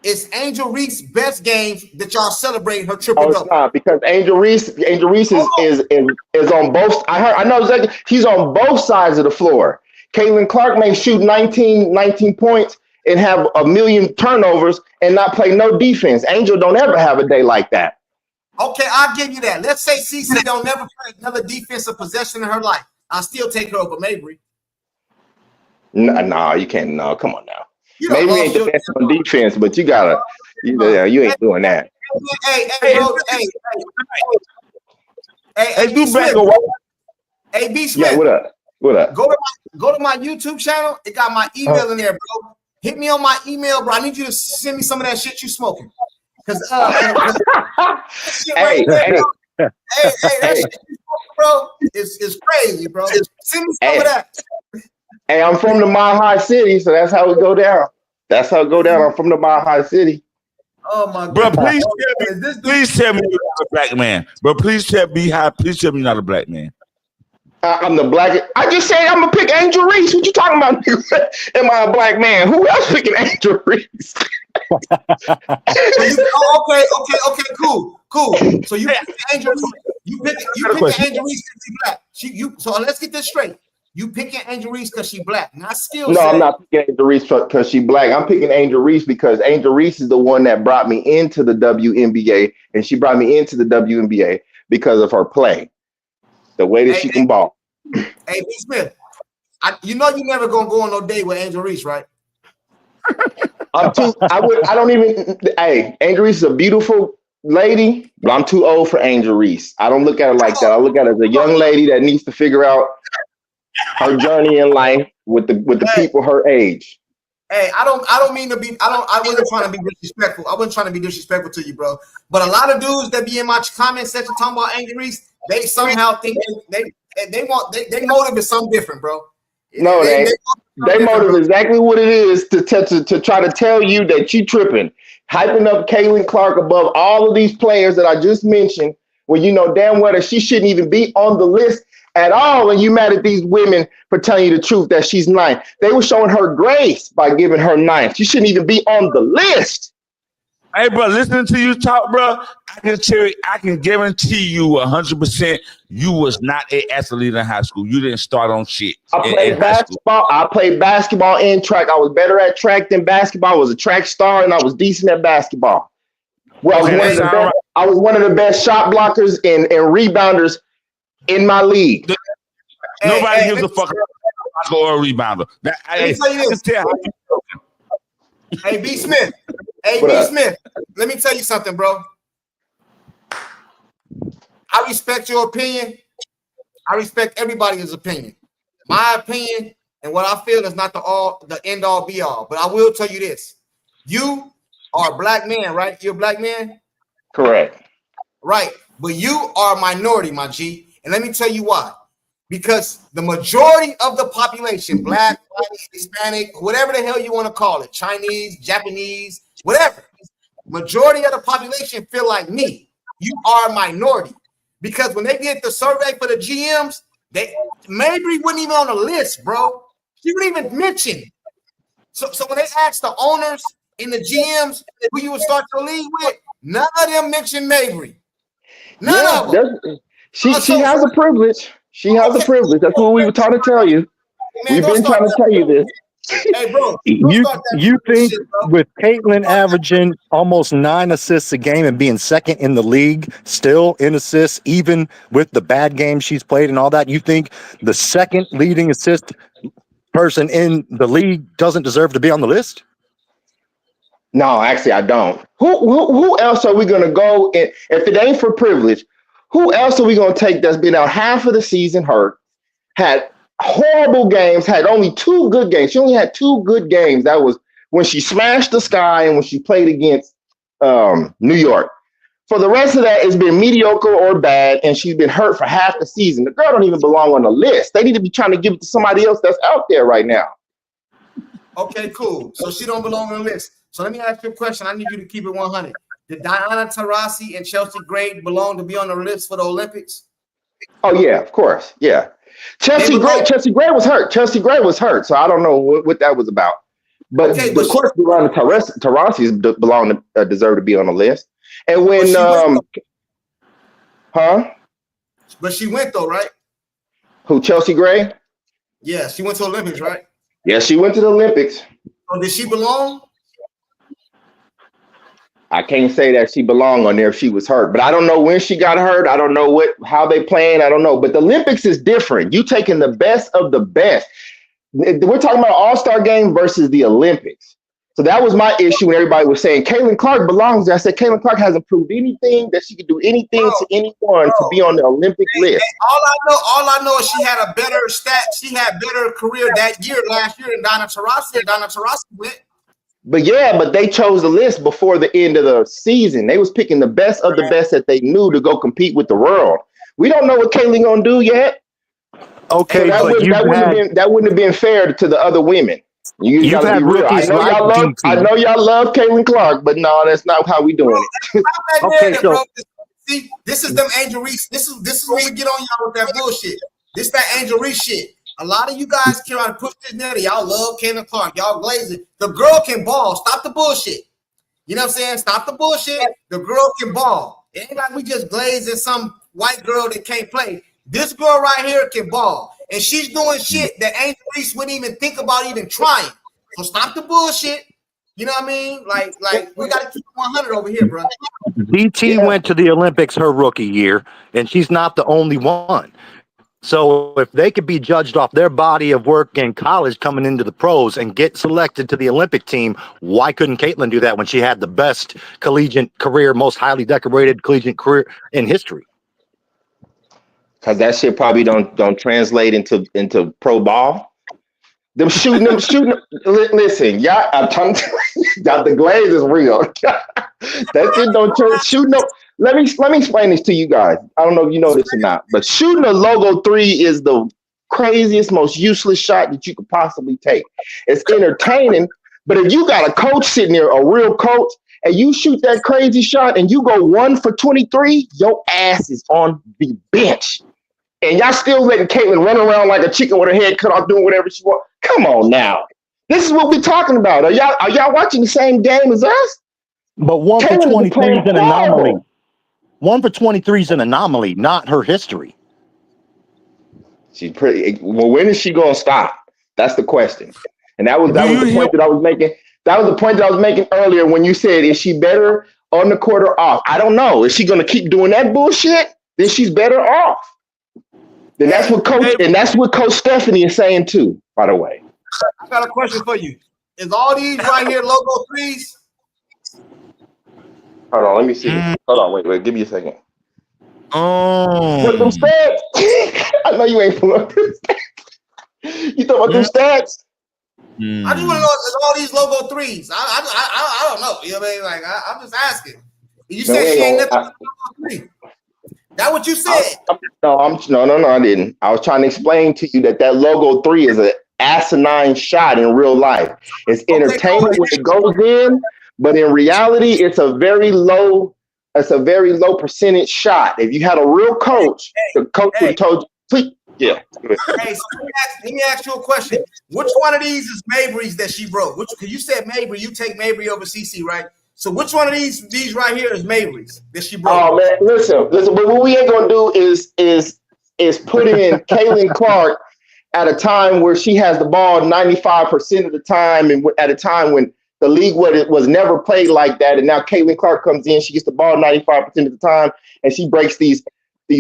is Angel Reese's best games that y'all celebrating her triple Oh, it's double. not because Angel Reese is on both. I know exactly. He's on both sides of the floor. Caitlin Clark may shoot 19 points and have a million turnovers and not play no defense. Angel don't ever have a day like that. Okay, I'll give you that. Let's say CeCe don't never play another defensive possession in her life. I'll still take her over Mabry. No, you can't. No, come on now. You Maybe ain't the best on defense, but you gotta. You ain't doing that. Hey, bro. Hey, do back away. Hey, B. Smith. Yeah, what up? What up? Go to my YouTube channel. It got my email in there, bro. Hit me on my email, bro. I need you to send me some of that shit you smoking. Cause that shit you smoking, bro, is crazy, bro. Send me some of that. Hey, I'm from the Mile High City, so that's how it go down. That's how it go down. I'm from the Mile High City. Oh my Bro, God. please tell me you're not a black man. Bro, please tell me you're not a black man. I'm the black. I just said I'm gonna pick Angel Reese. What you talking about? Am I a black man? Who else picking Angel Reese? Okay, cool. So you pick Angel Reese. You pick Angel Reese because she's black. So let's get this straight. You picking Angel Reese because she's black. And I still No, I'm not picking Angel Reese because she's black. I'm picking Angel Reese because Angel Reese is the one that brought me into the WNBA, and she brought me into the WNBA because of her play, the way that she can ball. Hey, B. Smith, you know you never gonna go on no date with Angel Reese, right? Hey, Angel Reese is a beautiful lady, but I'm too old for Angel Reese. I don't look at her like that. I look at her as a young lady that needs to figure out her journey in life with the people her age. Hey, I wasn't trying to be disrespectful. I wasn't trying to be disrespectful to you, bro. But a lot of dudes that be in my comment section talking about Angel Reese, they somehow think they motive is something different, bro. No, they motive is exactly what it is to try to tell you that you tripping, hyping up Caitlin Clark above all of these players that I just mentioned, when you know damn well that she shouldn't even be on the list at all, and you mad at these women for telling you the truth that she's 9. They were showing her grace by giving her 9. She shouldn't even be on the list. Hey, bro, listening to you talk, bro, I can guarantee you 100% you was not an athlete in high school. You didn't start on shit. I played basketball and track. I was better at track than basketball. I was a track star, and I was decent at basketball. Well, I was one of the best shot blockers and rebounders in my league. Nobody gives a fuck about or a rebounder. Hey, B. Smith. Smith. Let me tell you something, bro. I respect your opinion. I respect everybody's opinion. My opinion and what I feel is not the end all be all. But I will tell you this. You are a black man, right? You're a black man? Correct. Right. But you are a minority, my G. And let me tell you why. Because the majority of the population, black, white, Hispanic, whatever the hell you want to call it, Chinese, Japanese, whatever, majority of the population feel like me. You are a minority. Because when they did the survey for the GMs, Mabry wasn't even on the list, bro. She wasn't even mentioned. So when they asked the owners in the GMs who you would start the league with, none of them mentioned Mabry. None of them. She has a privilege. She has a privilege. That's what we were trying to tell you. We've been trying to tell you this. Hey, bro, You think shit, bro. with Caitlin averaging almost 9 assists a game and being second in the league, still in assists, even with the bad games she's played and all that, you think the second leading assist person in the league doesn't deserve to be on the list? No, actually, I don't. Who else are we gonna go? And if it ain't for privilege, who else are we gonna take that's been out half of the season hurt, had horrible games, had only 2 good games. She only had 2 good games. That was when she smashed the Sky and when she played against New York. For the rest of that, it's been mediocre or bad, and she's been hurt for half the season. The girl don't even belong on the list. They need to be trying to give it to somebody else that's out there right now. Okay, cool. So she don't belong on the list. So let me ask you a question. I need you to keep it 100. Did Diana Taurasi and Chelsea Gray belong to be on the list for the Olympics? Oh yeah, of course, yeah. Chelsea Gray was hurt. Chelsea Gray was hurt, so I don't know what that was about. But Okay, of course, Diana Taurasi deserve to be on the list. And when But she went though, right? Who, Chelsea Gray? Yeah, she went to Olympics, right? Yeah, she went to the Olympics. So did she belong? I can't say that she belonged on there if she was hurt, but I don't know when she got hurt. I don't know how they playing. I don't know. But the Olympics is different. You taking the best of the best. We're talking about All-Star game versus the Olympics. So that was my issue when everybody was saying Caitlin Clark belongs there. I said Caitlin Clark hasn't proved anything that she could do anything to anyone to be on the Olympic list. All I know is she had a better stat. She had better career last year than Diana Taurasi. Diana Taurasi went. But they chose the list before the end of the season. They was picking the best of the best that they knew to go compete with the world. We don't know what Caitlin gonna do yet. Okay, so that wouldn't have been fair to the other women. You gotta be real. I know y'all love Caitlin Clark, but no, that's not how we doing it. Okay, so see, this is them Angel Reese. This is when we get on y'all with that bullshit. This that Angel Reese shit. A lot of you guys can try to push this narrative. Y'all love Caitlin Clark. Y'all glazing. The girl can ball. Stop the bullshit. You know what I'm saying? Stop the bullshit. The girl can ball. It ain't like we just glazing some white girl that can't play. This girl right here can ball. And she's doing shit that Angel Reese wouldn't even think about even trying. So stop the bullshit. You know what I mean? Like we got to keep 100 over here, bro. DT went to the Olympics her rookie year, and she's not the only one. So if they could be judged off their body of work in college coming into the pros and get selected to the Olympic team, why couldn't Caitlin do that when she had the best collegiate career, most highly decorated collegiate career in history? Because that shit probably don't translate into pro ball. Them shooting. Listen, y'all, I'm telling you, the glaze is real. That shit don't shoot no. Let me explain this to you guys. I don't know if you know this or not, but shooting a logo 3 is the craziest, most useless shot that you could possibly take. It's entertaining, but if you got a coach sitting there, a real coach, and you shoot that crazy shot and you go 1 for 23, your ass is on the bench. And y'all still letting Caitlin run around like a chicken with her head cut off doing whatever she wants. Come on now. This is what we're talking about. Are y'all watching the same game as us? But 1 for 23 is an anomaly. 1 for 23 is an anomaly, not her history. She's pretty. Well, when is she going to stop? That's the question. And that was the point that I was making. That was the point that I was making earlier when you said, is she better on the court or off? I don't know. Is she going to keep doing that bullshit? Then she's better off. Then that's what Coach Stephanie is saying too, by the way. I got a question for you. Is all these right here logo 3s? Hold on, let me see. Hold on, wait, give me a second. Oh. Put them stats. I know you ain't pulling up them stats. You talking about them stats? I just want to know if all these logo 3s. I don't know. You know what I mean? Like I'm just asking. You said she ain't never logo 3. That what you said? No, I didn't. I was trying to explain to you that logo 3 is an asinine shot in real life. It's entertaining when it goes in. But in reality, it's a very low percentage shot. If you had a real coach, the coach would have told you, Yeah. Hey, so let me ask you a question. Which one of these is Mabry's that she broke? Which, because you said Mabry, you take Mabry over CC, right? So which one of these right here is Mabry's that she broke? Oh man, listen. But what we ain't gonna do is put in Caitlin Clark at a time where she has the ball 95% of the time, and at a time when the league was never played like that. And now Caitlin Clark comes in, she gets the ball 95% of the time, and she breaks these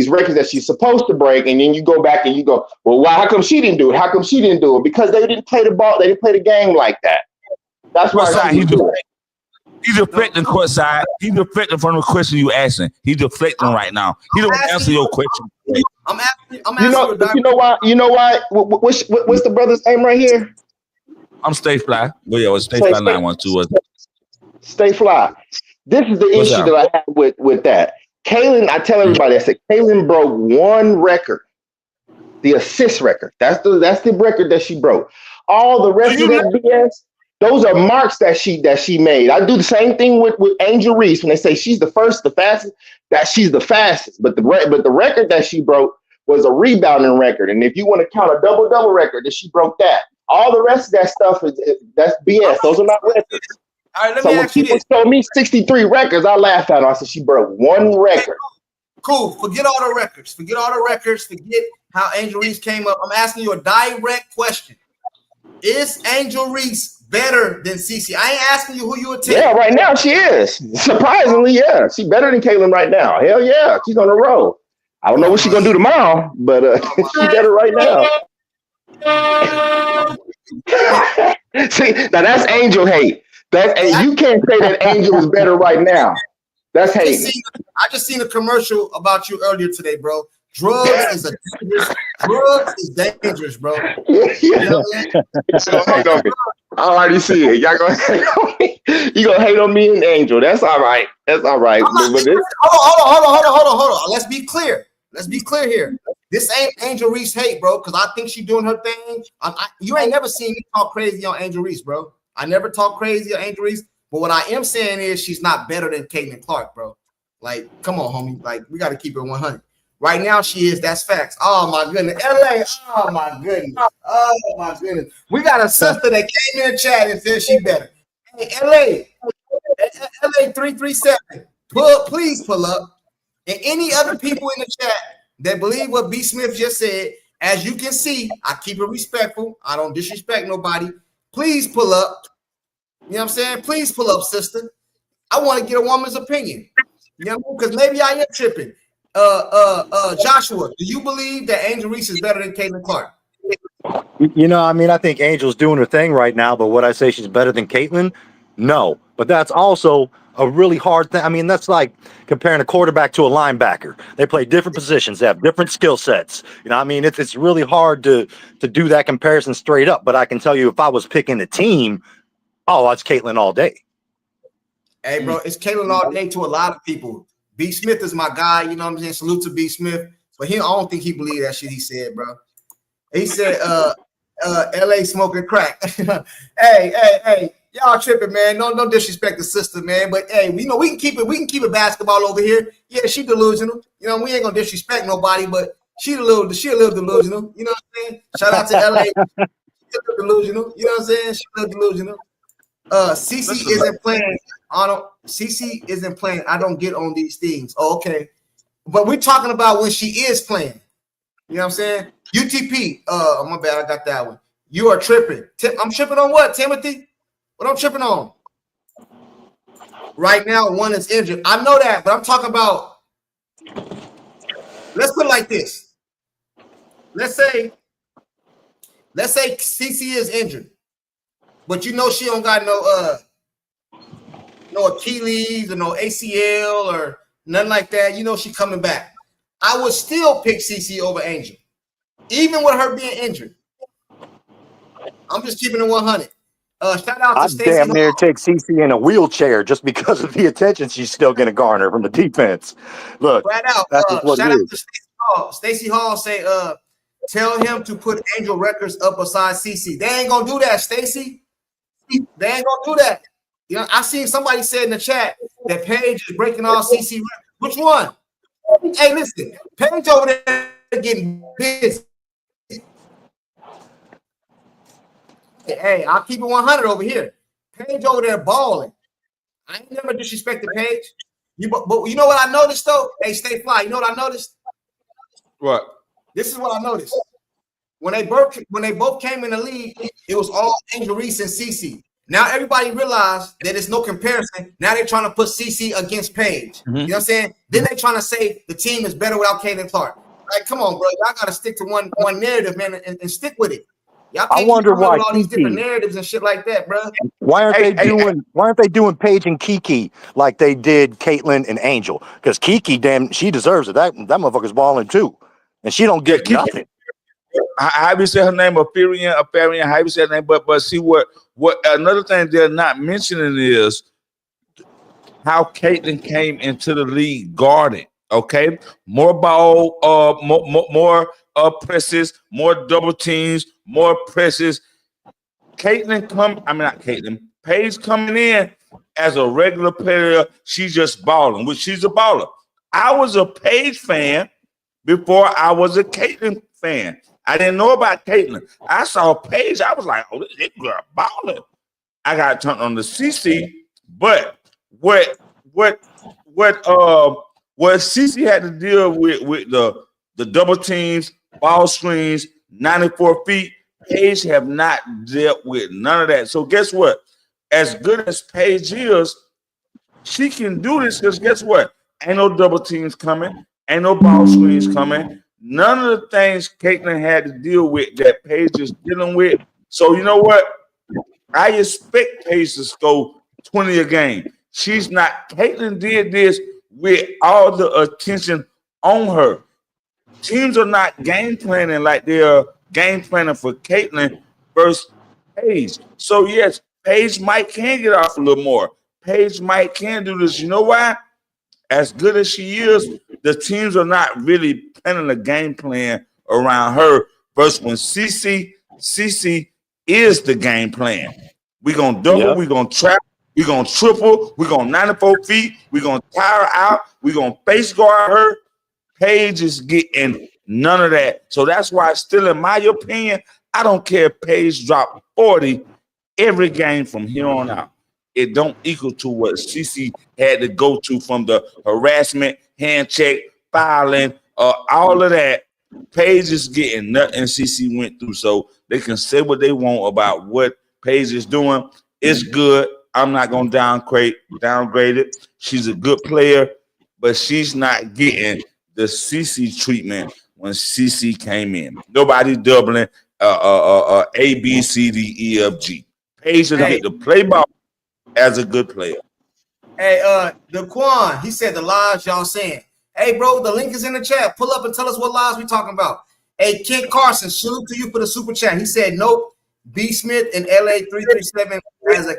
records that she's supposed to break. And then you go back and you go, well, why? How come she didn't do it? How come she didn't do it? Because they didn't play the ball. They didn't play the game like that. That's why she didn't do it. He's deflecting courtside. He's deflecting from the question you asking. He's deflecting right now. He don't answer your question. I'm asking you know why? You know why? What's the brother's name right here? I'm Stay Fly. Well, yeah, it was Stay Fly 912. Stay Fly. This is the issue that I have with that. Kaylin, I tell everybody, I said Kaylin broke one record, the assist record. That's the record that she broke. All the rest of that BS, those are marks that she made. I do the same thing with Angel Reese when they say she's the first, the fastest. That she's the fastest, but the record that she broke was a rebounding record. And if you want to count a double record, that she broke that. All the rest of that stuff that's BS. Those are not records. All right, let so me when ask you people this. told me 63 records, I laughed at her. I said she broke one record. Cool. Forget all the records. Forget how Angel Reese came up. I'm asking you a direct question. Is Angel Reese better than CC? I ain't asking you who you would take. Yeah, right now she is. Surprisingly, yeah. She's better than Caitlin right now. Hell yeah. She's on the road. I don't know what she's going to do tomorrow, but she's better right now. See, now that's Angel hate. You can't say that Angel is better right now. That's hate. I just seen a commercial about you earlier today, bro. Drugs is dangerous, bro. Yeah. You know I already see it. Y'all gonna hate on me. You gonna hate on me and Angel. That's all right. Hold on. Let's be clear here. This ain't Angel Reese hate, bro, because I think she doing her thing. You ain't never seen me talk crazy on Angel Reese, bro. I never talk crazy on Angel Reese, but what I am saying is she's not better than Caitlin Clark, bro. Like, come on, homie. Like, we got to keep it 100. Right now, she is. That's facts. Oh, my goodness. LA. Oh, my goodness. Oh, my goodness. We got a sister that came in the chat and said she better. Hey, LA 337. Please pull up. And any other people in the chat that believe what B. Smith just said, as you can see, I keep it respectful. I don't disrespect nobody. Please pull up. You know what I'm saying? Please pull up, sister. I want to get a woman's opinion. You know, because maybe I am tripping. Joshua, do you believe that Angel Reese is better than Caitlin Clark? You know, I mean, I think Angel's doing her thing right now, but would I say she's better than Caitlin? No. But that's also a really hard thing. I mean, that's like comparing a quarterback to a linebacker. They play different positions. They have different skill sets. You know, I mean, it's really hard to do that comparison straight up. But I can tell you, if I was picking a team, it's Caitlin all day. Hey, bro, it's Caitlin all day to a lot of people. B. Smith is my guy. You know what I'm saying? Salute to B. Smith. But I don't think he believed that shit he said, bro. He said, LA smoking crack. hey, y'all tripping, man. No disrespect to sister, man. But hey, we can keep it basketball over here. Yeah, she delusional. You know, we ain't gonna disrespect nobody, but she a little delusional. You know what I'm saying? Shout out to LA. She's a little delusional. You know what I'm saying? She's a little delusional. CC isn't playing. CC isn't playing. I don't get on these things. Oh, okay. But we're talking about when she is playing. You know what I'm saying? UTP. My bad. I got that one. You are tripping. I'm tripping on what, Timothy? What I'm tripping on? Right now, one is injured. I know that, but I'm talking about. Let's put it like this. Let's say CC is injured, but you know she don't got no Achilles or no ACL or nothing like that. You know she coming back. I would still pick CC over Angel, even with her being injured. I'm just keeping it 100. Shout out to Stacey. I'd damn near take CC in a wheelchair just because of the attention she's still going to garner from the defense. Look, right out. Shout out to Stacey Hall. Stacey Hall say, tell him to put Angel records up beside CC. They ain't gonna do that, Stacey. They ain't gonna do that. You know, I seen somebody say in the chat that Paige is breaking all CC records. Which one? Hey, listen, Paige over there getting busy. Hey, I'll keep it 100 over here. Paige over there balling. I ain't never disrespected Paige. But you know what I noticed though? Hey, stay fly. You know what I noticed? What? This is what I noticed. When they both came in the league, it was all Angel Reese and CeCe. Now everybody realized that there's no comparison. Now they're trying to put CeCe against Paige. You know what I'm saying? Then they're trying to say the team is better without Caitlin Clark. Like, come on, bro. Y'all gotta stick to one narrative, man, and stick with it. Y'all can't I wonder keep coming up why with all these different Kiki. narratives and shit like that, bro. Why aren't they doing Paige and Kiki like they did Caitlyn and Angel? Because Kiki, damn, she deserves it. That motherfucker's balling too, and she don't get nothing. How you say her name? Afarian. How you say her name? But see what another thing they're not mentioning is how Caitlyn came into the league guarded. Okay, more ball, more presses, more double teams, more presses. Paige coming in as a regular player, she's just balling, which she's a baller. I was a Paige fan before I was a Caitlyn fan. I didn't know about Caitlyn. I saw Paige, I was like, oh, this girl balling. I got turned on the CeCe, but what CeCe had to deal with the double teams, ball screens, 94 feet. Paige have not dealt with none of that. So guess what? As good as Paige is, she can do this because guess what? Ain't no double teams coming. Ain't no ball screens coming. None of the things Caitlyn had to deal with that Paige is dealing with. So you know what? I expect Paige to score 20 a game. She's not. Caitlyn did this with all the attention on her. Teams are not game planning like they're game planning for Caitlyn versus Paige. So yes, Paige might can get off a little more. Paige might can do this. You know why? As good as she is, the teams are not really planning a game plan around her. Versus when CeCe is the game plan. We're gonna double, we're gonna trap, we're gonna triple, we're gonna 94 feet, we're gonna tire her out, we're gonna face guard her. Paige is getting none of that. So that's why, still, in my opinion, I don't care if Paige dropped 40 every game from here on out. It don't equal to what CeCe had to go to from the harassment, hand check, filing, all of that. Paige is getting nothing CeCe went through. So they can say what they want about what Paige is doing. It's good. I'm not going to downgrade it. She's a good player, but she's not getting the CeCe treatment when CeCe came in. Nobody doubling A, B, C, D, E, F, G. Paige doesn't get to play ball as a good player. Hey, Daquan, he said the lies y'all saying. Hey, bro, the link is in the chat. Pull up and tell us what lies we talking about. Hey, Kent Carson, salute to you for the super chat. He said, nope. B. Smith in LA 337 as a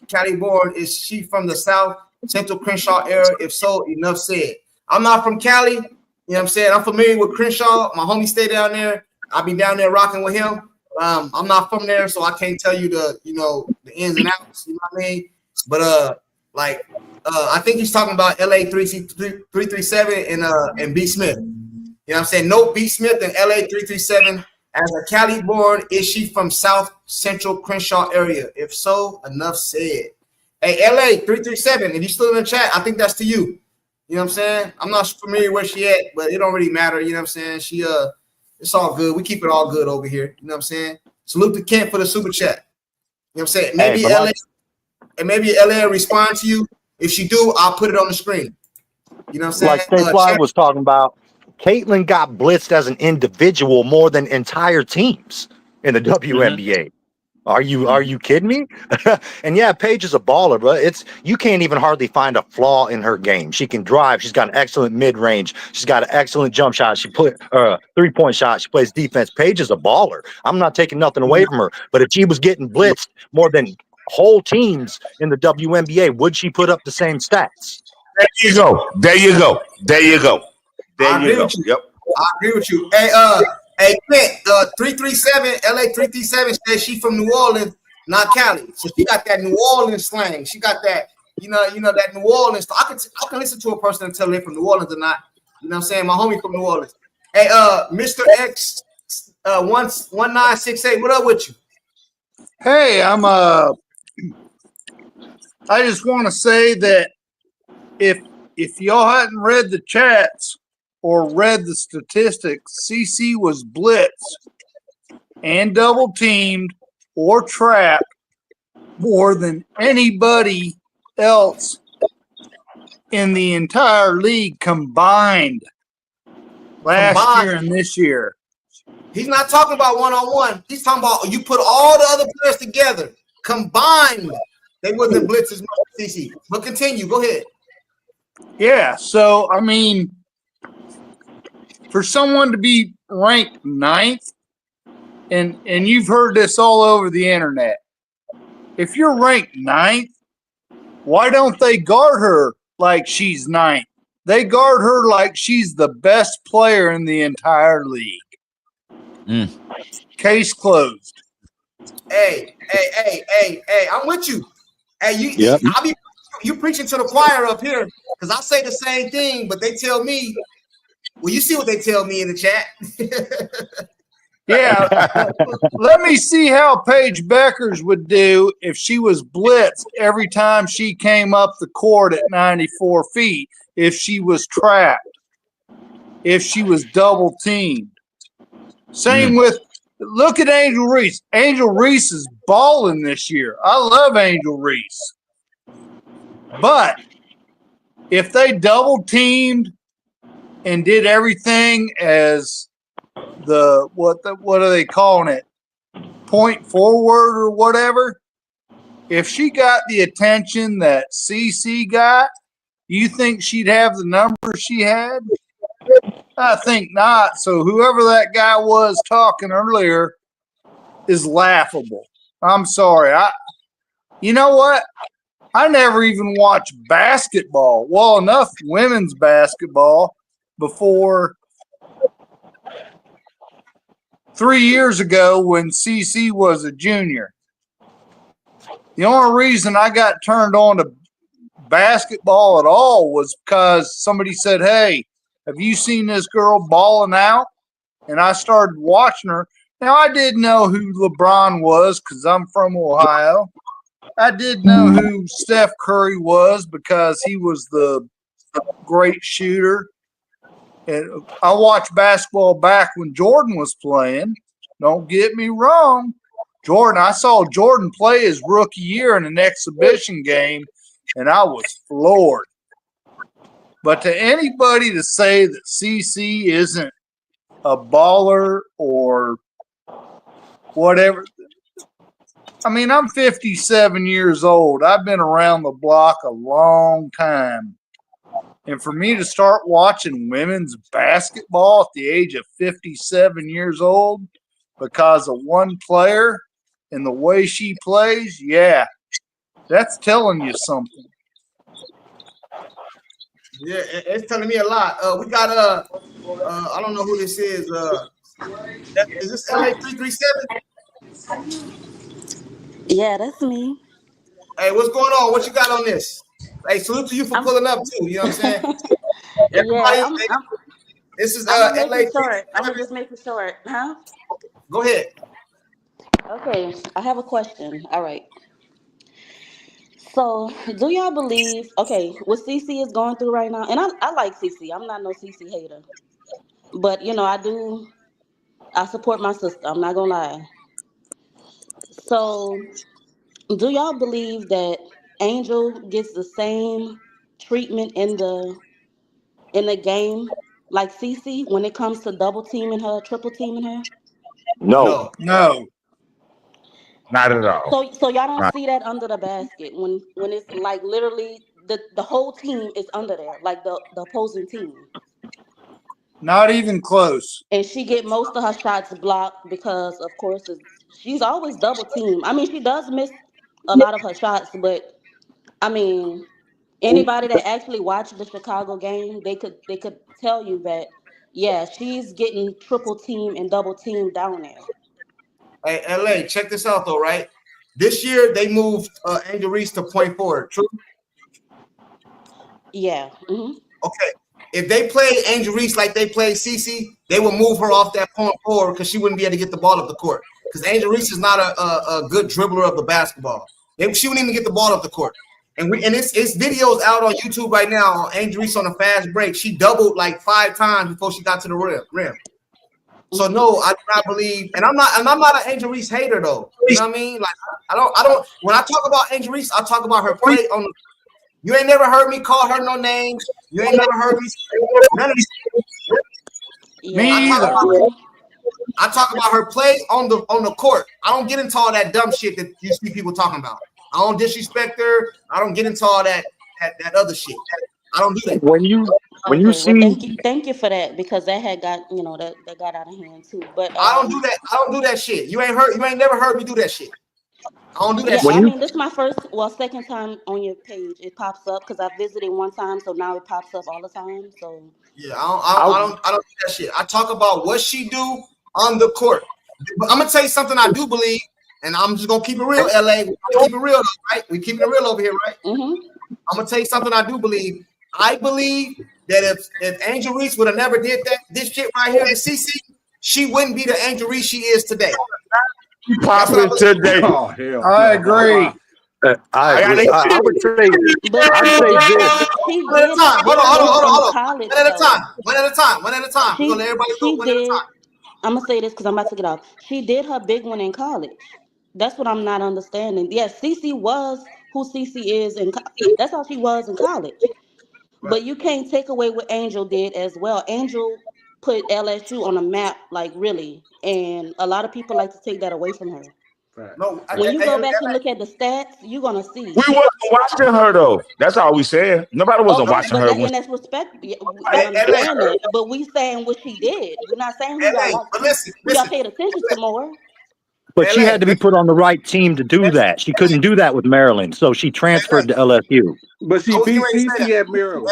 Cali born. Is she from the South Central Crenshaw area? If so, enough said. I'm not from Cali. You know what I'm saying? I'm familiar with Crenshaw. My homie stay down there. I'll be down there rocking with him. I'm not from there, so I can't tell you the ins and outs. You know what I mean? But I think he's talking about LA 337 and B. Smith. You know what I'm saying? No, B. Smith and LA 337 as a Cali born. Is she from South Central Crenshaw area? If so, enough said. Hey, LA 337, if you still in the chat, I think that's to you. You know what I'm saying? I'm not familiar where she at, but it don't really matter. You know what I'm saying? It's all good. We keep it all good over here. You know what I'm saying? Salute to Kent for the super chat. You know what I'm saying? Maybe LA will respond to you. If she do, I'll put it on the screen. You know what I'm saying? Like Stay Fly was talking about, Caitlyn got blitzed as an individual more than entire teams in the WNBA. Are you kidding me? And yeah, Paige is a baller, but you can't even hardly find a flaw in her game. She can drive. She's got an excellent mid-range. She's got an excellent jump shot. She put three-point shot. She plays defense. Paige is a baller. I'm not taking nothing away from her. But if she was getting blitzed more than whole teams in the WNBA, would she put up the same stats? There you go. Yep. I agree with you. Hey, Clint, 337, LA 337 says she from New Orleans, not Cali. So she got that New Orleans slang. She got that, that New Orleans. I can listen to a person and tell they're from New Orleans or not. You know what I'm saying? My homie from New Orleans. Hey, Mr. X 1968, what up with you? Hey, I just want to say that if y'all hadn't read the chats or read the statistics, CC was blitzed and double teamed or trapped more than anybody else in the entire league combined last year and this year. He's not talking about one-on-one. He's talking about you put all the other players together, combined. They wasn't blitz as much as CC. But continue. Go ahead. Yeah, so I mean, for someone to be ranked 9th, and you've heard this all over the internet. If you're ranked 9th, why don't they guard her like she's 9th? They guard her like she's the best player in the entire league. Case closed. Hey, I'm with you. Hey, Yep. you preaching to the choir up here because I say the same thing, but they tell me, well, you see what they tell me in the chat. Yeah, let me see how Paige Beckers would do if she was blitzed every time she came up the court at 94 feet, if she was trapped, if she was double teamed. Same with, look at Angel Reese. Angel Reese is balling this year. I love Angel Reese. But if they double teamed and did everything as what are they calling it? Point forward or whatever. If she got the attention that CC got, you think she'd have the numbers she had? I think not. So whoever that guy was talking earlier is laughable. I'm sorry. You know what? I never even watched basketball. Well, enough women's basketball before 3 years ago when CC was a junior. The only reason I got turned on to basketball at all was because somebody said, hey, have you seen this girl balling out? And I started watching her. Now, I did know who LeBron was because I'm from Ohio. I did know who Steph Curry was because he was the great shooter. And I watched basketball back when Jordan was playing. Don't get me wrong. I saw Jordan play his rookie year in an exhibition game, and I was floored. But to anybody to say that CC isn't a baller or whatever, I mean, I'm 57 years old. I've been around the block a long time. And for me to start watching women's basketball at the age of 57 years old because of one player and the way she plays, yeah, that's telling you something. Yeah, it's telling me a lot. We got I don't know who this is. Is this LA 337? Yeah, that's me. Hey, what's going on? What you got on this? Hey, salute to you for pulling up too. You know what I'm saying? Everybody, Yeah, this is I'm gonna LA make it short. I'm 337. gonna just make it short, huh? Go ahead. Okay, I have a question. All right. So, do y'all believe? Okay, what CC is going through right now, and I like CC. I'm not no CC hater, but I support my sister. I'm not gonna lie. So, do y'all believe that Angel gets the same treatment in the game like CC when it comes to double teaming her, triple teaming her? No. No. Not at all. So y'all don't Not. see that under the basket when it's like literally the whole team is under there, like the opposing team. Not even close. And she get most of her shots blocked because of course she's always double teamed. I mean, she does miss a lot of her shots, but I mean, anybody that actually watched the Chicago game, they could tell you that yeah, she's getting triple team and double team down there. Hey, LA, check this out though, right? This year they moved Angel Reese to point forward. True. Yeah. Okay. If they played Angel Reese like they played CC, they would move her off that point forward because she wouldn't be able to get the ball up the court. because Angel Reese is not a good dribbler of the basketball. She wouldn't even get the ball up the court. And it's videos out on YouTube right now on Angel Reese on a fast break. She doubled like 5 times before she got to the rim. So no, I do not believe, and I'm not an Angel Reese hater though. You know what I mean? Like I don't. When I talk about Angel Reese, I talk about her play on. You ain't never heard me call her no names. You ain't never heard me say none of these. Me either. I talk about her play on the court. I don't get into all that dumb shit that you see people talking about. I don't disrespect her. I don't get into all that other shit. I don't do that. When you see, well, thank you for that, because that had got that got out of hand too. But I don't do that. I don't do that shit. You ain't never heard me do that shit. I don't do that. Yeah, I mean, this is my second time on your page. It pops up because I visited one time, so now it pops up all the time. So yeah, I don't do that shit. I talk about what she do on the court. But I'm gonna tell you something I do believe, and I'm just gonna keep it real, LA. We keep it real, right? We keeping it real over here, right? mm-hmm. I'm gonna tell you something I do believe. I believe that if Angel Reese would have never did this shit right here to CC, she wouldn't be the Angel Reese she is today. Popular today. Oh, hell. I agree. I agree. I would say, But I'd say this. she One at a did time. Hold on. college, One at a though. time. One at a time. One at a time. We're gonna let everybody go She one at a did. time. I'm gonna say this because I'm about to get off. She did her big one in college. That's what I'm not understanding. Yes, CC was who CC is, and that's how she was in college. But you can't take away what Angel did as well. Angel put LSU on a map, like really, and a lot of people like to take that away from her. No, When you go back and look at the stats, you're gonna see. We wasn't watching her though. That's all we said. Nobody wasn't watching her. And that's respect. I understand that, but we saying what she did. We're not saying who y'all paid attention to more. But she had to be put on the right team to do that. She couldn't do that with Maryland, so she transferred to LSU. But she beat CC at Maryland.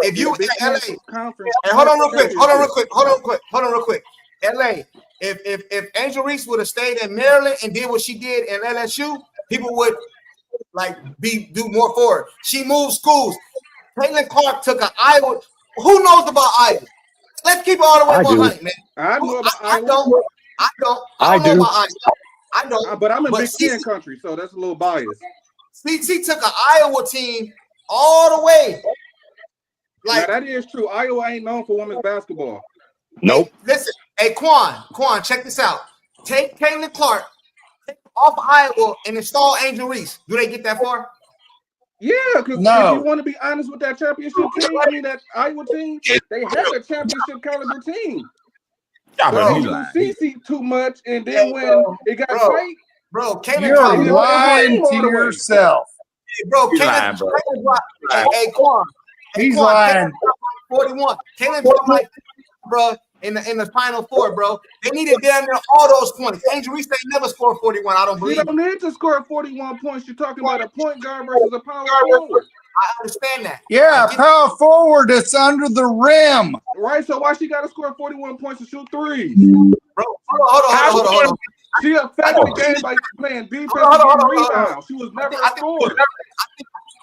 If you LA, conference, hold on real quick. LA, if Angel Reese would have stayed in Maryland and did what she did in LSU, people would do more for her. She moved schools. Caitlin Clark took an Iowa. Who knows about Iowa? Let's keep it all the way 100, man. I know about I Iowa. don't know about Iowa. I don't. But I'm in Big Ten country, so that's a little biased. CC took an Iowa team all the way. Now, that is true. Iowa ain't known for women's basketball. Nope. Listen, hey, Quan, check this out. Take Caitlin Clark off Iowa and install Angel Reese. Do they get that far? Yeah, because if you want to be honest with that championship team, that Iowa team, they had a championship caliber team. But they used CC too much, and then when it got tight, Caitlin Clark, you're lying to yourself. Hey, Caitlin hey, Quan. He's lying. 41. Caitlin dropped like, bro, in the final four, bro. They needed damn near all those points. Angel Reese, they never scored 41. I don't believe. You don't need to score 41 points. You're talking about a point guard versus a power forward. I understand that. Yeah, power forward. It's under the rim. Right. So why she got to score 41 points to shoot threes? Bro, hold on. She affected the game by playing defense and rebounds. She was never a scorer.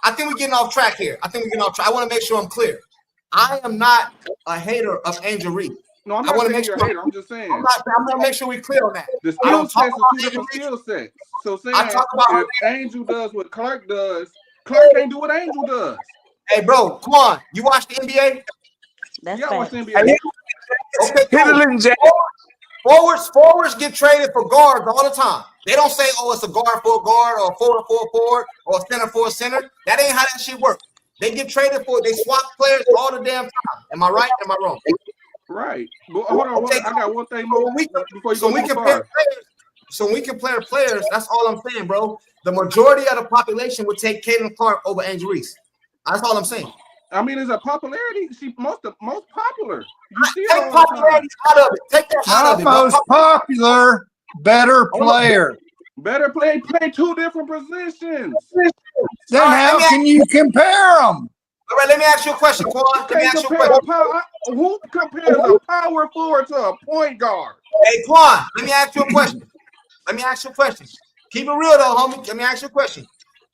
I think we're getting off track here. I want to make sure I'm clear. I am not a hater of Angel Reese. No, I'm not saying you're a hater. I'm just saying. I'm going to make sure we're clear on that. The skill sets are two different skill sets. So saying if Angel does what Clark does, Clark can't do what Angel does. Hey, bro, come on. You watch the NBA? That's I watch the NBA. Okay, Forwards get traded for guards all the time. They don't say, oh, it's a guard for a guard or a forward for a forward or a center for a center. That ain't how that shit works. They get traded for, they swap players all the damn time. Am I right? Am I wrong? Right. But hold on. I got one thing more before you go too far. When we compare players, that's all I'm saying, bro. The majority of the population would take Caitlin Clark over Angel Reese. That's all I'm saying. I mean, it's a popularity. She most popular. You see take popularity out of it. Take that out of it. Most popular, better player. Better play two different positions. Then how can you compare them? All right, let me ask you a question, Quan. Who compares a power forward to a point guard? Hey, Quan, let me ask you a question. Keep it real, though, homie. Let me ask you a question.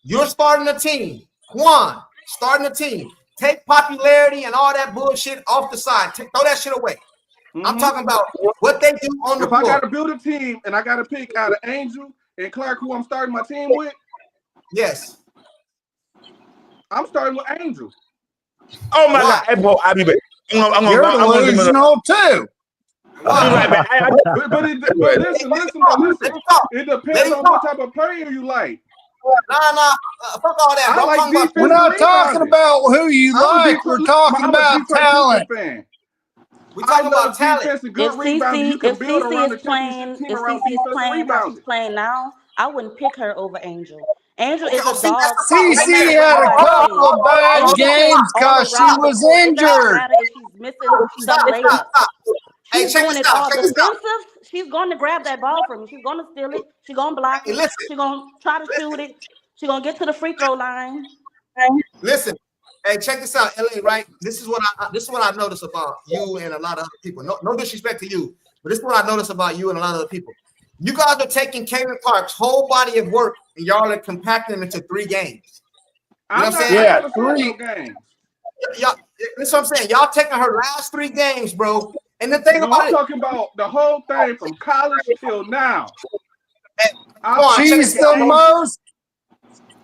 You're starting a team. Quan, starting a team. Take popularity and all that bullshit off the side. Throw that shit away. I'm talking about what they do on the If floor. I got to build a team and I got to pick out of Angel and Clark, who I'm starting my team with, yes, I'm starting with Angel. Oh my God, hey, bro, I'll be back. You're delusional too. But listen. It depends on what type of player you like. Nah. Fuck all that. I Bro. like defensive We're not talking rebounding. about who you like. We're talking about talent. We talking about talent. Defensive, good rebounding. You can build around the championship team around defensive how rebounding. she's playing now, I wouldn't pick her over Angel. Angel is Oh, a see, dog. that's the problem. CC had a couple of bad games because she was It doesn't injured. matter if she's missing some layups. Hey, She's check doing this it out. all. Check this out. Defensive, she's going to grab that ball from you. She's going to steal it. She's going to block it. Listen. She's going to try to shoot it. She's going to get to the free throw line. Listen. Hey, check this out, LA, right? This is what I notice about you and a lot of other people. No disrespect to you, but this is what I notice about you and a lot of other people. You guys are taking Caitlin Clark's whole body of work and y'all are compacting them into 3 games. You know what I'm saying? Yeah, 3 games. Y'all, that's what I'm saying. Y'all taking her last 3 games, bro. And the thing about I'm talking about the whole thing from college till now. She's the most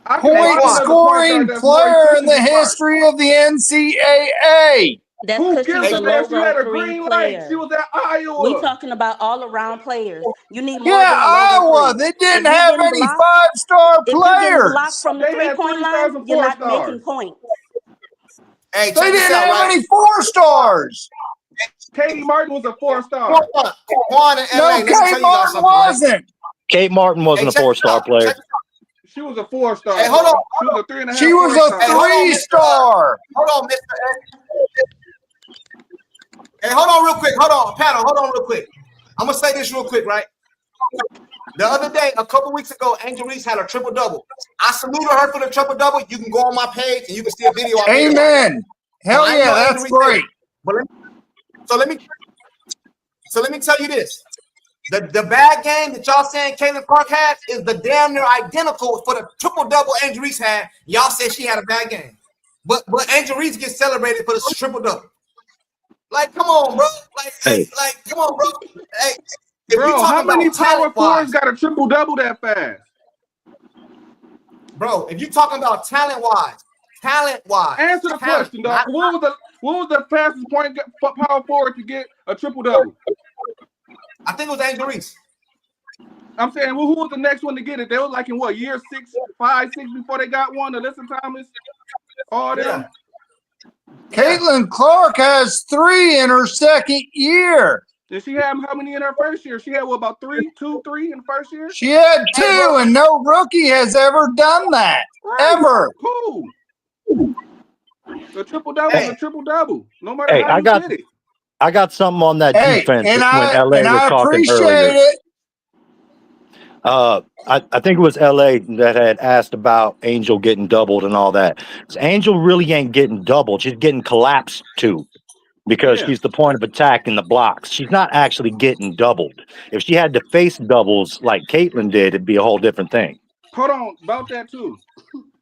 point-scoring player in the history of the NCAA. That's because she's a logo free player. She was at Iowa. We talking about all around players. You need more than Iowa. They didn't have any 5-star players. Blocked from the 3-point line, you're not making points. Hey, they didn't have any 4-stars. Katie Martin was a 4-star. No, Kate Martin wasn't. Kate Martin wasn't a 4-star player. She was a 4-star. Hey, hold on. She was a 3.5. She was a 3-star. Hold on, Mr. Hey, hold on real quick. Hold on, panel. Hold on real quick. I'm going to say this real quick, right? The other day, a couple weeks ago, Angel Reese had a triple-double. I saluted her for the triple-double. You can go on my page and you can see a video. Amen. Hell yeah, that's great. But so let me tell you this. The bad game that y'all saying Caitlin Clark had is the damn near identical for the triple-double Angel Reese had. Y'all said she had a bad game. But Angel Reese gets celebrated for the triple-double. Like, come on, bro. Like, come on, bro. Hey, bro, how many power forwards got a triple-double that fast? Bro, if you're talking about talent-wise. Answer the question, dog. What was the fastest power forward to get a triple-double? I think it was Angel Reese. I'm saying, well, who was the next one to get it? They were like in what, year 6, 5, 6 before they got one? Alyssa Thomas, all them. Caitlin Clark has 3 in her second year. Did she have how many in her first year? She had what, about 3 in the first year? She had 2, and no rookie has ever done that. Right. Ever. Cool. The triple-double is a triple-double. No matter how you get it. I got something on that defense when LA was talking earlier. It. I think it was LA that had asked about Angel getting doubled and all that. Angel really ain't getting doubled. She's getting collapsed too because she's the point of attack in the blocks. She's not actually getting doubled. If she had to face doubles like Caitlin did, it'd be a whole different thing. Hold on about that too.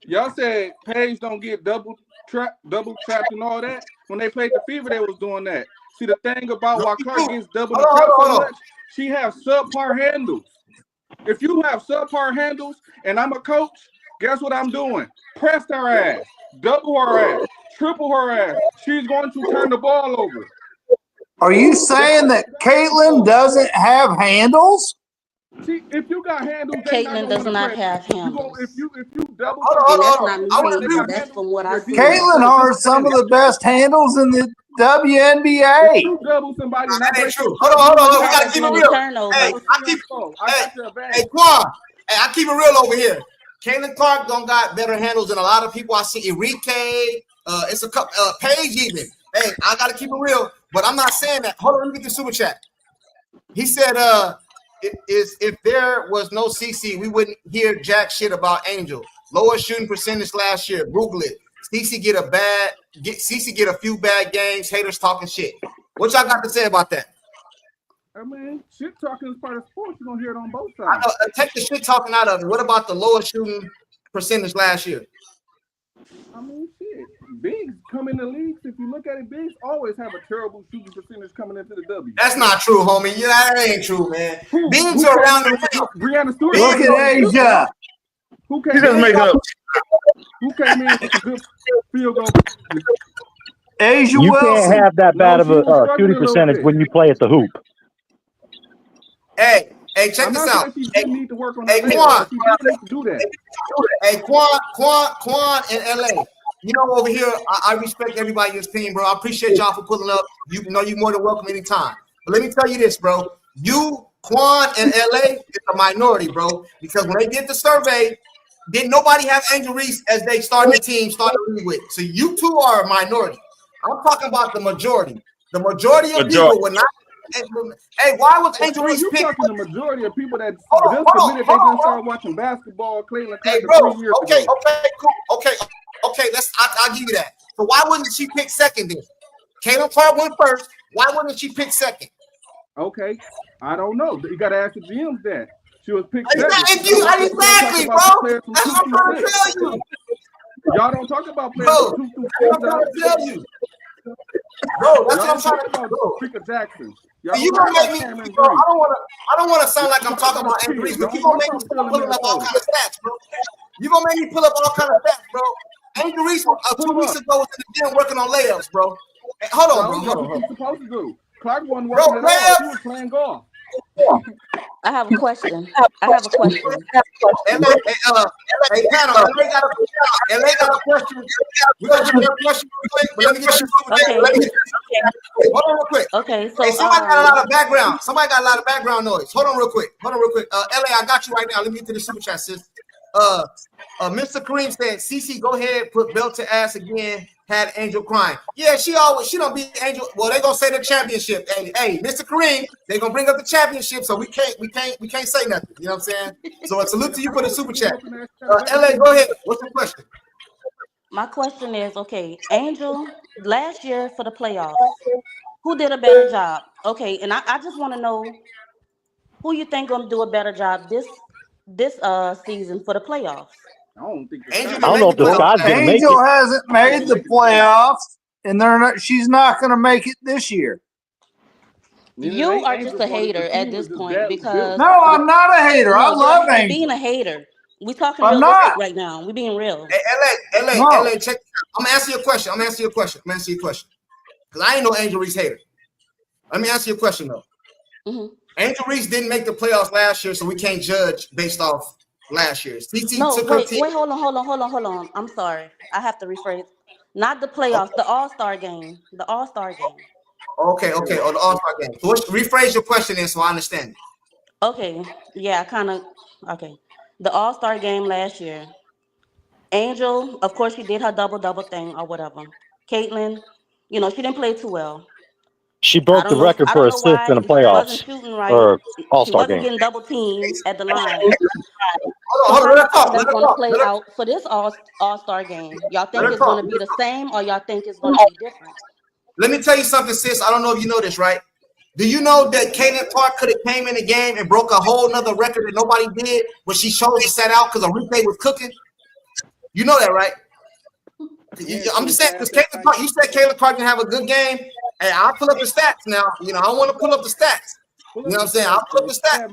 Y'all said Paige don't get double trapped and all that. When they played the Fever, they was doing that. See, the thing about why Clark gets double trapped so much, she has subpar handles. If you have subpar handles and I'm a coach, guess what I'm doing? Press her ass, double her ass, triple her ass. She's going to turn the ball over. Are you saying that Caitlin doesn't have handles? See, if you got handles, Caitlin does not have handles. If you double, that's from what I see. Caitlin has some of the best handles in the WNBA. If you double somebody, that ain't true. Hold on. We gotta keep it real. Hey, Quan. Hey, I keep it real over here. Caitlin Clark don't got better handles than a lot of people. I see Enrique. It's a couple. Paige even. Hey, I gotta keep it real, but I'm not saying that. Hold on, let me get the super chat. He said, if there was no CC, we wouldn't hear jack shit about Angel. Lowest shooting percentage last year. Google it. CC get a few bad games. Haters talking shit. What y'all got to say about that? I mean, shit talking is part of sports. You're gonna hear it on both sides. Take the shit talking out of it. What about the lowest shooting percentage last year? I mean, shit. Bigs come in the league you look at it, bigs always have a terrible shooting percentage coming into the W. That's not true, homie. Yeah, that ain't true, man. Bigs Who are around came the in? rim. Brianna Stewart. Look at Asia. Who You came just in? make up. Who came in with a good field goal? Asia You Wilson. can't have that bad of she was a struggling shooting a little percentage bit. when you play at the hoop. Hey, check I'm this not out. saying she Hey, didn't need to work on hey, that. Quan. She did need to do that. Hey, Quan in LA. You know, over here, I respect everybody in this team, bro. I appreciate y'all for pulling up. You know, you're more than welcome anytime. But let me tell you this, bro. You, Quan, in LA is a minority, bro. Because when they did the survey, didn't nobody have Angel Reese as they starting the team, starting the league with. So you two are a minority. I'm talking about the majority. The majority of people would not. Hey, why was Angel Reese You're picked? talking the majority of people that Hold on, just hold on, admitted they hold on, just hold on. started watching basketball, Cleveland Hey, Clark, bro. 3 years Okay, ago. cool. Okay. I'll give you that. So why wouldn't she pick second then? Caitlin Clark went first. Why wouldn't she pick second? Okay, I don't know. You got to ask the GMs that. She was picked second. Exactly, bro. That's what I'm trying to tell you. Y'all don't talk about players Bro, from 2 through that's what I'm 4. trying to tell you. Bro, that's what I'm trying to tell you. Rika Jackson. You gonna make me, bro? I don't want to sound like I'm talking about Angel Reese, but you gonna make me start pulling up all kind of stats, bro. You gonna make me pull up all kind of stats, bro. Angel Reese 2 weeks ago was in the gym working on layups, bro. Hey, hold on, bro. That's what you're supposed to do. Clark wasn't working at all. She was playing golf. I have a question. Hey, panel, LA got a question. We're gonna get a question real quick, but let me get you. Okay. Hold on real quick. Okay, so hey, somebody got a lot of background. Somebody got a lot of background noise. Hold on real quick. LA, I got you right now. Let me get to the super chat, sis. Mr. Kareem said, CC, go ahead, put belt to ass again. Had Angel crying. Yeah, she don't beat Angel. Well, they gonna say the championship. Hey, Mr. Kareem, they gonna bring up the championship, so we can't say nothing. You know what I'm saying? So a salute to you for the super chat. LA, go ahead. What's the question? My question is, okay, Angel, last year for the playoffs, who did a better job? Okay, and I just want to know who you think gonna do a better job this season for the playoffs. I don't think I don't know if the Scots gonna make it. Angel hasn't made the playoffs, and she's not going to make it this year. You are just a hater at this point because no, I'm not a hater. I love Angel. Being a hater. We talking I'm realistic not. right now. We being real. Hey, LA, check. I'm gonna answer your question. Because I ain't no Angel Reese hater. Let me answer your question though. Mm-hmm. Angel Reese didn't make the playoffs last year, so we can't judge based off last year. Wait, hold on. I'm sorry. I have to rephrase. Not the playoffs, the All-Star game. The All-Star game. Okay, or the All-Star game. So rephrase your question then so I understand. Okay. Yeah, okay. The All-Star game last year. Angel, of course, she did her double thing or whatever. Caitlin, she didn't play too well. She broke the record for assists in the playoffs. She wasn't shooting right. Or All-Star she wasn't game. getting double teamed at the line. Hold on, that's going to play out for this All-Star game. Y'all think it's going to be the same or y'all think it's going to be different? Let me tell you something, sis. I don't know if you know this, right? Do you know that Caitlin Clark could have came in the game and broke a whole nother record that nobody did, but she chose to set out because Enrique was cooking? You know that, right? I'm just saying, because Caitlin Clark, you said Caitlin Clark didn't have a good game, and I'll pull up the stats now. I don't want to pull up the stats. You know what I'm saying? I'll pull up the stats.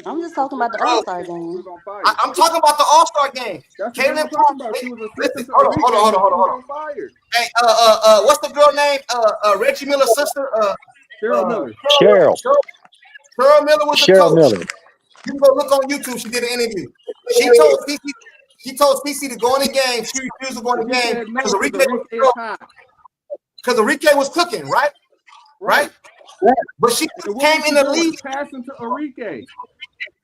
I'm just talking about the All-Star game. I'm talking about the All-Star game. Caitlin Clark. Listen, hold on. Hey, what's the girl name? Reggie Miller's sister. Cheryl Miller. Cheryl Miller was the coach. Miller. You can go look on YouTube. She did an interview. She told CC to go in the game. She refused to go in the game because Enrique was cooking, right? Right. But she came in the league passing to Enrique.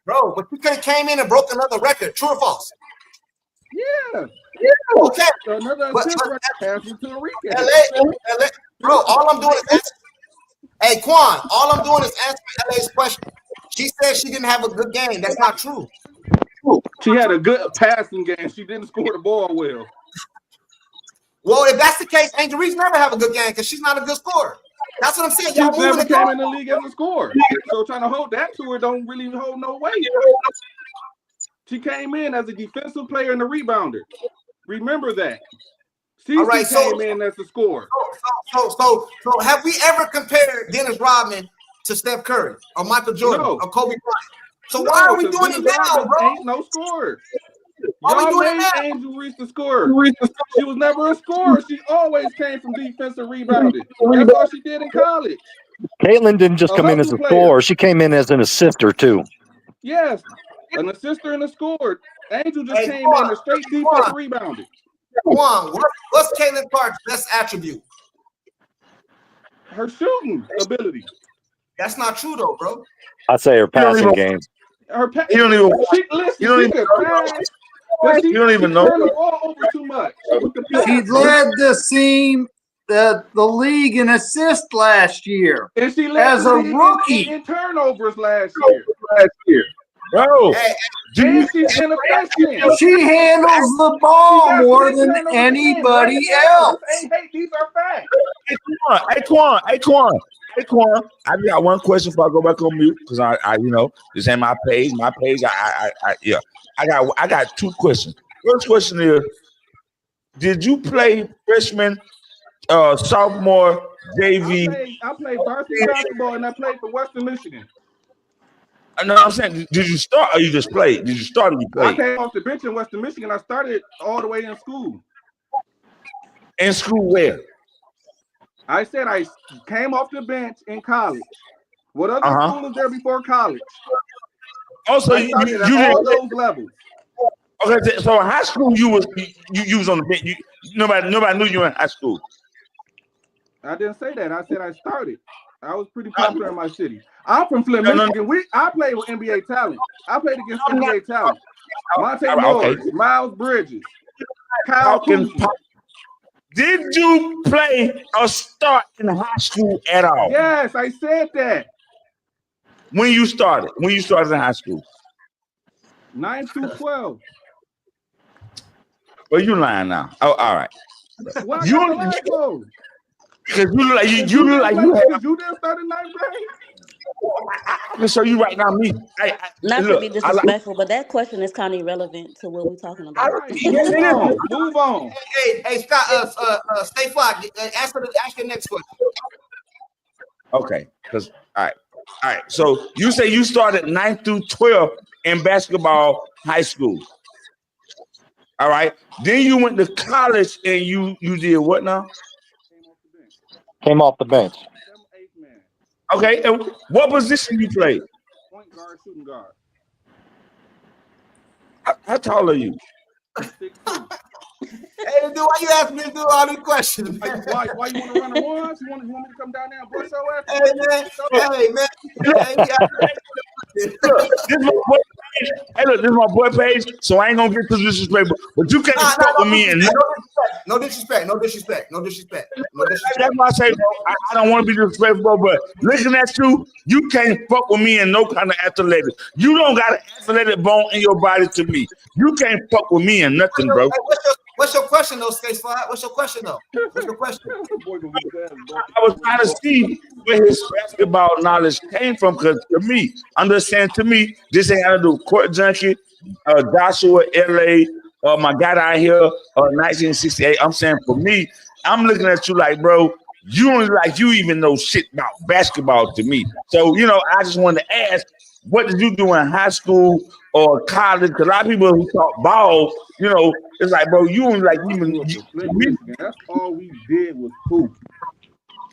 Bro, but you could have came in and broke another record. True or false? Yeah. Okay. Another assist record passing to Enrique. LA, bro, all I'm doing is asking. Hey, Quan, all I'm doing is answering LA's question. She said she didn't have a good game. That's not true. She had a good passing game. She didn't score the ball well. Well, if that's the case, Angel Reese never have a good game because she's not a good scorer. That's what I'm saying. She never came in the league as a scorer. So trying to hold that to her don't really hold no weight. She came in as a defensive player and a rebounder. Remember that. CC All right, came in as a scorer. So have we ever compared Dennis Rodman to Steph Curry or Michael Jordan or Kobe Bryant? So why are we doing it now, bro? Ain't no scorer. Why Y'all we doing it made now? Angel Reese the scorer. She was never a scorer. She always came from defensive rebounding. That's all she did in college. Caitlin didn't just come in as a scorer. She came in as an assister, too. Yes, an assist and a scorer. Angel just came in a straight defensive rebounding. Juan, what's Caitlin Clark's best attribute? Her shooting ability. That's not true, though, bro. I say her passing game. Her You don't even. She could pass, but she don't even know. Turned the ball over too much. She led the league in assists last year, and she led as a rookie in turnovers last year. Bro, and she's inefficient. She handles the ball more than anybody else. Hey, these are facts. Hey, Quan. I got one question before I go back on mute because I this ain't my page. My page, I got two questions. First question is, did you play freshman, sophomore, JV? I played varsity basketball and I played for Western Michigan. No, I'm saying, did you start or you just played? Did you start or you played? I came off the bench in Western Michigan. I started all the way in school. In school where? I said I came off the bench in college. What other school was there before college? Also, I started at all those levels. Okay, so in high school you was on the bench. Nobody knew you were in high school. I didn't say that. I said I started. I was pretty popular in my city. I'm from Flint, Michigan. I played with NBA talent. I played against NBA talent. Monte Morris, Miles Bridges, Kyle Kuzma. Did you play or start in high school at all? Yes, I said that. When you started in high school? 9 through 12. Well, you lying now. Oh, all right. Why you lie for? Because you look like you didn't start in 9th grade. I can show you right now. Not to be disrespectful, but that question is kind of irrelevant to what we're talking about. Move on. Hey, Scott. Stay fly. Ask your next question. Okay. Because all right. So you say you started 9 through 12 in basketball, high school. All right. Then you went to college and you did what now? Came off the bench. Okay, and what position you played? Point guard, shooting guard. How tall are you? 6'2". Hey, dude, why you asking me to do all these questions? Man? Why you want to run a runs? You want me to come down there and bust your ass? Hey, man. This is my boy page, so I ain't gonna get too disrespectful. But you can't fuck with me and no disrespect. That's why I say, bro, I don't want to be disrespectful, but looking at you can't fuck with me in no kind of athletic. You don't got an athletic bone in your body to me. You can't fuck with me in nothing, bro. What's your question, though, Skate Slide? What's your question, though? What's your question? I was trying to see where his basketball knowledge came from, because to me, this ain't got to do with Court Junkie, Joshua, LA, my guy down here, 1968. I'm saying for me, I'm looking at you like, bro, you don't like you even know shit about basketball to me. So, I just wanted to ask, what did you do in high school or college? Because a lot of people who talk ball, it's like, bro, you don't like even. That's all we did was poop.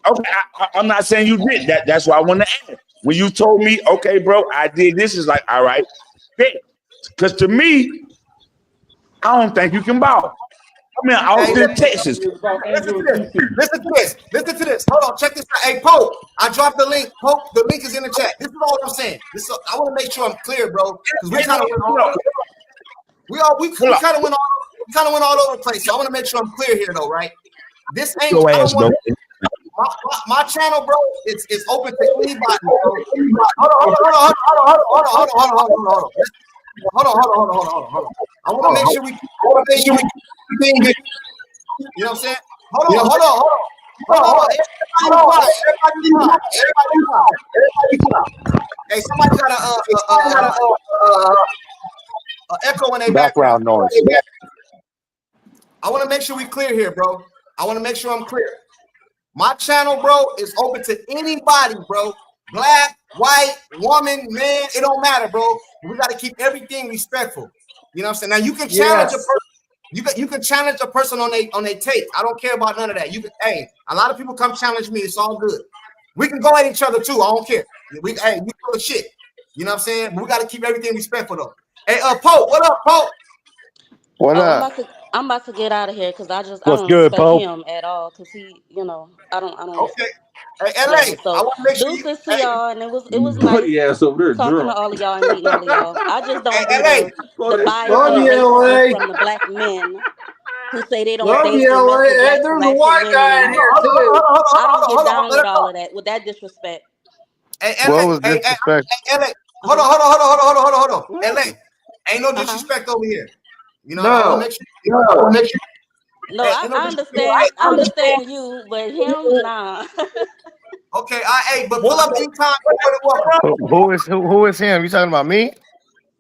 Okay, I'm not saying you did that. That's why I want to ask. When you told me, okay, bro, I did this, is like, all right, because to me, I don't think you can ball. I'm in Austin, Texas. Listen to this. Hold on, check this out. Hey, Pope, I dropped the link. Pope, the link is in the chat. This is all I'm saying. I want to make sure I'm clear, bro, because we kind of went all. We kind of went all over the place. So I want to make sure I'm clear here, though, right? This ain't. My channel, bro, it's open to anybody. Bro. Hold on. I want to make sure we. You know what I'm saying? Hold on. Everybody. Hey, somebody got a echo in their background noise. I want to make sure we clear here, bro. I want to make sure I'm clear. My channel, bro, is open to anybody, bro. Black, white, woman, man, it don't matter, bro. We got to keep everything respectful. You know what I'm saying? Now you can challenge a person. You can challenge a person on their take. I don't care about none of that. You can, hey, a lot of people come challenge me. It's all good. We can go at each other too. I don't care. We full of shit. You know what I'm saying? But we got to keep everything respectful though. Hey, Pope, what up, Pope? What up? I'm about to get out of here because I What's don't good, respect Pope? him at all because he, I don't Okay. Hey, LA, yeah. I So want to make sure you. deuces to Hey, y'all, and it was nice Buddy ass over there talking to drunk. all of y'all and meeting all of y'all. I just don't hey, do LA. the bias Love and the you, racism LA. from the black men who say they don't Love they, you, they mess LA. with Hey, black there's a ratchet white women guy and in all that here stuff. too. I don't get Hold down on, with let all of that with that disrespect. Hey, What LA. was disrespect? LA. Hold on. What LA. happened? Ain't no Uh-huh. disrespect over here. You know, I want to No. make sure. I want to make sure. No, Hey, ain't no I disrespect. I understand you, but him, nah. Okay, hey, but pull up anytime. You're more than welcome. Who is him? You talking about me?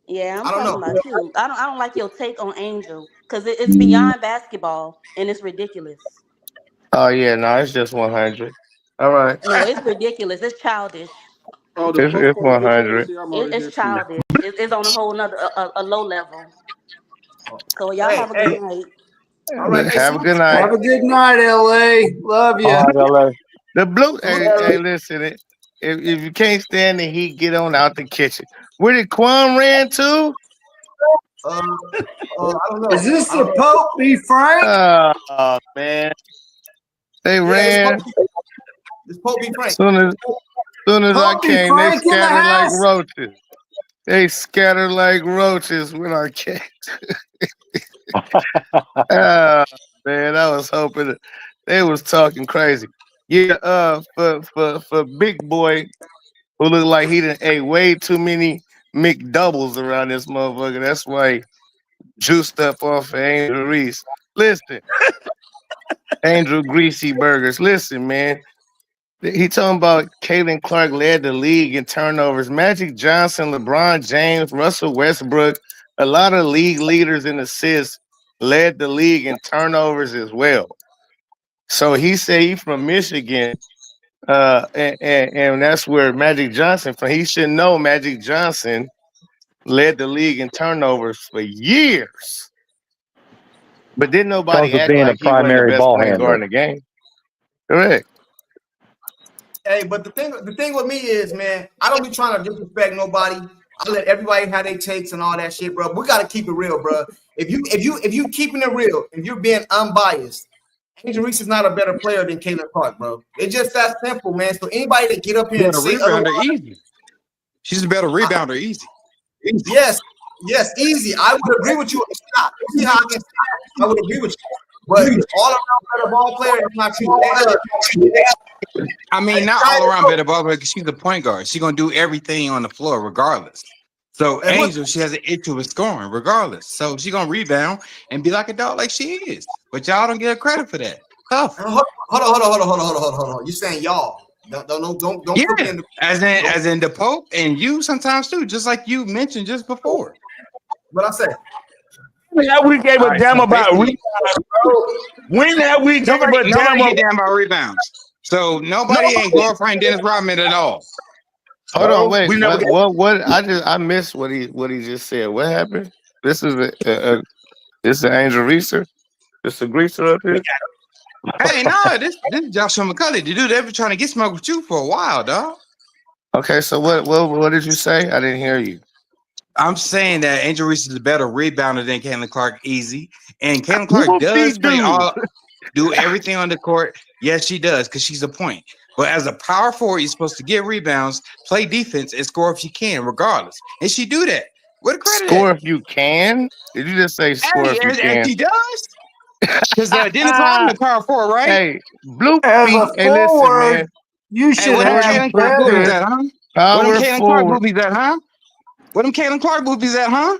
Yeah, I'm I don't talking know. about you. I don't like your take on Angel because it's beyond basketball and it's ridiculous. Oh yeah, no, it's just 100. All right, No, it's ridiculous. It's childish. Oh, the post it's party picture. Let me 100. see. I'm already here It's too. childish. It's on a whole nother a low level. So y'all Hey, have a good hey. night. All right. Hey, Have a good night. Have a good night, LA. Love you. All right, LA. The blue. salute. Hey, listen. If you can't stand the heat, get on out the kitchen. Where did Quan ran to? I don't Is know. this I don't the know. Pope B. Frank? Oh man, they Yeah, ran. it's Pope B. Frank. Soon as I Pope B. came, they Frank in the scattered like house? roaches. They scattered like roaches when I came. Ah, man, I was hoping they was talking crazy. Yeah, for big boy who looked like he done ate way too many McDoubles around this motherfucker. That's why he juiced up off of Angel Reese. Listen, Angel Greasy Burgers. Listen, man. He talking about Caitlin Clark led the league in turnovers. Magic Johnson, LeBron James, Russell Westbrook, a lot of league leaders in assists led the league in turnovers as well. So he said he's from Michigan, and that's where Magic Johnson from. He should know Magic Johnson led the league in turnovers for years, but didn't Comes nobody with act being a like he wasn't the primary best ball point guard handler. in the game. Correct. Hey, but the thing with me is, man, I don't be trying to disrespect nobody. I let everybody have their takes and all that shit, bro. We gotta keep it real, bro. If you keeping it real and you're being unbiased, Angel Reese is not a better player than Caitlin Clark, bro. It's just that simple, man. So anybody that get up here and Better say rebounder, otherwise, easy. She's a better rebounder, easy. yes, easy. I would agree with you on the shot. You see how I can stop? I would agree with you. But all around better ball player is not you. I mean, not all around better ball player because she's the point guard. She's gonna do everything on the floor regardless. So And what Angel, she has an issue with scoring regardless. So she's gonna rebound and be like a dog like she is. But y'all don't give her credit for that. Tough. hold on. You saying y'all. Don't put me Yeah. in the As in the Pope and you sometimes too, just like you mentioned just before. what I say. When have we gave All a right, damn so about basically rebounds, bro? When have we gave a damn nobody get about? down about rebounds. So No, nobody ain't glorifying Dennis Rodman at all. Hold on, wait. We never. What? I missed what he just said. What happened? This is this is Angel Reeser. This is a greaser up here. Hey, no, this is Joshua McCulley. The dude they've been trying to get smoke with you for a while, dog. Okay, so what did you say? I didn't hear you. I'm saying that Angel Reese is a better rebounder than Caitlin Clark, easy. And Caitlin Clark Whoop de does doo. do everything on the court. Yes, she does, because she's a point. But as a power forward, you're supposed to get rebounds, play defense, and score if you can, regardless. And she do that. Where the credit Score at? if you can. Did you just say score Hey, if you and can? she does. Because Dennis Rodman is power forward, right? Hey, Bloopy. As a Hey, listen, man. forward, you Hey, should what them have Caitlin Clark Forward, boobies better. at, huh? What them power Caitlin Clark forward. boobies at, huh? What them Caitlin Clark boobies at, huh?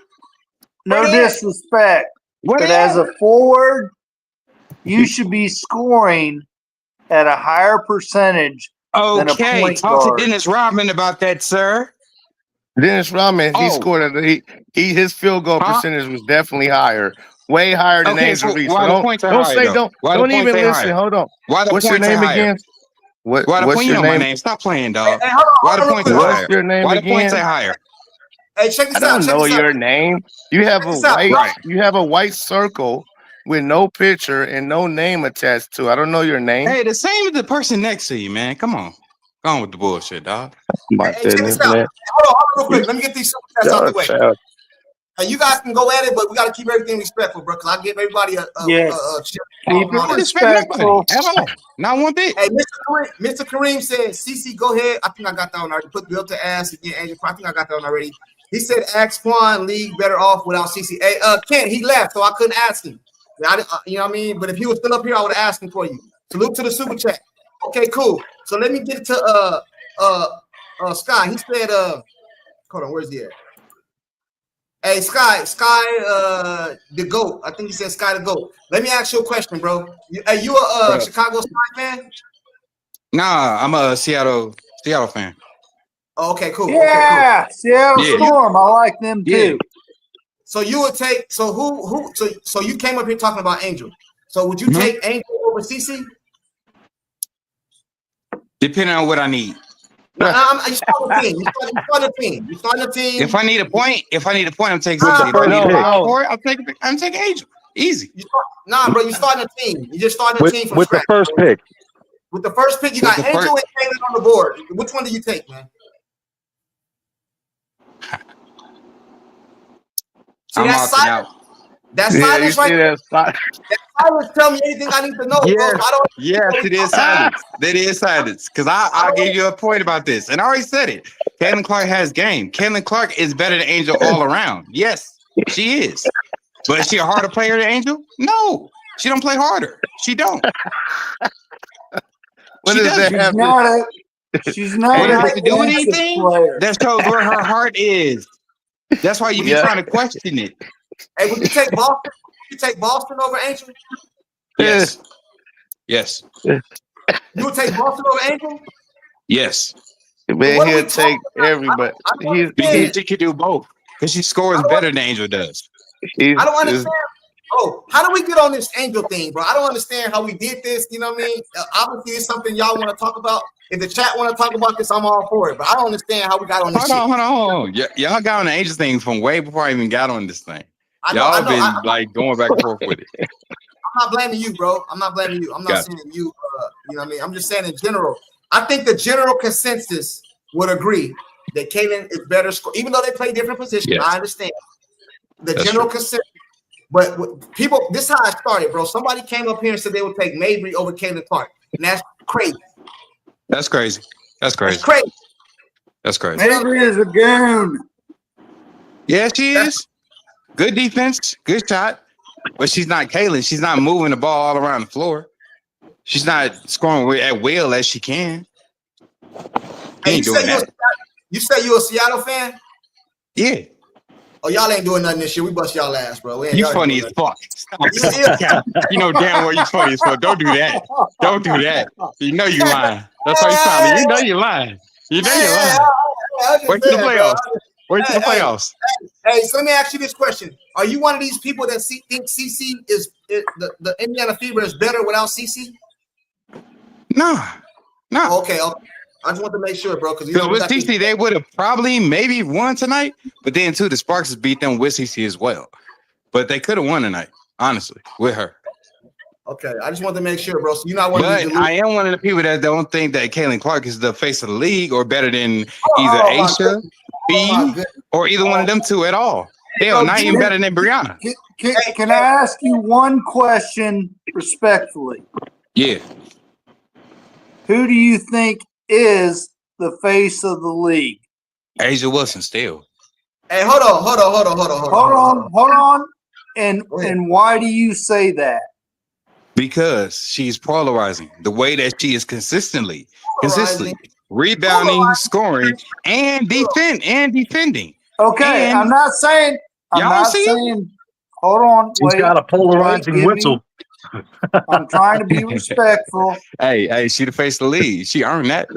Where No they at? disrespect, Where but they as at? a forward, you should be scoring at a higher percentage than a Okay, point talk to guard. Dennis Rodman about that, sir. Dennis Rodman, he Oh, scored his field goal huh? percentage was definitely higher way higher than Okay, Angel so Reese. why So the points are don't higher say though? Why the don't points even are listen. higher? Hold on. Why the What's your points are name higher? again? Why the What's point? You your know my name? name. Stop playing, dog. Hey, Why the hold on real points are quick. What's higher? your name Why the points are again? higher? Hey, check I this out. don't Check know this out. your name. You have Check a this out. white Right. you have a white circle with no picture and no name attached to. I don't know your name. Hey, the same as the person next to you, man. Come on. Go on with the bullshit, dog. My Hey, check this goodness, out. man. Hold on real quick. Let me get these super chats out the Y'all way. child. Hey, you guys can go at it, but we got to keep everything respectful, bro. Cause I give everybody a Yes. chip Keep and it all I don't that. respect nobody respectful. at all. Not one bit. Hey, Mr. Kareem said, CC, go ahead. I think I got that one already. Put Bill to ass again, Angel. I think I got that one already. He said, ask Quan, league better off without CC. Hey, Kent, he left, so I couldn't ask him. You know what I mean? But if he was still up here, I would have asked him for you. Salute to the super chat. Okay, cool. So let me get to Sky. He said, hold on, where's he at? Hey, Sky, the GOAT. I think he said Sky the GOAT. Let me ask you a question, bro. You a Chicago Sky fan? Nah, I'm a Seattle fan. Oh, okay, cool. Yeah, Seattle Yeah. Storm. I like them too. So you would take so you came up here talking about Angel. So would you take Angel over CC? Depending on what I need. You start the team. You start the team. If I need a point, I'm taking What's the CC. If I first need a pick? power for it, I'm taking Angel. Easy. Bro, you starting a team. You just starting a team from With the scratch. first pick. With the first pick, you With got the Angel first- and Taylor on the board. Which one do you take, man? See, I'm that's opting silence. out. That's Yeah, you silence right see there. that? That silence tell me anything I need to know, bro. So I don't. Yes, it is silence. That is silence. Because I gave you a point about this, and I already said it. Caitlin Clark has game. Caitlin Clark is better than Angel all around. Yes, she is. But is she a harder player than Angel? No, she don't play harder. She don't. What She does that doesn't. have She's not What a does that have to do with defensive anything? player. That shows where her heart is. That's why you be trying to question it. Hey, would you take Boston? Would you take Boston over Angel? Yes. Yes. You would take Boston over Angel? Yes. Man, What are we he'll talking take everybody. I don't He's Because understand. she can do both. Because she scores better than Angel does. I don't understand. Oh, how do we get on this Angel thing, bro? I don't understand how we did this. You know what I mean? Obviously, it's something y'all want to talk about. If the chat want to talk about this, I'm all for it. But I don't understand how we got on this shit. Hold on. Y'all got on the Angel thing from way before I even got on this thing. I Y'all know. been like going back and forth with it. I'm not blaming you, bro. I'm not blaming you. I'm not saying you. You know what I mean? I'm just saying in general. I think the general consensus would agree that Caitlin is better, even though they play different positions. Yes. I understand the general consensus. But people, this is how I started, bro. Somebody came up here and said they would take Mabry over Caitlin Clark, and that's crazy. That's crazy. That's crazy. That's crazy. That's crazy. Mabry is a goon. Yeah, she is. Good defense, good shot, but she's not Caitlin. She's not moving the ball all around the floor. She's not scoring at will as she can. Hey, Ain't doing that. You say you a Seattle fan? Yeah. Oh, y'all ain't doing nothing this year. We bust y'all ass, bro. You funny as fuck. You know damn well you funny as fuck. Don't do that. Don't do that. You know you lying. That's why you trying to. You know you're lying. You know you're lying. Wait till the playoffs. Wait till the playoffs. Hey, so let me ask you this question: are you one of these people that think CC is the Indiana Fever is better without CC? No. Okay. I just want to make sure, bro, because with CC they would have probably maybe won tonight, but then too the Sparks beat them with CC as well. But they could have won tonight, honestly, with her. Okay, I just want to make sure, bro. So you're not one of these. I am one of the people that don't think that Caitlin Clark is the face of the league or better than either Aisha, B, or either one of them two at all. Hell, not even better than Brianna. Can I ask you one question respectfully? Yeah. Who do you think is the face of the league? Asia Wilson still. Hey, hold on. And why do you say that? Because she's polarizing the way that she is consistently rebounding, scoring, and defending. Okay, and I'm not saying. Hold on. She's got a polarizing whistle. I'm trying to be respectful. Hey, she the face of the league. She earned that.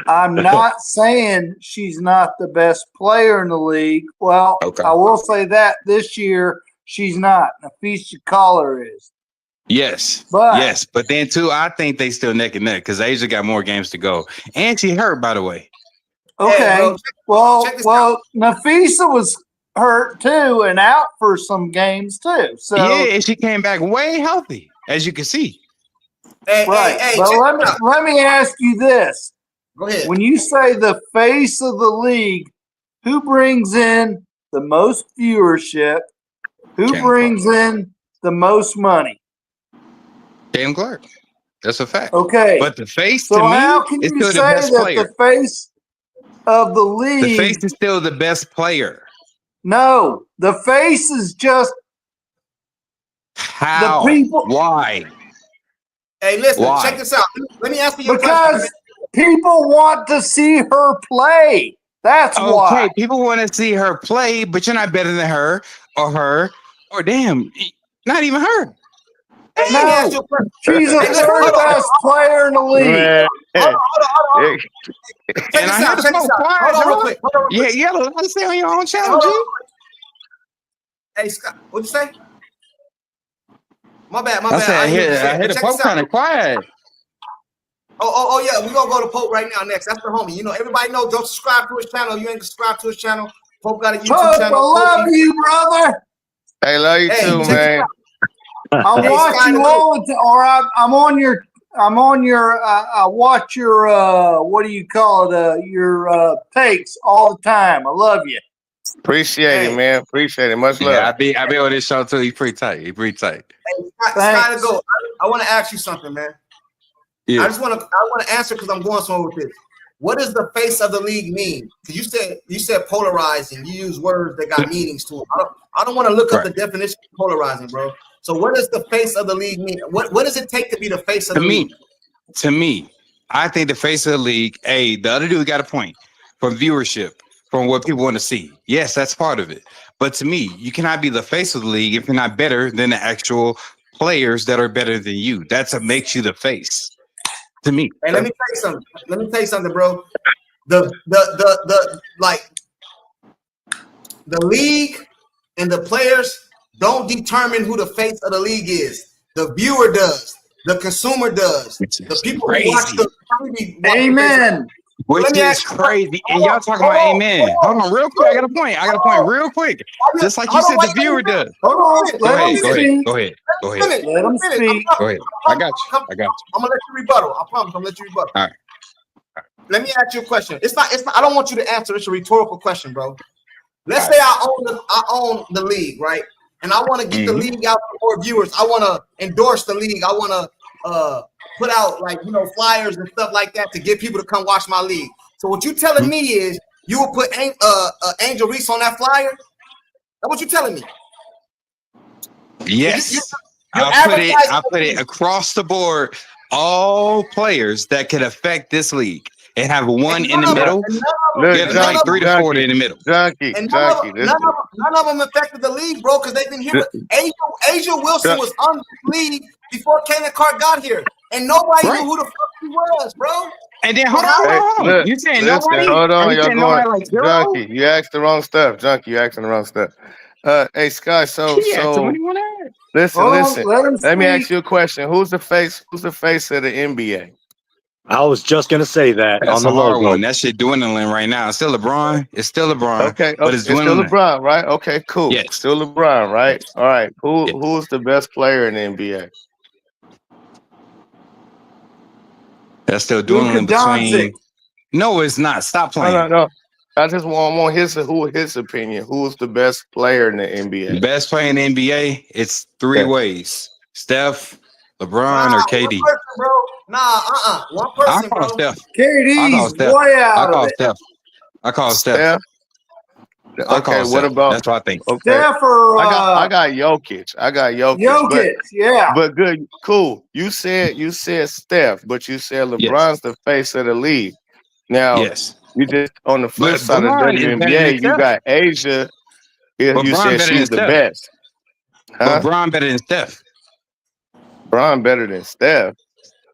I'm not saying she's not the best player in the league. Well, I will say that this year She's not. Nafisa Collar is. Yes. But yes. But then too, I think they still neck and neck because Asia got more games to go. And she hurt, by the way. okay. Hey, bro, check this well, Nafisa was hurt too and out for some games too. So yeah, and she came back way healthy, as you can see. Hey, right. hey, but let me ask you this. Go ahead. When you say the face of the league, who brings in the most viewership? Who brings in the most money? Caitlin Clark. That's a fact. Okay. But the face so to me how can is you still say the best that player. the face of the league? The face is still the best player. No, the face is just how? The people. Why? Hey, listen, Why? check this out. Let me answer your because question. people want to see her play. That's why. Okay, people want to see her play, but you're not better than her, or damn, not even her. Hey, let me ask you a question. She's the third best player in the league. Hold on. Check And this I out. hear Check the this smoke out. quiet, Hold on real dog. quick. Hold on real quick. Yeah, you got a lot to say on your own channel, Hold on G. real quick. Hey, Scott, what'd you say? My bad. I said, I didn't hear hear the check Pope this out. kind of quiet. Oh, yeah. We're gonna go to Pope right now next. That's the homie. You know, everybody know, don't subscribe to his channel. You ain't subscribed to his channel. Pope got a YouTube Pope, channel. I love you, brother. Hey, love you too, man. I watch you all the time, or I'm on your. I watch your. What do you call it? Your takes all the time. I love you. Appreciate it, man. Appreciate it. Much love. Yeah, I be on this show too. He's pretty tight. Hey, Scott, go. I want to ask you something, man. Yeah. I want to answer because I'm going somewhere with this. What does the face of the league mean? Because you said polarizing. You use words that got meanings to them. I don't want to look up the definition of polarizing, bro. So what does the face of the league mean? What does it take to be the face of the league? To me, I think the face of the league. Hey, the other dude got a point from viewership, from what people want to see. Yes, that's part of it. But to me, you cannot be the face of the league if you're not better than the actual players that are better than you. That's what makes you the face. To me. Hey, let me tell you something, bro. The league and the players don't determine who the face of the league is. The viewer does. The consumer does. The people who watch the TV. Amen. Which is crazy. And y'all talking about amen. Hold on, real quick. I got a point real quick. Just like you said, the viewer does. Hold on. Go ahead. Let him speak. Go ahead. I got you. I'm gonna let you rebuttal. I promise. I'm gonna let you rebuttal. All right. Let me ask you a question. It's not. I don't want you to answer. It's a rhetorical question, bro. Let's say I own the league, right? And I want to get the league out to more viewers. I want to endorse the league. I want to put out flyers and stuff like that to get people to come watch my league. So what you telling me is you will put Angel Reese on that flyer? That's what you telling me? Yes. I put it across the board. All players that could affect this league and have one in the middle. There's like 3 to 4 in the middle. Junkie. None of them affected the league, bro, because they've been here. Asia Wilson was on the league before Caitlin Clark got here, and nobody knew who the fuck he was, bro. And then hold on. You saying nobody? Hold on, y'all going like Junkie. You asked the wrong stuff, Junkie. You asking the wrong stuff. Hey, Sky. So listen. Let me ask you a question. Who's the face of the NBA? I was just gonna say that That's on the a hard logo. one. That shit dwindling right now. It's still LeBron. Okay, but it's still dwindling. LeBron, right? Okay, cool. Yes. Still LeBron, right? All right. Who's the best player in the NBA? That's still dwindling between. No, it's not. Stop playing. No. I just want his opinion. Who's the best player in the NBA? The best player in the NBA, it's 3 ways: Steph, LeBron, or KD. One person, bro. One person, bro. Steph. KD's way out of it. I call Steph. Okay, what about? That's what I think. Okay. Steph or I got Jokic. Jokic, yeah. But good, cool. You said Steph, but you said LeBron's the face of the league. Now, you just on the flip side of the WNBA, you got Asia. You said she's the best. Huh? LeBron better than Steph. LeBron better than Steph.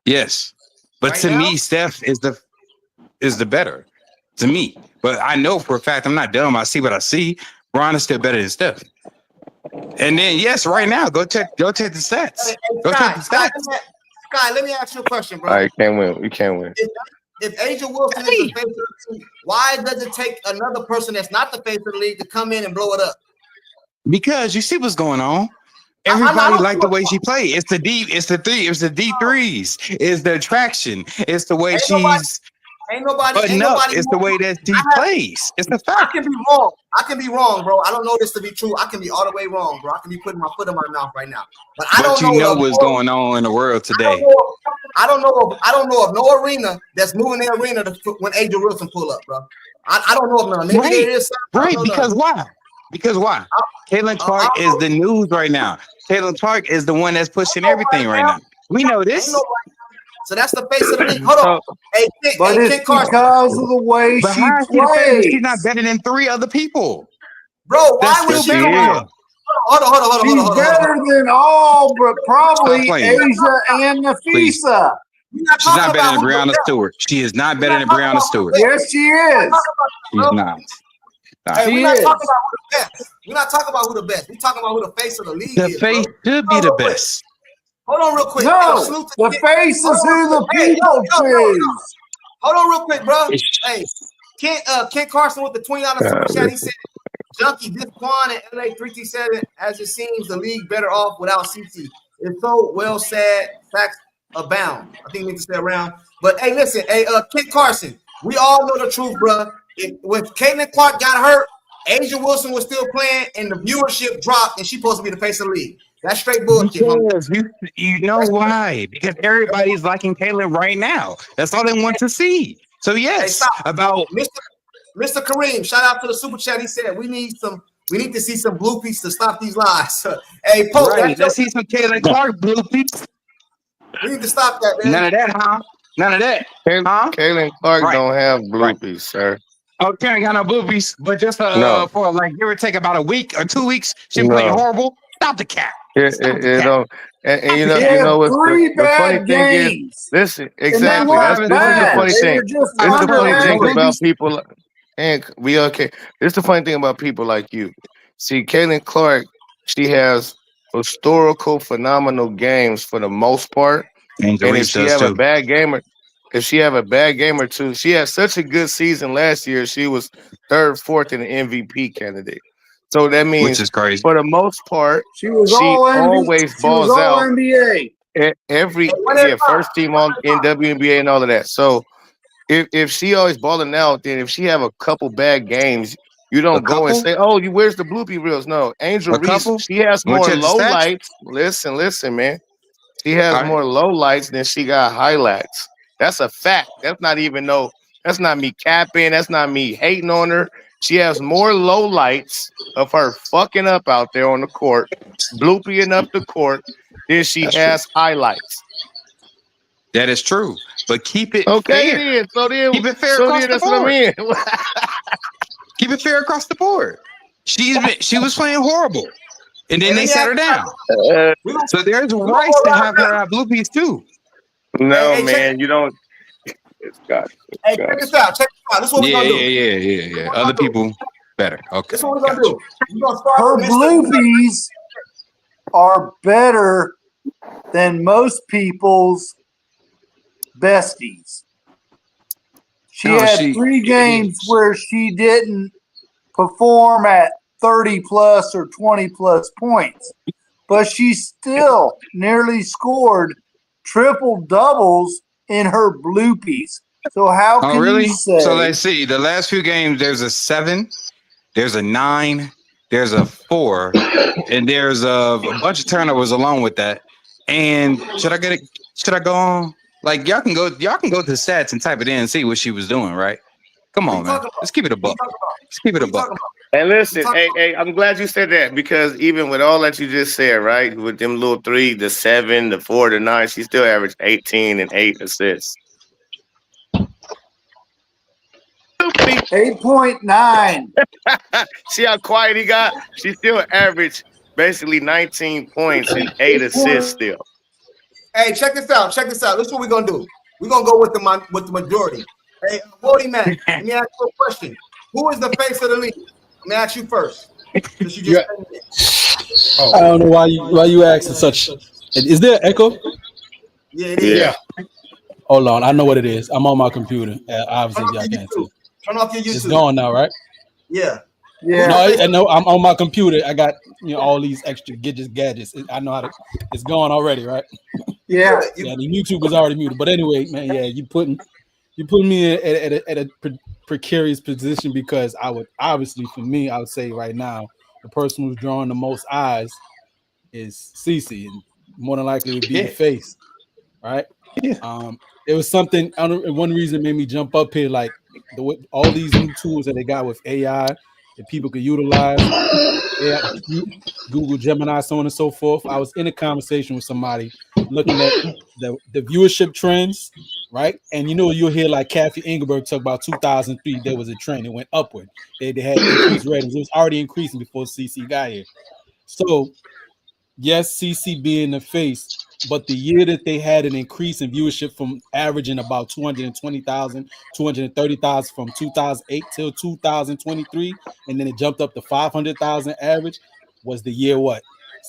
Yes, but to me, Steph is the better. To me, but I know for a fact I'm not dumb. I see what I see. Bron is still better than Steph. And then yes, right now, go check the stats. Hey, Go check the Sky, stats. Sky, let me ask you a question, bro. All right, can't win. We can't win. If Angel Wilson is the face of the league, why does it take another person that's not the face of the league to come in and blow it up? Because you see what's going on. Everybody liked the way she played. It's the D3s. It's the attraction. It's the way she's Ain't nobody. It's the way that she plays. It's the fact. I can be wrong, bro. I don't know this to be true. I can be all the way wrong, bro. I can be putting my foot in my mouth right now. But I don't know what's going on in the world today. I don't know of no arena that's moving their arena when Angel Wilson pull up, bro. I don't know of none. Maybe there is something. Right, because why? Because why? Caitlin Clark is the news right now. Caitlin Clark is the one that's pushing everything right now. We know this. So that's the face of the league. Hold on. But it's because of the way she plays. She's not better than 3 other people. Bro, why would she be? Hold on. She's better than all, but probably Asia and Nafisa. She's not better than Brianna Stewart. She is not better than Brianna Stewart. Yes, she is. She's not. Hey, we're not talking about who the best. We're not talking about who the best. We're talking about who the face of the league is. The face should be the best. Hold on real quick. No, the face is who the people choose. Hold on real quick, bro. Hey, Kent Carson with the $20 super chat. He said, Junkie, this Quan and LA 337, as it seems, the league better off without CC. It's so well said. Facts abound. I think we need to stay around. But hey, listen, Kent Carson, we all know the truth, bro. When Caitlin Clark got hurt, Asia Wilson was still playing, and the viewership dropped, and she's supposed to be the face of the league. That's straight bullshit. You know why? Because everybody's liking Caitlin right now. That's all they want to see. So yes, about Mr. Kareem, shout out to the super chat. He said we need to see some bloopies to stop these lies. Hey, Pope, let's see some Caitlin Clark bloopies. We need to stop that, man. None of that, huh? None of that. Caitlin Clark don't have bloopies, sir. Oh, Karen got no bloopies, but just for like give or take about a week or 2 weeks, she played horrible. Stop the cap. And you know what's the funny thing is, listen, exactly. This is the funny thing. It's the funny thing about people, and we okay. It's the funny thing about people like you. See, Caitlin Clark, she has historical, phenomenal games for the most part. And if she have a bad game, if she have a bad game or two, she had such a good season last year. She was 3rd, 4th in the MVP candidate. So that means, which is crazy. For the most part, she always balls out. NBA. Every first team in WNBA and all of that. So if she always balling out, then if she have a couple bad games, you don't go and say, "Oh, where's the bloopy reels?" No, Angel Reese, she has more low lights. Listen, man, she has more low lights than she got highlights. That's a fact. That's not me capping. That's not me hating on her. She has more low lights of her fucking up out there on the court, bloopying up the court, than she has highlights. That is true. But keep it fair. Keep it fair across the board. Keep it fair across the board. She was playing horrible. And then they sat her down. So there's rights to have her have bloopies too. No, man, you don't. It's got. Hey, check this out. This is what we're gonna do. Yeah. Other people better. Okay. This is what we're gonna do. Her bloopies are better than most people's besties. She had 3 games where she didn't perform at 30 plus or 20 plus points, but she still nearly scored triple doubles in her bloopies. So how can you say? So let's see. The last few games, there's a 7, there's a 9, there's a 4, and there's a bunch of turnovers along with that. And should I go on? Like y'all can go to stats and type it in and see what she was doing, right? Come on, man. Let's keep it a buck. Let's keep it a buck. And listen, hey, I'm glad you said that, because even with all that you just said, right, with them little 3, the 7, the 4, the 9, she still averaged 18 and 8 assists. 8.9. See how quiet he got? She still averaged basically 19 points and 8 assists still. Hey, check this out. This is what we're gonna do. We're gonna go with the majority. Hey, Woody man, let me ask you a question. Who is the face of the league? Let me ask you first. I don't know why you asking such. Is there echo? Yeah, it is. Yeah. Hold on, I know what it is. I'm on my computer. Obviously, Turn off y'all your can't see. YouTube. Turn off your It's YouTube. gone now, right? Yeah. Yeah. No, I know. I'm on my computer. I got all these extra gadgets. I know how to. It's gone already, right? Yeah. Yeah, the YouTube was already muted. But anyway, man, yeah, you putting me at a precarious position because I would obviously, for me, I would say right now the person who's drawing the most eyes is CC, and more than likely would be the face, right? It was something. I don't. One reason made me jump up here, like all these new tools that they got with AI that people could utilize. AI, Google Gemini, so on and so forth. I was in a conversation with somebody looking at the viewership trends, right? And you'll hear like Kathy Engelberg talk about 2003. There was a trend; it went upward. They had increased ratings. It was already increasing before CC got here. So yes, CC being the face, but the year that they had an increase in viewership from averaging about 220,000, 230,000 from 2008 till 2023, and then it jumped up to 500,000 average was the year what?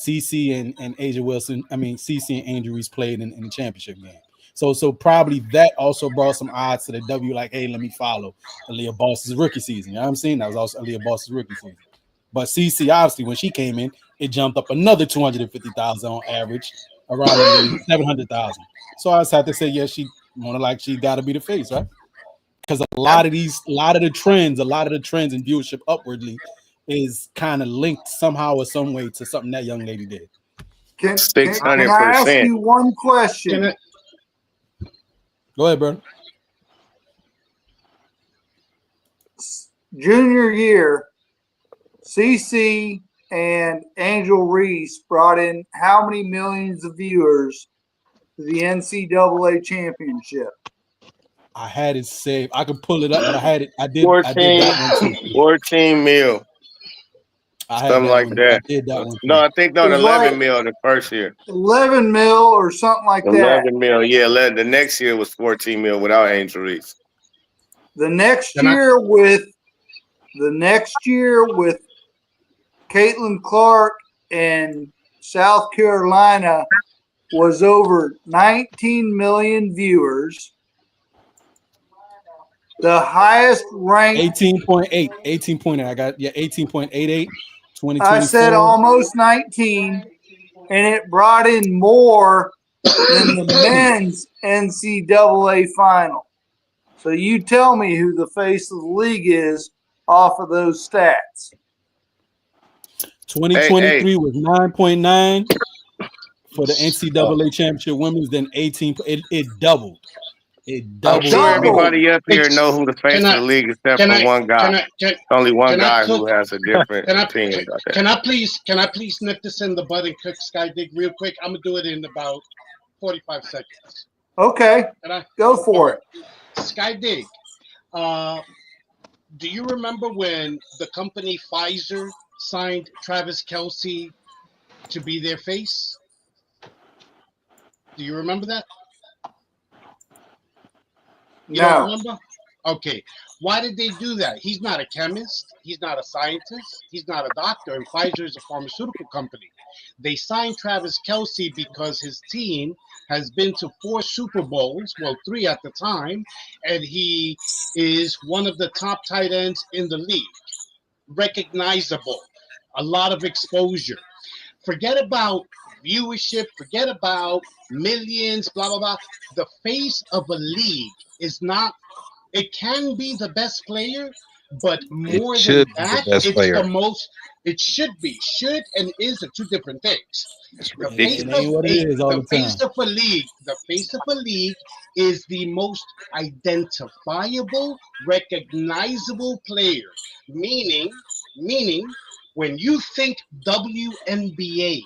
CC and Asia Wilson, CC and Angel Reese played in the championship game. So probably that also brought some odds to the W, like, hey, let me follow Aaliyah Boss's rookie season. You know what I'm saying? That was also Aaliyah Boss's rookie season. But CC, obviously, when she came in, it jumped up another 250,000 on average, around 700,000. So I just had to say, yeah, she got to be the face, right? Because a lot of the trends in viewership upwardly is kind of linked somehow or some way to something that young lady did. Can I ask you one question? Go ahead, bro. Junior year, CC and Angel Reese brought in how many millions of viewers to the NCAA championship? I had it saved. I could pull it up, but I did that one too. 14 mil. Something like that. I did that one too. No, I think 11 mil the first year. 11 mil or something like that. 11 mil, yeah. The next year was 14 mil without Angel Reese. The next year with CAITLINCLARK and South Carolina was over 19 million viewers. The highest ranked 18.8. I got 18.88. 2024. I said almost 19, and it brought in more than the men's NCAA final. So you tell me who the face of the league is off of those stats. 2023 was 9.9 for the NCAA championship women's, then 18. It doubled. I'm sure everybody up here know who the face of the league except for one guy. Only one guy who has a different opinion about that. Can I please nip this in the bud and cook Sky Dig real quick? I'm gonna do it in about 45 seconds. Okay, go for it. Sky Dig, do you remember when the company Pfizer signed Travis Kelce to be their face? Do you remember that? You don't remember? Okay. Why did they do that? He's not a chemist. He's not a scientist. He's not a doctor. And Pfizer is a pharmaceutical company. They signed Travis Kelce because his team has been to 4 Super Bowls, well, 3 at the time, and he is one of the top tight ends in the league. Recognizable. A lot of exposure. Forget about viewership. Forget about millions, blah, blah, blah. The face of a league is not, it can be the best player, but more than that, it's the most, it should be. Should and is are 2 different things. The face of a league is the most identifiable, recognizable player. Meaning, when you think WNBA,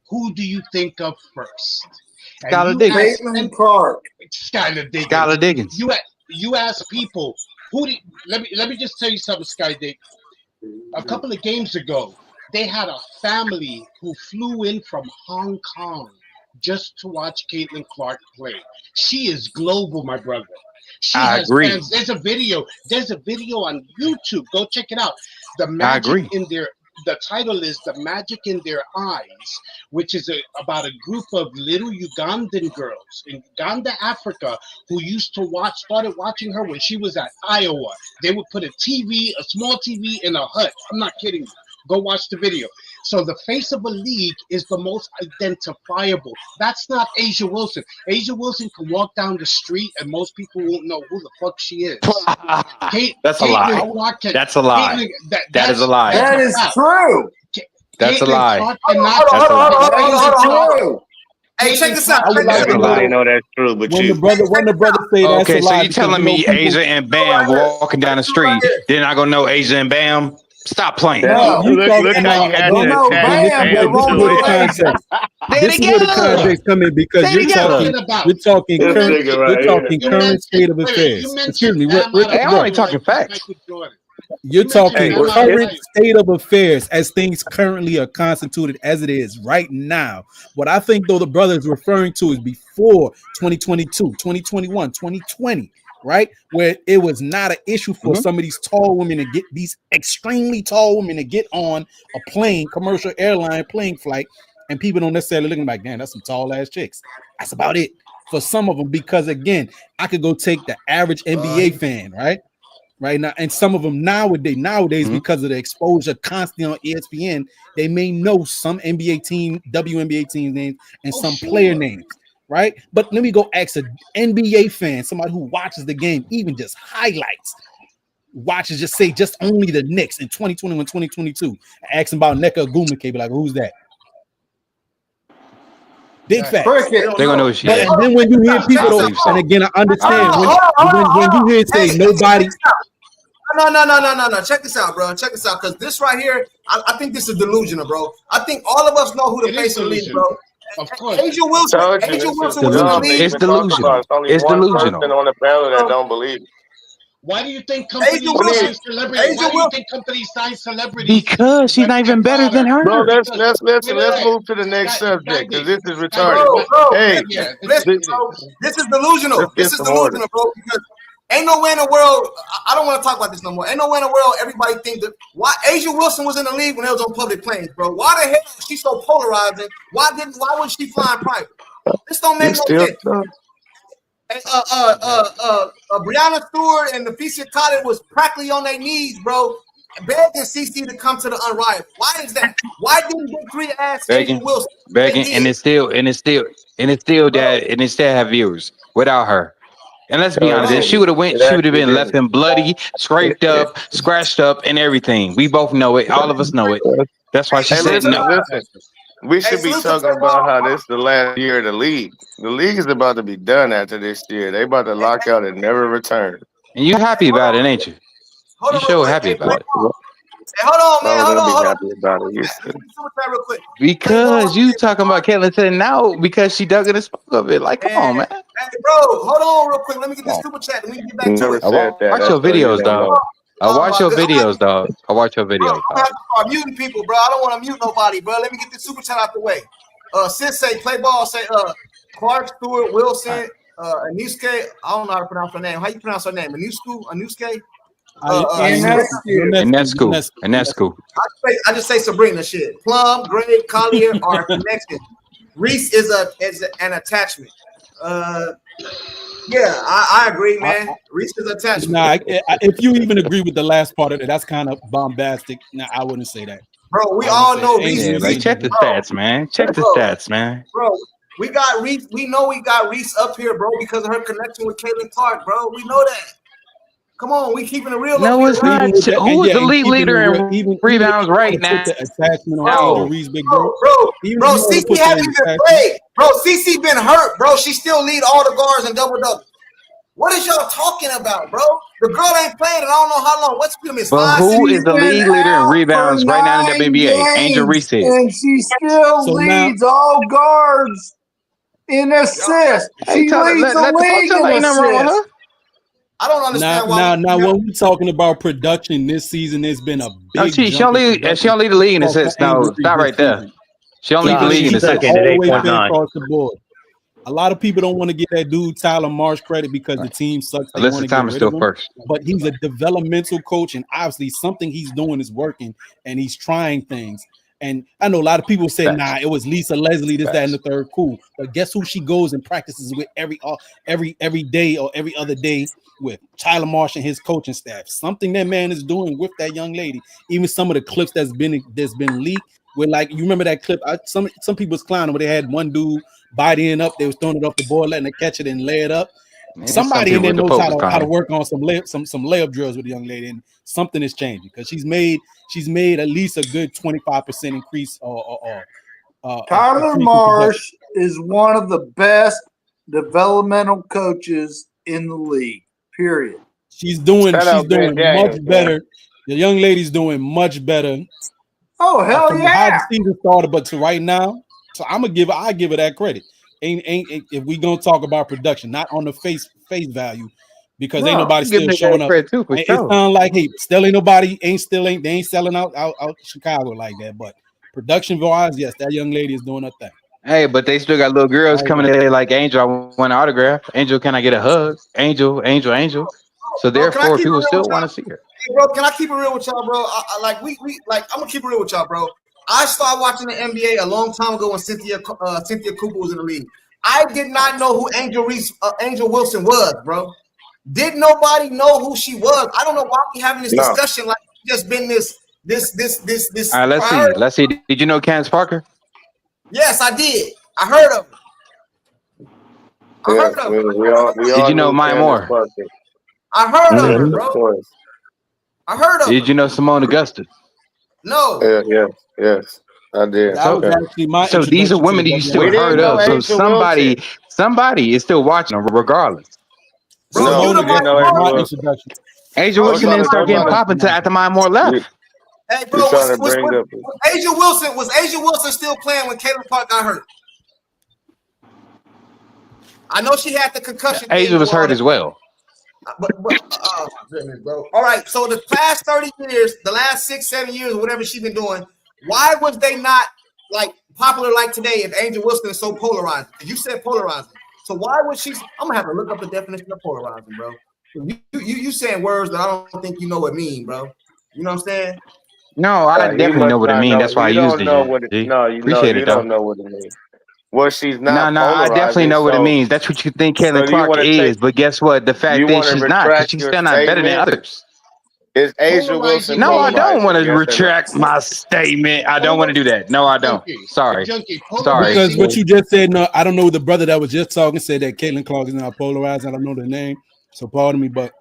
who do you think of first? Skylar Diggins. Skylar Diggins. Skylar Diggins. You ask people who do let me just tell you something, Sky Dig. A couple of games ago, they had a family who flew in from Hong Kong just to watch CAITLINCLARK play. She is global, my brother. She has fans. There's a video on YouTube. Go check it out. The magic in their the title is The Magic in Their Eyes, which is about a group of little Ugandan girls in Uganda, Africa, who started watching her when she was at Iowa. They would put a small TV in a hut. I'm not kidding you. Go watch the video. So the face of a league is the most identifiable. That's not Asia Wilson. Asia Wilson can walk down the street and most people won't know who the fuck she is. That's a lie. That's a lie. That is a lie. That is true. That's a lie. Hold on. Hey, check this out. Everybody know that's true, but when the brother say that's okay, a so lie, you telling me Asia and Bam walking down the street, they're not gonna know Asia and Bam? Stop playing. No, look how you had to attack this is where the context. This is where the context come in because you're talking current state of affairs. Excuse me, I'm only talking facts. You're talking current state of affairs as things currently are constituted as it is right now. What I think though the brother is referring to is before 2022, 2021, 2020. Right, where it was not an issue for some of these tall women to get these extremely tall women to get on a plane, commercial airline plane flight, and people don't necessarily looking like, damn, that's some tall ass chicks. That's about it for some of them, because again, I could go take the average NBA fan, right now, and some of them nowadays because of the exposure constantly on ESPN, they may know some NBA team, WNBA team names, and some player names. Right, but let me go ask an NBA fan, somebody who watches the game, even just highlights, watches just only the Knicks in 2021, 2022. Ask them about Nneka Ogwumike, be like, who's that? Big facts. They're gonna know what she is. And then when you hear people, and again, I understand when you hear say nobody. No. Check this out, bro. Check this out, because this right here, I think this is delusional, bro. I think all of us know who the face of the league, bro. Of course. Asia Wilson was in the league. It's delusional. It's delusional. On the panel that don't believe. Why do you think companies sign celebrities? Why do you think companies sign celebrities? Because she's not even better than her. Bro, let's move to the next subject because this is retarded. Hey, listen, bro, this is delusional. This is delusional, bro. Because ain't no way in the world. I don't want to talk about this no more. Ain't no way in the world everybody think that why Asia Wilson was in the league when it was on public planes, bro. Why the hell is she so polarizing? Why was she flying private? This don't make no sense. Brianna Stewart and Nafisa Khalid was practically on their knees, bro, begging CC to come to the unrivaled. Why is that? Why didn't Big Three ask Asia Wilson? Begging, and it still have viewers without her. And let's be honest, if she would have been left him bloody, scraped up, scratched up, and everything. We both know it. All of us know it. That's why she said no. Listen. We should be talking about how this is the last year of the league. The league is about to be done after this year. They about to lock out and never return. And you happy about it, ain't you? You sure happy about it. Hey, hold on, man. Hold on. Happy about it. Real quick. Because you talking about Caitlin said no because she dug in and spoke of it. Like, come on, man. Hey, bro, hold on real quick. Let me get this super chat and we can get back to it. Watch your videos, dog. I watch your videos, dog. I watch your videos. I have to start muting people, bro. I don't want to mute nobody, bro. Let me get this super chat out the way. Sis say play ball. Say Clark, Stewart, Wilson, Anuske. I don't know how to pronounce her name. How you pronounce her name? Anuske. And that's cool. I just say Sabrina. Shit. Plum, Gray, Collier are connected. Reese is an attachment. Yeah, I agree, man. Reese is attachment. Nah, if you even agree with the last part of it, that's kind of bombastic. Nah, I wouldn't say that. Bro, we all know Reese. Yeah, like, check the stats, man. Check the stats, man. Bro, we got Reese. We know we got Reese up here, bro, because of her connection with CAITLINCLARK, bro. We know that. Come on, we keeping it real. No, it's not. Who is the lead leader in rebounds right now? Bro, CC hasn't even played. Bro, CC been hurt, bro. She still lead all the guards in double-double. What is y'all talking about, bro? The girl ain't playing and I don't know how long. What's been his But who is the lead leader in rebounds right now in the WNBA? Angel Reese. And she still leads all guards in assists. She leads the league in assists. I don't understand why. Now, when we're talking about production this season, there's been a big. She only lead the league in assists. No, not right there. She only lead the league in assists. All the way across the board. A lot of people don't want to give that dude Tyler Marsh credit because the team sucks. They want to get rid of him. But he's a developmental coach, and obviously something he's doing is working, and he's trying things. And I know a lot of people say, nah, it was Lisa Leslie, this, that, and the third. Cool. But guess who she goes and practices with every day or every other day with? Tyler Marsh and his coaching staff. Something that man is doing with that young lady. Even some of the clips that's been leaked. Where, like, you remember that clip? Some people's clowning where they had one dude bodying up, they was throwing it off the board, letting it catch it and lay it up. Somebody in there knows how to work on some layup drills with the young lady, and something is changing because she's made at least a good 25% increase. Tyler Marsh is one of the best developmental coaches in the league. Period. She's doing much better. The young lady's doing much better. Oh, hell from yeah! How the season started, but to right now, so I give her that credit. Ain't if we gonna talk about production, not on the face value, because ain't nobody still showing up. It sounds like they ain't selling out Chicago like that. But production wise, yes, that young lady is doing her thing. Hey, but they still got little girls coming in like Angel. I want an autograph. Angel, can I get a hug? Angel. So therefore, people still want to see her. Hey, bro, can I keep it real with y'all, bro? I'm gonna keep it real with y'all, bro. I started watching the NBA a long time ago when Cynthia Cooper was in the league. I did not know who Angel Wilson was, bro. Did nobody know who she was? I don't know why we having this discussion like it's just been this. All right, let's see. Did you know Candace Parker? Yes, I did. I heard of her. Did you know Maya Moore? I heard of her, bro. I heard of her. Did you know Simone Augustus? No. Yes, I did. That was actually my so these are women that you still heard of. So somebody is still watching them regardless. Bro, Angel Wilson didn't start getting popping until after Maya Moore left. Hey, bro, was Angel Wilson still playing when Caitlin Clark got hurt? I know she had the concussion. Angel was hurt as well. But oh my goodness, bro. All right, so the past 30 years, the last 6-7 years, whatever she's been doing, why was they not like popular like today if Angel Wilson is so polarizing? You said polarizing. So why would she? I'm gonna have to look up the definition of polarizing, bro. You saying words that I don't think you know what mean, bro. You know what I'm saying? No, I definitely know what it means. That's why I used it. Appreciate it, don't know what it means. Well, she's not. No, I definitely know what it means. That's what you think Caitlin Clark is, but guess what? The fact is she's not, because she's still not better than others. Is Angel Wilson? No, I don't want to retract my statement. I don't want to do that. No, I don't. Sorry. Because what you just said, no, I don't know. The brother that was just talking said that Caitlin Clark is not polarized. I don't know the name, so pardon me, but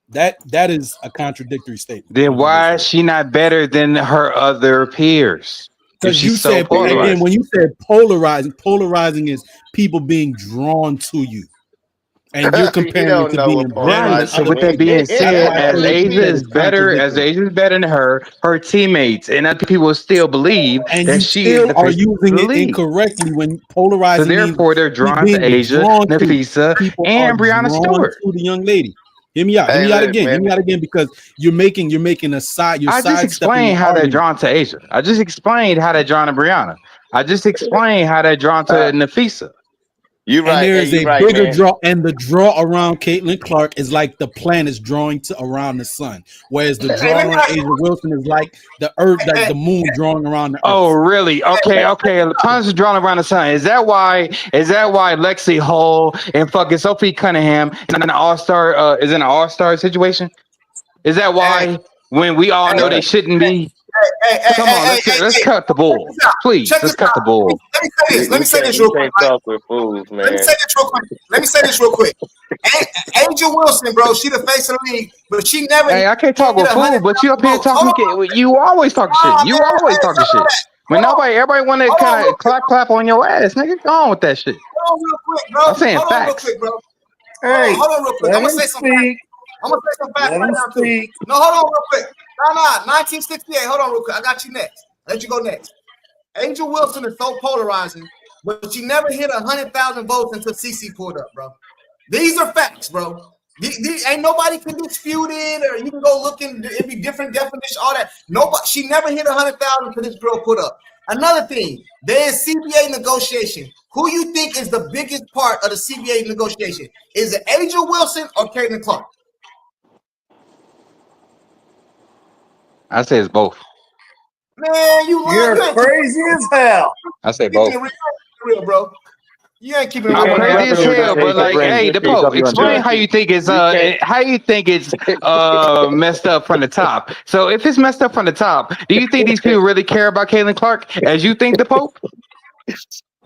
that is a contradictory statement. Then why is she not better than her other peers? Because you said, again, when you said polarizing is people being drawn to you. And you're comparing it to being right. So with that being said, as Asia is better than her teammates and other people still believe that she are using it incorrectly when polarizing. So therefore, they're drawn to Asia, Nafisa, and Brianna Stewart. To the young lady. Hear me out. Hear me out again, because you're making a side. I just explained how they're drawn to Asia. I just explained how they're drawn to Brianna. I just explained how they're drawn to Nafisa. You're right. And there's a bigger draw, and the draw around Caitlin Clark is like the planets drawing around the sun, whereas the draw around Asia Wilson is like the Earth, like the moon drawing around the Earth. Oh, really? Okay. The planets are drawn around the sun. Is that why Lexi Hull and fucking Sophie Cunningham is in an all-star situation? Is that why when we all know they shouldn't be? Come on, let's cut the bull. Please, let's cut the bull. Let me say this real quick. Let me say this real quick. Angel Wilson, bro, she the face of the league, but she never. Hey, I can't talk with fool, but you up here talking. You always talking shit. You always talking shit. When everybody want to kind of clap on your ass, nigga. Go on with that shit. Hold on real quick, bro. I'm saying facts. Hey, hold on real quick. I'm gonna say some facts. I'm gonna say some facts right now too. No, hold on real quick. No, 1968. Hold on real quick. I got you next. Let you go next. Angel Wilson is so polarizing, but she never hit 100,000 votes until CC pulled up, bro. These are facts, bro. Ain't nobody can dispute it, or you can go look in. It'd be different definition, all that. Nobody. She never hit 100,000 until this girl put up. Another thing, there is CBA negotiation. Who you think is the biggest part of the CBA negotiation? Is it Angel Wilson or Caitlin Clark? I say it's both. Man, You're crazy as hell. I say both. Real, bro. You ain't keeping it I'm real. crazy as hell, but like, hey, the Pope, explain how you think it's messed up from the top. So if it's messed up from the top, do you think these people really care about Caitlin Clark as you think, the Pope?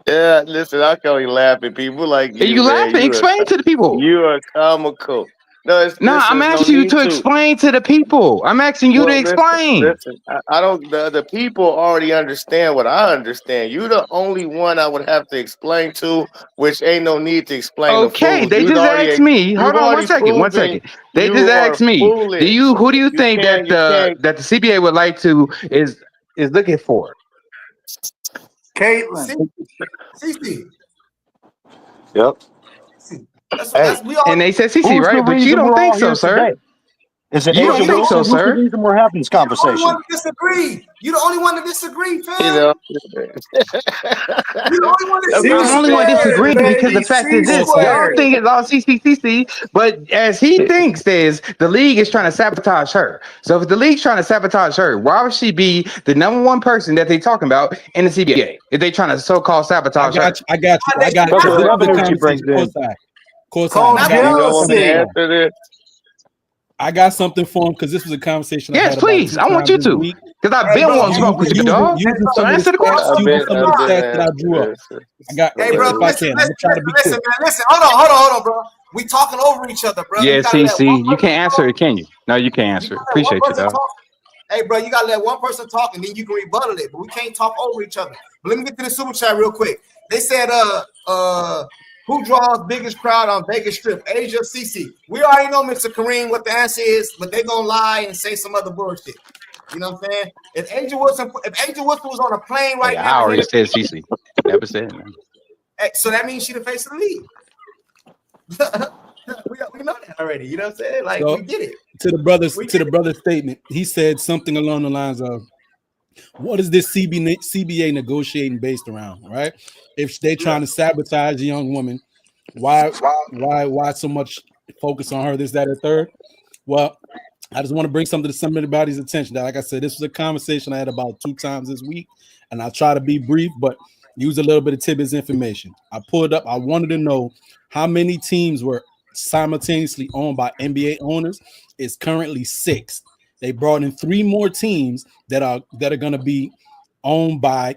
Yeah, listen, I can only laugh at people like you. You man. laughing? Explain to the people. You are comical. No, I'm asking you to explain to the people. I'm asking you to explain. Listen, I don't. The people already understand what I understand. You the only one I would have to explain to, which ain't no need to explain to Okay, fools. they just asked me. Hold on one second. They just asked me. Who do you think that the CBA would like to is looking for? Caitlin. CC. Yep. That's we all. And they said CC, right? But you don't think so, sir. Is it You don't think so, Who's the sir? reason we're having this conversation? You're the only one to disagree. You're the only one to disagree, fam. You know. You're the only one to I'm the only one disagreeing because the fact is this: y'all think it's all CC, but as he thinks, is the league is trying to sabotage her. So if the league's trying to sabotage her, why would she be the number one person that they talking about in the CBA? If they trying to so-called sabotage her, I got you. Because of the revenue she brings in. Answer this. I got something for him because this was a conversation. Yes, please. I want you to, because I've been wanting to smoke with you, dog. Answer the question. Some of the stats that I drew up. I got. Hey, bro, listen, hold on, bro. We talking over each other, bro. Yeah, CC, you can't answer it, can you? No, you can't answer it. Appreciate you, dog. Hey, bro, you gotta let one person talk and then you can rebuttal it, but we can't talk over each other. But let me get to the super chat real quick. They said, who draws biggest crowd on Vegas Strip? Asia or CC? We already know, Mr. Kareem, what the answer is, but they gonna lie and say some other bullshit. You know what I'm saying? If Angel Wilson was on a plane right now, I already said CC. Never said it. Hey, so that means she the face of the league. we know that already. You know what I'm saying? Like, so, we get it. To the brother's statement, he said something along the lines of, "What is this CBA negotiating based around? Right? If they're trying to sabotage a young woman, why so much focus on her? This, that, or third? Well, I just want to bring something to somebody's attention. That, like I said, this was a conversation I had about 2 times this week, and I'll try to be brief, but use a little bit of tidbits information. I pulled up. I wanted to know how many teams were simultaneously owned by NBA owners. It's currently 6. They brought in 3 more teams that are going to be owned by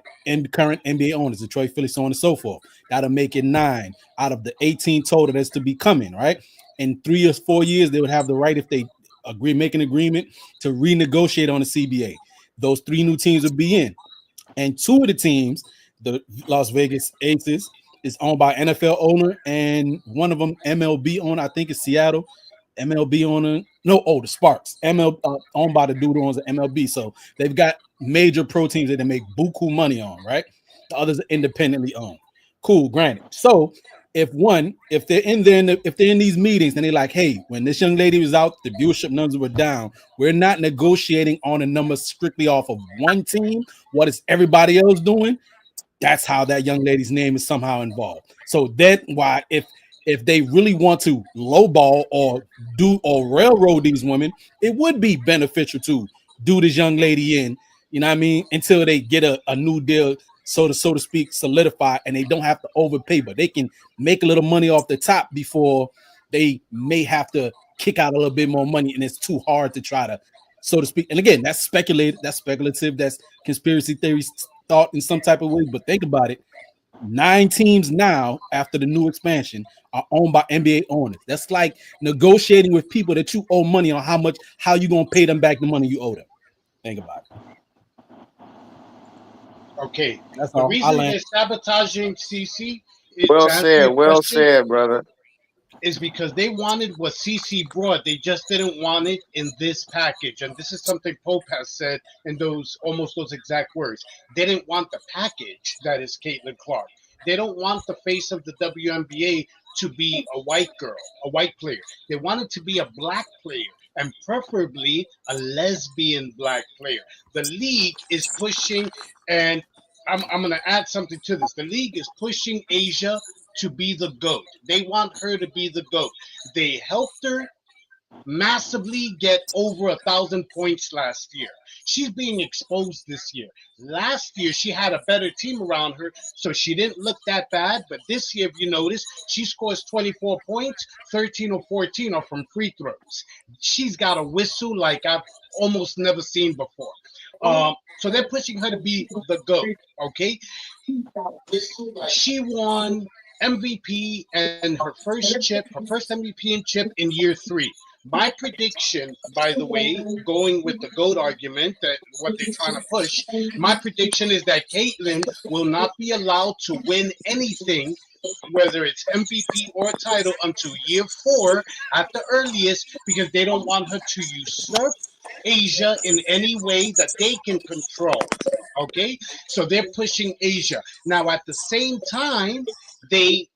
current NBA owners, Detroit, Philly, so on and so forth. That'll make it 9 out of the 18 total that's to be coming, right? In 3 or 4 years, they would have the right, if they make an agreement, to renegotiate on the CBA. Those 3 new teams would be in. And 2 of the teams, the Las Vegas Aces, is owned by NFL owner, and one of them MLB owner, I think it's Seattle. MLB owner, the Sparks. Owned by the dude who owns the MLB. So they've got major pro teams that they make buku money on, right? The others are independently owned. Cool, granted. So if they're in there, if they're in these meetings, then they're like, hey, when this young lady was out, the viewership numbers were down. We're not negotiating on a number strictly off of one team. What is everybody else doing? That's how that young lady's name is somehow involved. So that's why if they really want to lowball or railroad these women, it would be beneficial to do this young lady in, you know what I mean, until they get a new deal, so to speak, solidify, and they don't have to overpay, but they can make a little money off the top before they may have to kick out a little bit more money, and it's too hard to try to, so to speak. And again, that's speculative, that's conspiracy theories thought in some type of way, but think about it. 9 teams now after the new expansion are owned by NBA owners. That's like negotiating with people that you owe money on how you gonna pay them back the money you owe them. Think about it. Okay, that's the all. reason they're sabotaging CC. Well said, brother. Is because they wanted what CC brought. They just didn't want it in this package. And this is something Pope has said in almost those exact words. They didn't want the package that is Caitlin Clark. They don't want the face of the WNBA to be a white girl, a white player. They want it to be a black player, and preferably a lesbian black player. The league is pushing, and I'm going to add something to this. The league is pushing Asia to be the GOAT. They want her to be the GOAT. They helped her massively get over 1,000 points last year. She's being exposed this year. Last year, she had a better team around her, so she didn't look that bad. But this year, if you notice, she scores 24 points, 13 or 14 are from free throws. She's got a whistle like I've almost never seen before. So they're pushing her to be the GOAT, okay? She won MVP and her first MVP and chip in year 3. My prediction, by the way, going with the GOAT argument, that what they're trying to push, my prediction is that Caitlyn will not be allowed to win anything, whether it's MVP or a title, until year 4 at the earliest, because they don't want her to usurp Asia in any way that they can control. Okay, so they're pushing Asia. Now, at the same time, they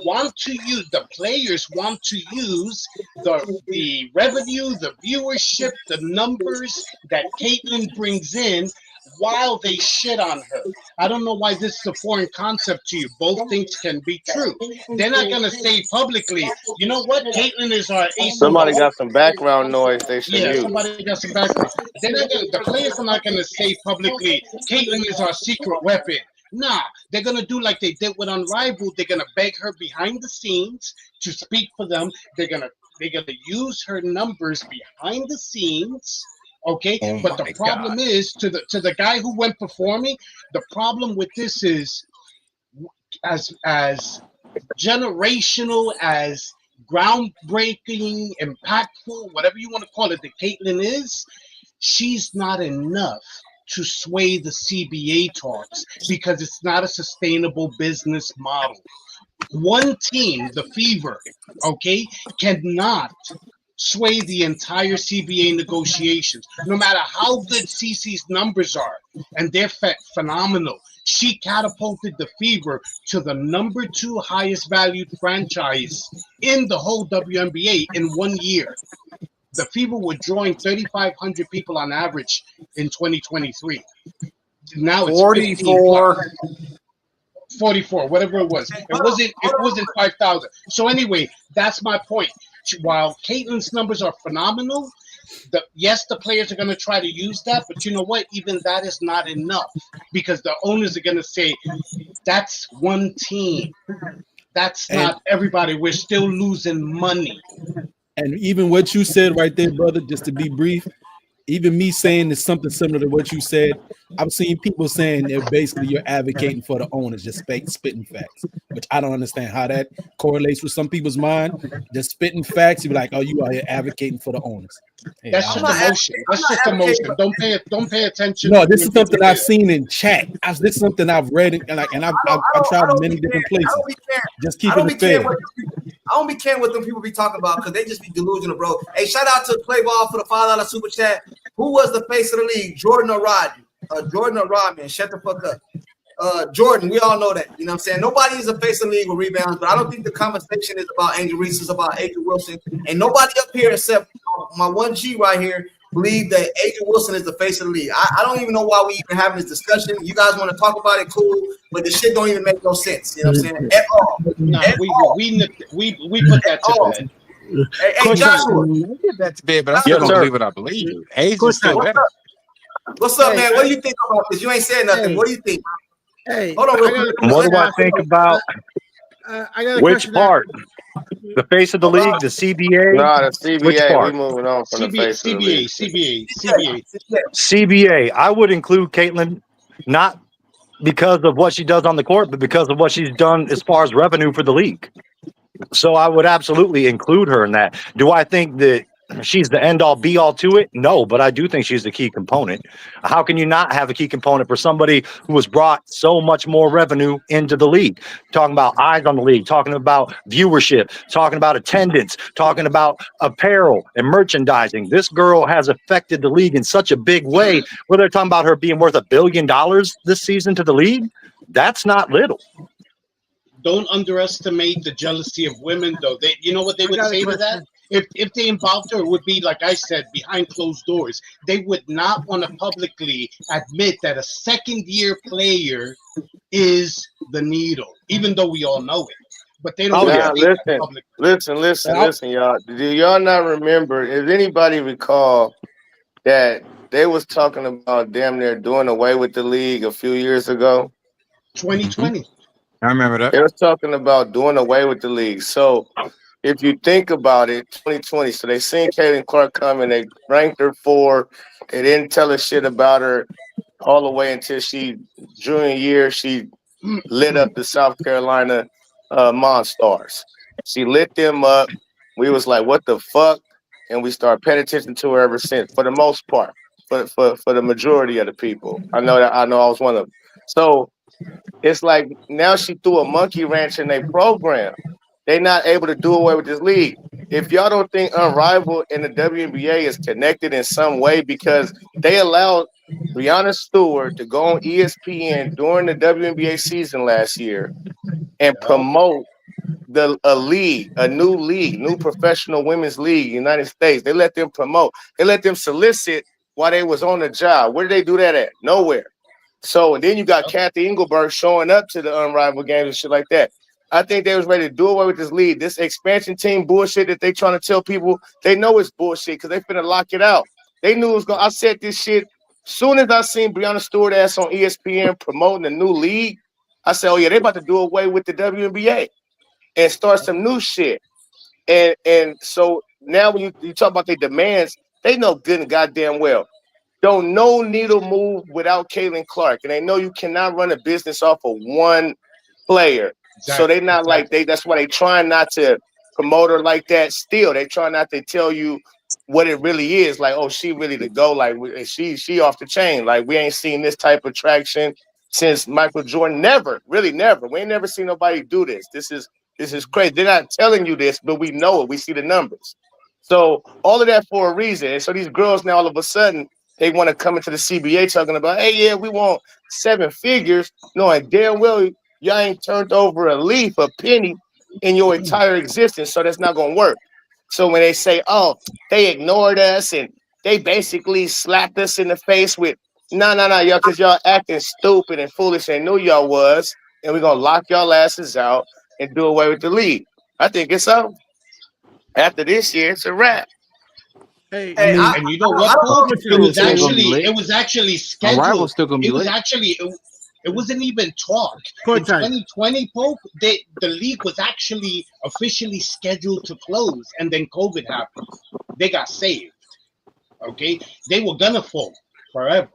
want to use, the players want to use the revenue, the viewership, the numbers that Caitlyn brings in while they shit on her. I don't know why this is a foreign concept to you. Both things can be true. They're not going to say publicly, you know what, Caitlyn is our ace. Somebody got some background noise they should mute. Somebody got some background. They're not gonna, the players are not going to say publicly, Caitlyn is our secret weapon. Nah, they're going to do like they did with Unrivaled. They're going to beg her behind the scenes to speak for them. They're going to use her numbers behind the scenes. Okay, but the problem is, to the guy who went before me, the problem with this is, as generational, as groundbreaking, impactful, whatever you want to call it, that Caitlyn is, she's not enough to sway the CBA talks because it's not a sustainable business model. One team, the Fever, okay, cannot sway the entire CBA negotiations, no matter how good CC's numbers are, and they're phenomenal. She catapulted the Fever to the number 2 highest valued franchise in the whole WNBA in 1 year. The Fever were drawing 3,500 people on average in 2023. Now it's 44. 44, whatever it was. It wasn't 5,000. So anyway, that's my point. While Caitlyn's numbers are phenomenal, yes, the players are going to try to use that, but you know what? Even that is not enough, because the owners are going to say, that's one team. That's not everybody. We're still losing money. And even what you said right there, brother, just to be brief, even me saying is something similar to what you said. I've seen people saying they're basically you're advocating for the owners, just spitting facts, which I don't understand how that correlates with some people's mind. Just spitting facts, you be like, oh, you are here advocating for the owners. Hey, that's just emotion. That's just emotion. Don't pay attention. No, this is something I've seen in chat. This is something I've read, and I've tried many different places. Just keep it fair. I don't be caring what them people be talking about because they just be delusional, bro. Hey, shout out to Play Ball for the $5 super chat. Who was the face of the league? Jordan or Rod? Jordan or Rod, man. Shut the fuck up. Jordan, we all know that. You know what I'm saying? Nobody is a face of the league with rebounds, but I don't think the conversation is about Angel Reese. It's about Adrian Wilson. And nobody up here except my 1G right here believe that Adrian Wilson is the face of the league. I don't even know why we even having this discussion. You guys want to talk about it, cool, but the shit don't even make no sense. You know what I'm saying? At all. No, we put that to bed. Hey, Joshua. That's bad, but I still don't believe what I believe. Age is still better. What's up, man? What do you think about this? You ain't saying nothing. What do you think? Hey, hold on. What do I think about which part? The face of the league, the CBA? No, the CBA. Which part? We moving on from the face of the league. CBA. I would include Caitlyn, not because of what she does on the court, but because of what she's done as far as revenue for the league. So I would absolutely include her in that. Do I think that she's the end-all, be-all to it? No, but I do think she's the key component. How can you not have a key component for somebody who has brought so much more revenue into the league? Talking about eyes on the league, talking about viewership, talking about attendance, talking about apparel and merchandising. This girl has affected the league in such a big way. Where they're talking about her being worth $1 billion this season to the league, that's not little. Don't underestimate the jealousy of women, though. You know what they would say to that? If they involved her, it would be like I said, behind closed doors. They would not want to publicly admit that a second-year player is the needle, even though we all know it. But they don't Oh want to yeah. Now state that listen, publicly. listen, y'all. Do y'all not remember? Does anybody recall that they was talking about damn near doing away with the league a few years ago? 2020. I remember that. They was talking about doing away with the league. So if you think about it, 2020. So they seen Caitlin Clark come and they ranked her 4. They didn't tell us shit about her all the way until she junior year. She lit up the South Carolina Monstars. She lit them up. We was like, what the fuck? And we started paying attention to her ever since, for the most part, for the majority of the people. I know I was one of them. So it's like now she threw a monkey wrench in their program. They not able to do away with this league. If y'all don't think Unrivaled and the WNBA is connected in some way, because they allowed Breonna Stewart to go on ESPN during the WNBA season last year and promote a new league, new professional women's league, United States. They let them promote. They let them solicit while they was on the job. Where did they do that at? Nowhere. So and then you got Kathy Engelberg showing up to the Unrivaled games and shit like that. I think they was ready to do away with this league. This expansion team bullshit that they trying to tell people, they know it's bullshit because they finna lock it out. They knew it was going. I said this shit soon as I seen Breonna Stewart ass on ESPN promoting a new league. I said, oh yeah, they about to do away with the WNBA and start some new shit. And so now when you talk about their demands, they know good and goddamn well. Don't no needle move without Caitlin Clark. And they know you cannot run a business off of one player. So they not like that's why they trying not to promote her like that. Still, they try not to tell you what it really is. Like, oh, she really to go. Like she off the chain. Like we ain't seen this type of traction since Michael Jordan. Never, really never. We ain't never seen nobody do this. This is crazy. They're not telling you this, but we know it. We see the numbers. So all of that for a reason. And so these girls now all of a sudden they want to come into the CBA talking about, hey, yeah, we want 7 figures, knowing damn well y'all ain't turned over a leaf, a penny in your entire existence. So that's not going to work. So when they say, oh, they ignored us and they basically slapped us in the face with, no, y'all, because y'all acting stupid and foolish. They knew y'all was, and we're going to lock y'all asses out and do away with the league. I think it's up. After this year, it's a wrap. Hey, I mean, and you know what, Paul? It was actually scheduled. Unrivaled still gonna be It was lit. actually it wasn't even talk. In 2020, Pope, the league was actually officially scheduled to close, and then COVID happened. They got saved. Okay, they were gonna fold forever.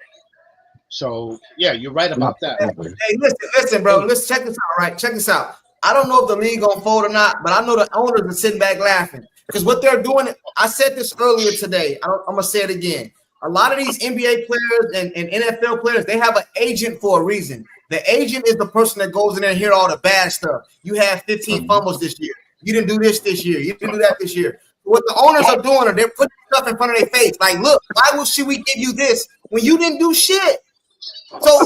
So yeah, you're right about that. Hey, listen, bro. Let's check this out. Right, check this out. I don't know if the league gonna fold or not, but I know the owners are sitting back laughing because what they're doing. I said this earlier today. I'm gonna say it again. A lot of these NBA players and NFL players, they have an agent for a reason. The agent is the person that goes in there and hear all the bad stuff. You had 15 fumbles this year. You didn't do this year. You didn't do that this year. What the owners are doing, they're putting stuff in front of their face. Like, look, why should we give you this when you didn't do shit? So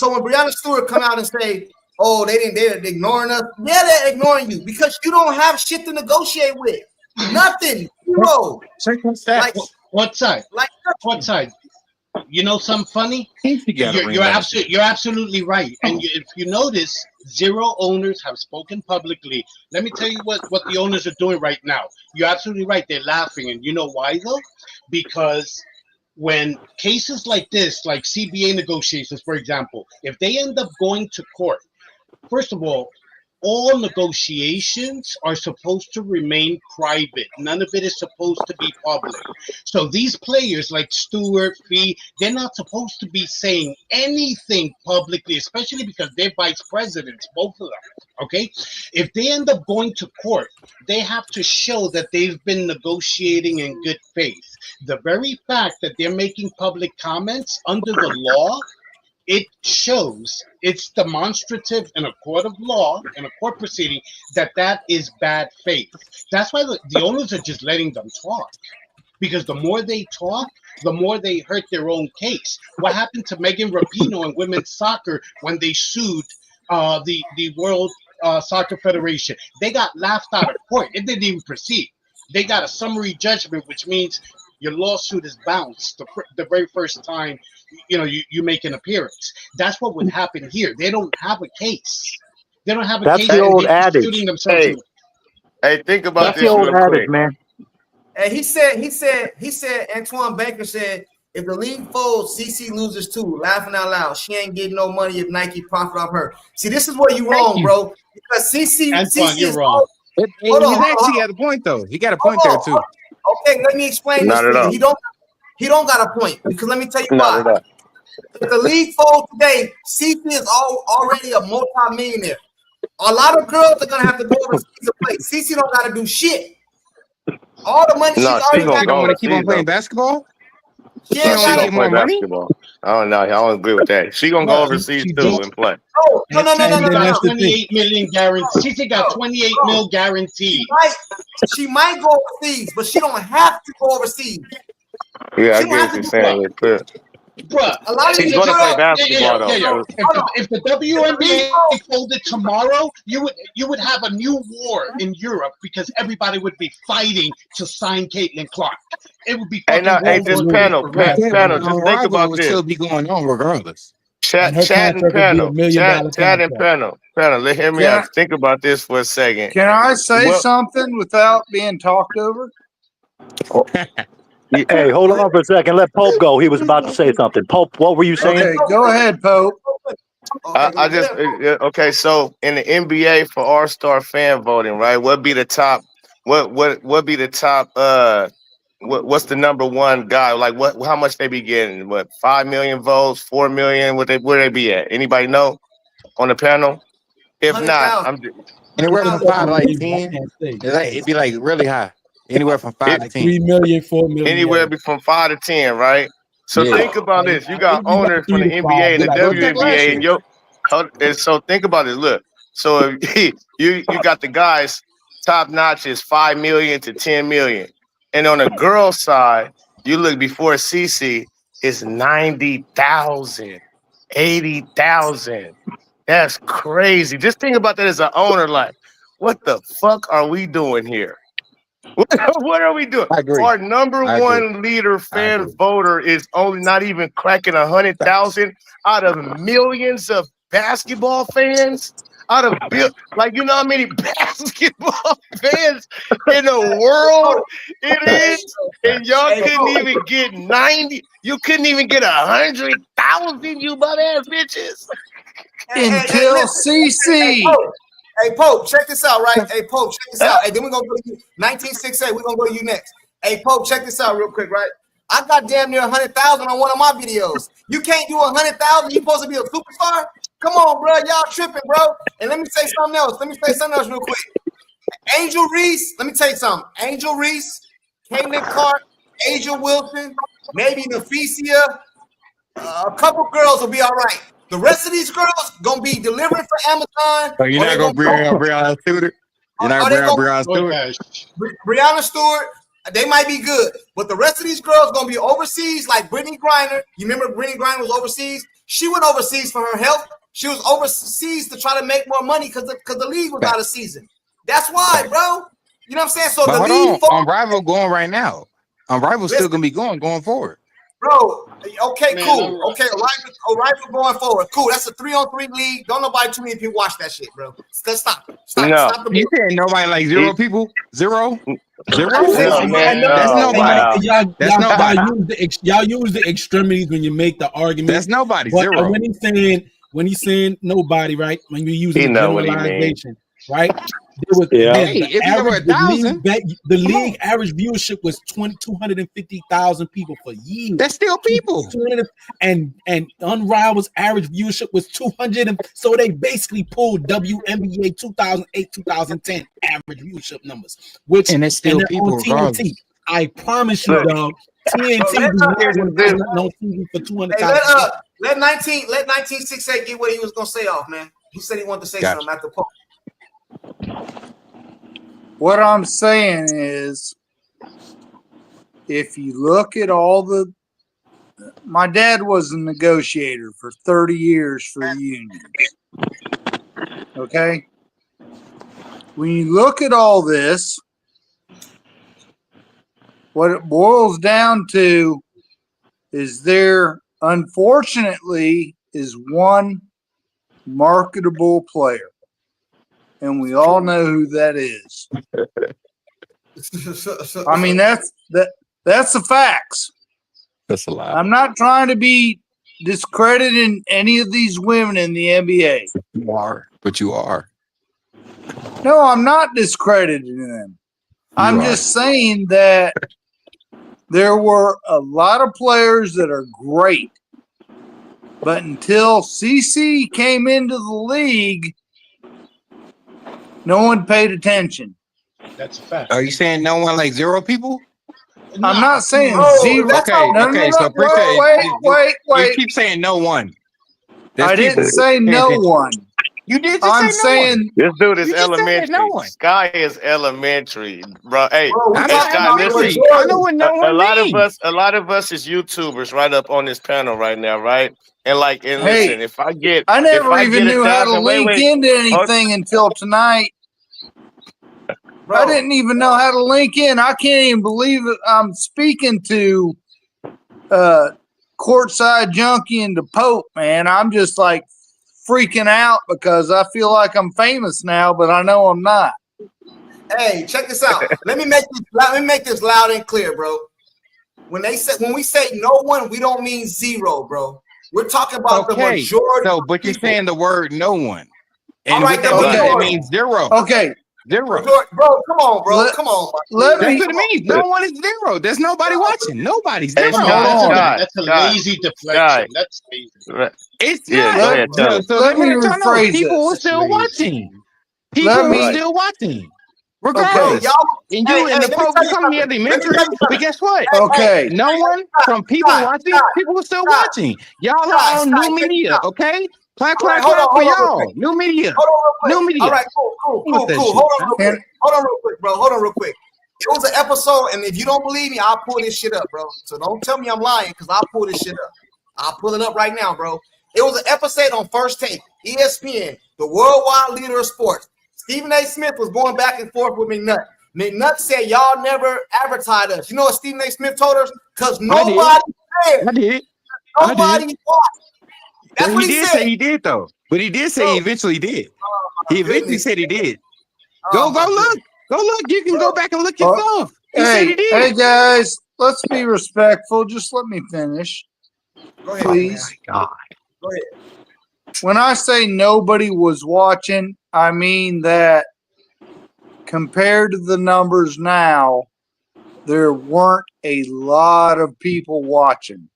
when Breonna Stewart come out and say, "Oh, they're ignoring us," yeah, they're ignoring you because you don't have shit to negotiate with. Nothing, zero. Like what side? Like what side? You know something funny? You're absolutely right. And if you notice, 0 owners have spoken publicly. Let me tell you what the owners are doing right now. You're absolutely right. They're laughing, and you know why though? Because when cases like this, like CBA negotiations, for example, if they end up going to court, first of all negotiations are supposed to remain private. None of it is supposed to be public. So these players like Stewart, Fee, they're not supposed to be saying anything publicly, especially because they're vice presidents, both of them. Okay? If they end up going to court, they have to show that they've been negotiating in good faith. The very fact that they're making public comments under the law, it shows, it's demonstrative in a court of law, in a court proceeding, that is bad faith. That's why the owners are just letting them talk. Because the more they talk, the more they hurt their own case. What happened to Megan Rapinoe in women's soccer when they sued the World Soccer Federation. They got laughed out of court. It didn't even proceed. They got a summary judgment, which means your lawsuit is bounced the very first time you make an appearance. That's what would happen here. They don't have a case. They don't have a That's case. the old They're adage. shooting themselves in Hey, think about That's the this old real adage, quick. man. And he said, Antoine Baker said, if the league folds, CC loses too. Laughing out loud. She ain't getting no money if Nike profit off her. See, this is where you wrong, bro. Because Antoine, you're is wrong. He's actually got a point though. He got a point there too. Okay, let me explain this Not to at you. all. He don't got a point because let me tell you Not why. at all. If the league folds today, CC is already a multi-millionaire. A lot of girls are gonna have to go overseas to play. CC don't gotta do shit. All the money she's No, she already gonna got. She don't go want to keep on overseas playing though. basketball. She She ain't don't She want to gotta. gonna get play more money. basketball. I don't know. I don't agree with that. She gonna go Bruh, overseas She too do. and play. No. CC then got that's the thing. 28 million guaranteed. CC got 28 mil guaranteed. She might go overseas, but she don't have to go overseas. Yeah, I She don't get have what to you're do saying. that. You're clear. Bruh, A lot of She's these gonna girls. play basketball though. If the WNBA folded tomorrow, you would have a new war in Europe because everybody would be fighting to sign Caitlin Clark. It would be Hey, fucking now, hey, World just War III panel, for real. panel. The Just think rival about would this. still be going on regardless. And Chat, her chat, and contract would be $1 panel. million Chat, and contract. panel. Let hear me out. Think about this for a second. Can I say Well, something without being talked over? Hey, hold on for a second. Let Pope go. He was about to say something. Pope, what were you saying? Okay, go ahead, Pope. I just okay. So in the NBA for All-Star fan voting, right? What be the top? What be the top? What's the number one guy? Like what? How much they be getting? What 5 million votes? 4 million? Where they be at? Anybody know on the panel? If not, 100,000. I'm. Anywhere from 5 to like 10. Can't say. It'd be like really high. Anywhere from 5 to 10. 3 million, 4 million. Anywhere from 5 to 10, right? So Yeah. think about this. You got It'd be like owners from 3 the to 5. NBA and Be the like Go check last WNBA, year. and so think about it. Look, so if you got the guys top notch is 5 million to 10 million, and on the girl side, you look before CC is 90,000, 80,000. That's crazy. Just think about that as an owner. Like, what the fuck are we doing here? What are we doing? I agree. Our number I agree. one leader I fan agree. voter is only not even cracking 100,000 out of millions of basketball fans. Out of like you know how many basketball fans in the world it is, and y'all couldn't even get 90. You couldn't even get 100,000, you butt ass bitches. Until CC. Hey, Pope, check this out, right? Hey, Pope, check this out. Hey, then we're going to go to you. 1968, we're going to go to you next. Hey, Pope, check this out real quick, right? I got damn near 100,000 on one of my videos. You can't do 100,000. You supposed to be a superstar? Come on, bro. Y'all tripping, bro. And let me say something else. Real quick. Angel Reese, let me tell you something. Angel Reese, Caitlin Clark, Asia Wilson, maybe Nafisia, a couple girls will be all right. The rest of these girls gonna be delivering for Amazon. So you're not gonna bring Brianna Stewart? You're not gonna bring Brianna Stewart? Brianna Stewart, they might be good, but the rest of these girls gonna be overseas, like Brittany Griner. You remember Brittany Griner was overseas? She went overseas for her health. She was overseas to try to make more money because the league was out of season. That's why, bro. You know what I'm saying? So but the hold league on Rival going right now. Rival's still gonna be going forward. Bro, okay, Man, cool. Okay, Rifle going forward. Cool. That's a 3-on-3 league. Don't nobody too many people watch that shit, bro. Let's stop. Stop the You said nobody like zero people? Zero? No, man. That's nobody. Wow. That's nobody. Y'all use the extremities when you make the argument. That's nobody. But Zero. When he's saying nobody, right? When you're using He the know what he generalization, right? There was, Hey, if you over 1,000, the league average viewership was 250,000 people for years. That's still people. And Unrival's average viewership was 200. So they basically pulled WNBA 2008, 2010 average viewership numbers, and it's still people on TNT. I promise you, dog. TNT on TV for 200,000. Let 1968 get what he was gonna say off, man. He said he wanted to say something after Paul. What I'm saying is, if you look at my dad was a negotiator for 30 years for unions. Okay? when you look at all this, what it boils down to is there, unfortunately, is one marketable player. And we all know who that is. I mean, that's the facts. That's a lot. I'm not trying to be discrediting any of these women in the NBA. You are, but you are. No, I'm not discrediting them. I'm just saying that there were a lot of players that are great. But until CC came into the league, no one paid attention. That's a fact. Are you saying no one, like 0 people? I'm not saying zero. Okay, so appreciate wait. You keep saying no one. I didn't say no one. You did just I'm say no saying one. This dude is You just said elementary. no one. Sky is elementary, bro. Hey, I'm hey, not Sky, elementary. listen. I know what no one means. A lot of us is YouTubers right up on this panel right now, right? And listen, if I never even knew how to 1,000, link into anything until tonight. Bro. I didn't even know how to link in. I can't even believe it. I'm speaking to Courtside Junkie and the Pope, man. I'm just like freaking out because I feel like I'm famous now, but I know I'm not. Hey, check this out. Let me make this loud and clear, bro. When we say no one, we don't mean 0, bro. We're talking about the majority. So, but you're saying the word no one. And right, with that it means 0. Okay. 0. Bro, come on, bro. Come on. That's what it means. No one is 0. There's nobody watching. Nobody's 0. That's a lazy deflection. That's lazy. It's not. Go ahead, so let me rephrase it. People are still watching. People are still watching. Regardless. Okay, and the Pope become the elementary. But guess what? Okay. No one from people watching, people are still watching. Y'all are on new media, okay? Clap for y'all. New media. New media. All right, cool. Hold on real quick. It was an episode, and if you don't believe me, I'll pull this shit up, bro. So don't tell me I'm lying, because I'll pull this shit up. I'll pull it up right now, bro. It was an episode on First Take, ESPN, the worldwide leader of sports. Stephen A. Smith was going back and forth with McNutt. McNutt said, y'all never advertised us. You know what Stephen A. Smith told us? Because nobody cared. Nobody watched. That's what he did said. Say he did, though. But he did say he eventually did. He eventually said he did. Go look. Go look. You can go back and look yourself. He said he did. Hey, guys, let's be respectful. Just let me finish. Go ahead, please. Oh my God. Go ahead. When I say nobody was watching, I mean that compared to the numbers now, there weren't a lot of people watching.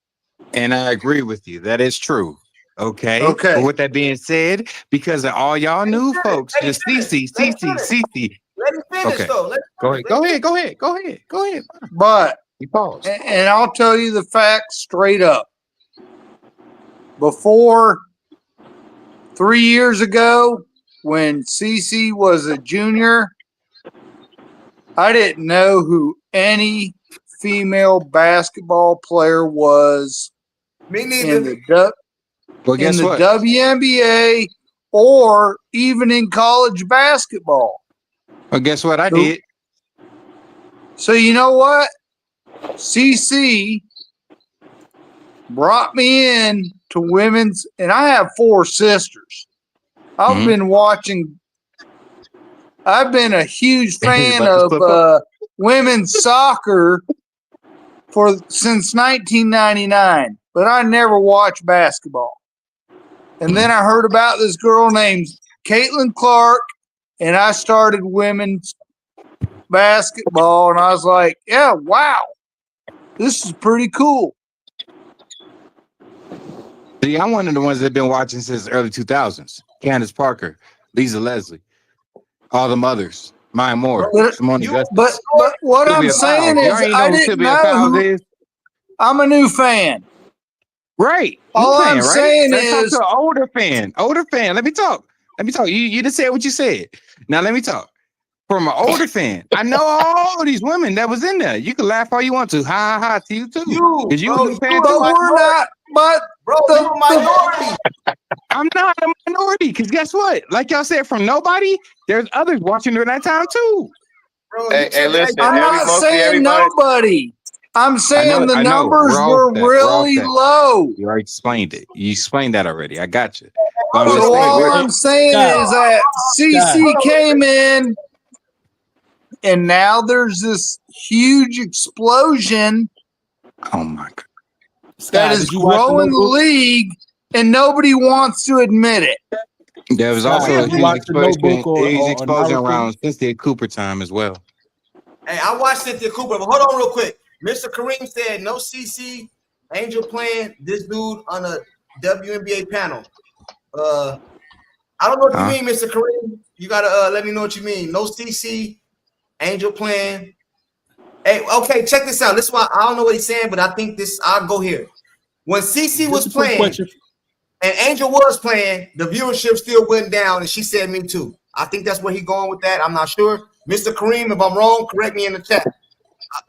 And I agree with you. That is true. Okay. But with that being said, because of all y'all new folks, just CC. Let me finish, though. Go ahead. But you pause. And I'll tell you the facts straight up. Before 3 years ago, when CC was a junior, I didn't know who any female basketball player was. Me neither. In the WNBA or even in college basketball. Well, guess what? I did. So you know what? CC brought me in to women's, and I have 4 sisters. I've been watching. I've been a huge fan of women's soccer since 1999, but I never watched basketball. And then I heard about this girl named CAITLINCLARK, and I started women's basketball, and I was like, yeah, wow, this is pretty cool. See, I'm one of the ones that have been watching since the early 2000s. Candace Parker, Lisa Leslie, all the mothers, Maya Moore, Simone Augustus. But what I'm saying is, I didn't know who. I'm a new fan. Right. All I'm saying is, let's talk to an older fan. Let me talk. You just said what you said. Now let me talk. From an older fan, I know all of these women that was in there. You can laugh all you want to, ha to you too. Because you were a fan too. But we're not. But bro, you're a minority. I'm not a minority because guess what? Like y'all said, from nobody, there's others watching during that time too. Bro, Hey, listen, I'm not mostly saying everybody. nobody. I'm saying the I know. numbers We're off were that. We're off really that. low. You already explained it. You explained that already. I got you. But I'm So just all saying. I'm saying is that CC came in, and now there's this huge explosion Oh my God. that is growing the league, and nobody wants to admit it. There was Scott, also did a you huge watch the explosion, Notebook or around Cynthia Cooper time as well. Hey, I watched Cynthia Cooper, but hold on real quick. Mr. Kareem said no CC, Angel playing this dude on a WNBA panel. I don't know what you mean, Mr. Kareem. You gotta let me know what you mean. No CC, Angel playing. Hey, okay, check this out. This is why I don't know what he's saying, but I think this. I'll go here. When CC was playing and Angel was playing, the viewership still went down, and she said me too. I think that's where he's going with that. I'm not sure. Mr. Kareem, if I'm wrong, correct me in the chat.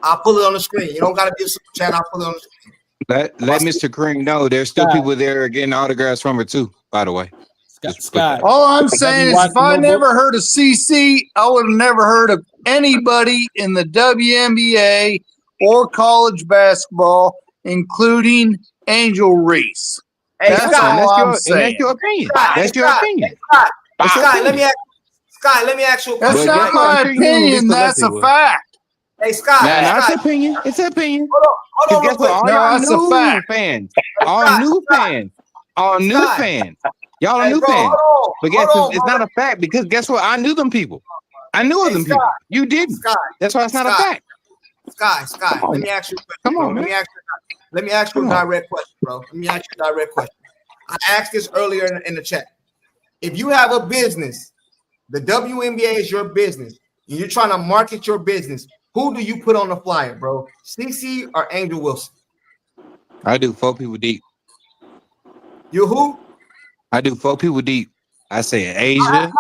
I'll pull it on the screen. You don't gotta be a super chat. I'll pull it on the screen. Let Mr. Kareem know there's still people there getting autographs from her too, by the way. Scott. All I'm saying is if I never heard of CC, I would have never heard of anybody in the WNBA or college basketball, including Angel Reese. Hey, that's Scott, all I'm saying. That's your opinion. Scott, That's your opinion. Scott, let me ask you a question. That's not my opinion. That's a fact. Hey, Scott. Nah, it's an opinion. It's an opinion. Hold on real quick. All y'all new fans. All new fans. All new fans. Y'all are new fans. But guess it's not a fact because guess what? I knew them people. I knew of them people. You didn't. That's why it's not a fact. Scott, let me ask you a question. Come on, bro. Let me ask you a direct question, bro. Let me ask you a direct question. I asked this earlier in the chat. If you have a business, the WNBA is your business, and you're trying to market your business, who do you put on the flyer, bro? CC or Angel Wilson? I do 4 people deep. You who? I do 4 people deep. I say Asia.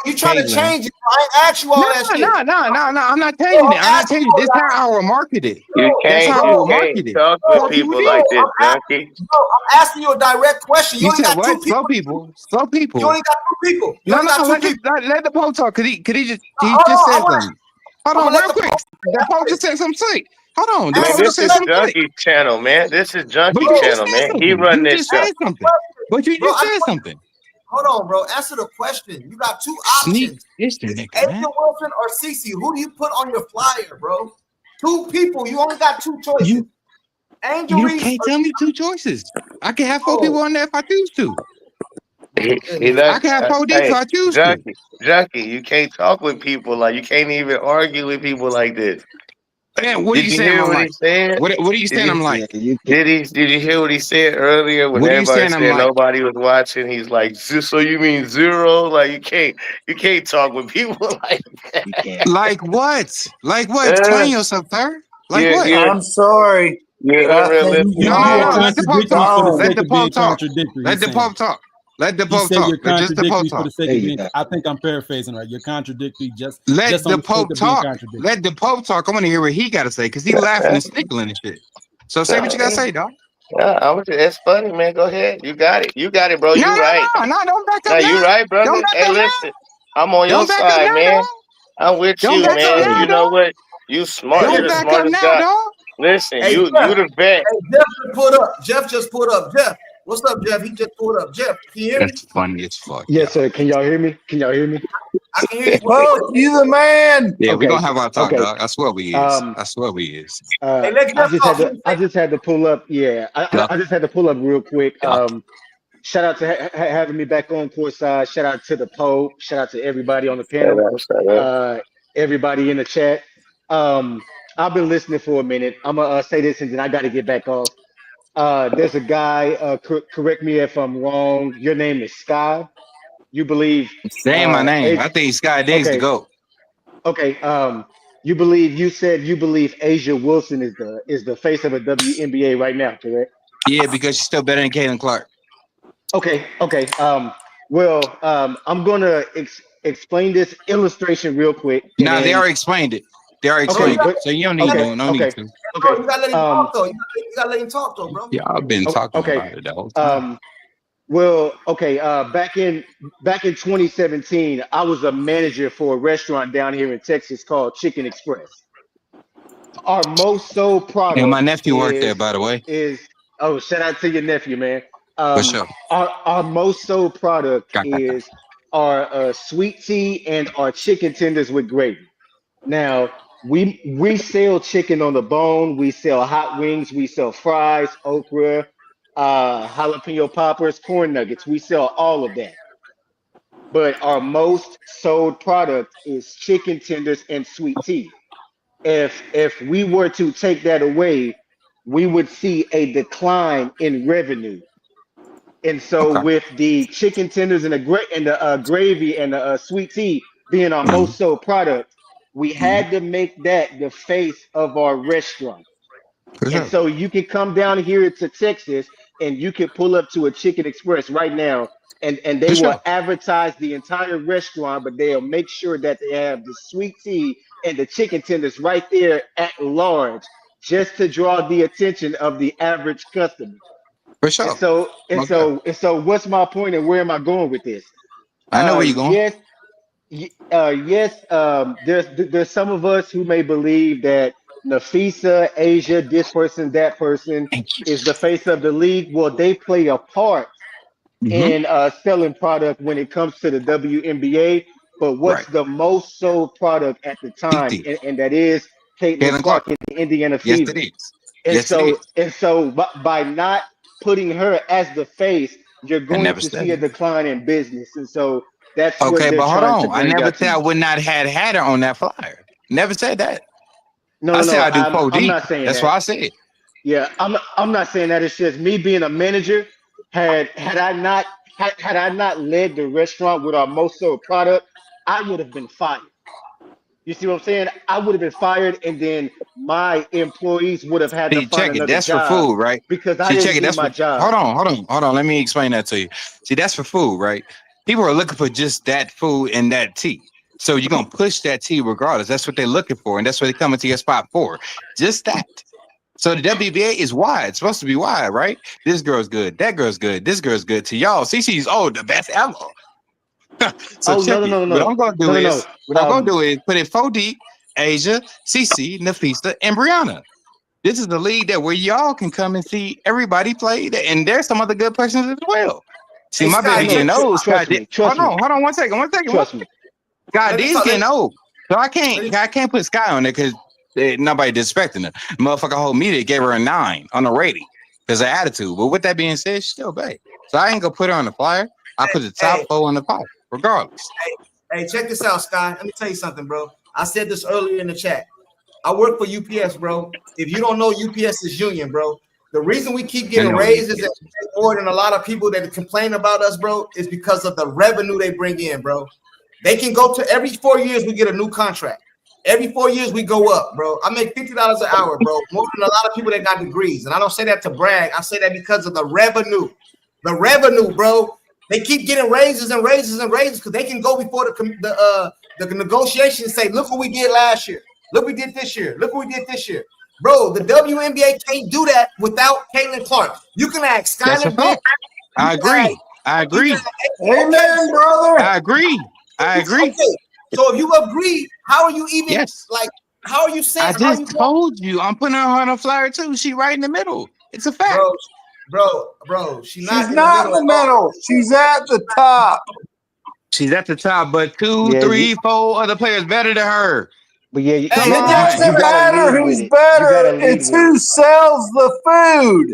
You trying to change it? I ain't asked you all that shit. No. I'm not changing it. I'm not changing it. This is how I will market it. That's how I will market it. Talk with people like this, junkie. I'm asking you a direct question. You said what? Slow people. Slow people. You only got 2 people. No. Let the Pope talk. Cause he just said something. Hold on, real quick. The Pope just said something slick. Hold on. The Pope just said something slick. Junkie channel, man. This is Junkie But channel, man. He run this show. But you just said something. Hold on, bro. Answer the question. You got 2 options. Angel Wilson or CC. Who do you put on your flyer, bro? 2 people. You only got 2 choices. Angel You Reese can't tell me 2 choices. I can have 4 people on there if I choose to. I can have 4 dicks if I choose to. Junkie, you can't talk with people like you can't even argue with people like this. Man, what are you saying? I'm like? What are you saying? I'm like? Did you hear what he said earlier when everybody said nobody was watching? He's like, so you mean 0? Like you can't talk with people like that. Like what? Like what? Explain yourself, sir. Like what? I'm sorry. You're unrealistic. No. Let the Pope talk. Let the Pope talk. Let the Pope talk. Let the Pope talk. Just the Pope talk. I think I'm paraphrasing right. You're contradictory. Let the Pope talk. Let the Pope talk. I want to hear what he got to say because he's laughing and snickling and shit. So say what you got to say, dog. That's funny, man. Go ahead. You got it, bro. You right. No, don't back up. No, you right, brother. Hey, listen. I'm on your side, man. I'm with you, man. You know what? You smart. You're the smartest guy. Listen, you the vet. Hey, Jeff just pulled up. Jeff, what's up, Jeff? He just pulled up. Jeff, can you hear me? That's funny as fuck. Yes, sir. Can y'all hear me? I can hear you. Oh, you the man. Yeah, we're gonna have our talk, dog. I swear we is. I just had to pull up. Yeah, I just had to pull up real quick. Shout out to having me back on courtside. Shout out to the Pope. Shout out to everybody on the panel. Everybody in the chat. I've been listening for a minute. I'm gonna say this and then I got to get back off. There's a guy. Correct me if I'm wrong. Your name is Sky. You believe? Saying my name. I think Sky Diggs to go. Okay. You said you believe Asia Wilson is the face of a WNBA right now, correct? Yeah, because she's still better than Caitlin Clark. Okay. I'm gonna explain this illustration real quick. No, they already explained it. So you don't need to. Okay. You gotta let him talk though. You gotta let him talk though, bro. Yeah, I've been talking about it the whole time. Well, okay. Back in 2017, I was a manager for a restaurant down here in Texas called Chicken Express. Our most sold And my product nephew worked there, by the way, is oh, shout out to your nephew, man. for sure. Our most sold product Got that. is our sweet tea and our chicken tenders with gravy. Now we sell chicken on the bone. We sell hot wings. We sell fries, okra, jalapeno poppers, corn nuggets. We sell all of that. But our most sold product is chicken tenders and sweet tea. If we were to take that away, we would see a decline in revenue. And so Okay. with the chicken tenders and the gravy and the sweet tea being our Mhm. most sold product, we Mhm. had to make that the face of our restaurant. For And sure. so you can come down here to Texas and you can pull up to a Chicken Express right now and they For will sure. advertise the entire restaurant, but they'll make sure that they have the sweet tea and the chicken tenders right there at large just to draw the attention of the average customer. For And sure. so and Okay. so and so what's my point and where am I going with this? I know where you're going. Yes, yes, there's some of us who may believe that Nafisa, Asia, this person, that person Thank you. is the face of the league. Well, they play a part Mm-hmm. in selling product when it comes to the WNBA. But what's Right. the most sold product at the time? PT. And that is Caitlin Caitlin Clark. Clark in the Indiana Yes, it Fever. is. Yes, it is. By not putting her as the face, you're I going never to said see a that. decline in business. And so that's what Okay, they're but hold trying to on. I bring never out to said I you. would not had her on that flyer. Never said that. No, I no, said no. I do I'm 4D. not saying That's what that. I said. Yeah, I'm not saying that. It's just me being a manager. Had I not led the restaurant with our most sold product, I would have been fired. You see what I'm saying? I would have been fired, and then my employees would have had to See, find check it. another That's for job food, right? because I See, didn't check it. do That's my for job. hold on. Let me explain that to you. See, that's for food, right? People are looking for just that food and that tea. So you're gonna push that tea regardless. That's what they're looking for, and that's what they come into your spot for. Just that. So the WBA is wide. It's supposed to be wide, right? This girl's good. That girl's good. This girl's good. To y'all, CC's the best ever. So Oh, check no, no, it. no, What no, I'm gonna do no, no, is no. put it 4 deep, Asia, CC, Nafisa, and Brianna. This is the league that where y'all can come and see everybody play, and there's some other good persons as well. See, Hey, my Scott, baby No, getting old. trust me, trust me, Hold on, 1 second, 1 second. trust me. Scott let me D's talk. getting old, so Let me, I can't put Sky on there because nobody disrespecting her. Motherfucker, whole media gave her a 9 on the rating because of attitude. But with that being said, she's still bad. So I ain't gonna put her on the flyer. I put the top hey, 4 on the pie, regardless. hey, check this out, Sky. Let me tell you something, bro. I said this earlier in the chat. I work for UPS, bro. If you don't know, UPS is union, bro. The reason we keep I getting know you. raises and more than a lot of people that complain about us, bro, is because of the revenue they bring in, bro. They can go to every 4 years we get a new contract. Every 4 years we go up, bro. I make $50 an hour, bro, more than a lot of people that got degrees. And I don't say that to brag. I say that because of the revenue. The revenue, bro. They keep getting raises and raises and raises because they can go before the negotiation and say, look what we did last year. Look what we did this year. Look what we did this year. Bro, the WNBA can't do that without Caitlin Clark. You can ask That's a Skylar Dick. fact. I agree. I agree. Amen, brother. I agree. I agree. Okay, so if you agree, how are you even Yes. how are you saying? I just told you I'm putting her on a flyer too. She right in the middle. It's a fact. Bro, she's She's not not in the middle. She's at the top. She's at the top, but 2, Yeah, 3, 4 other players better than her. but yeah, It Come on. doesn't gotta matter lead with who's it. You gotta better. lead It's with who it. sells the food.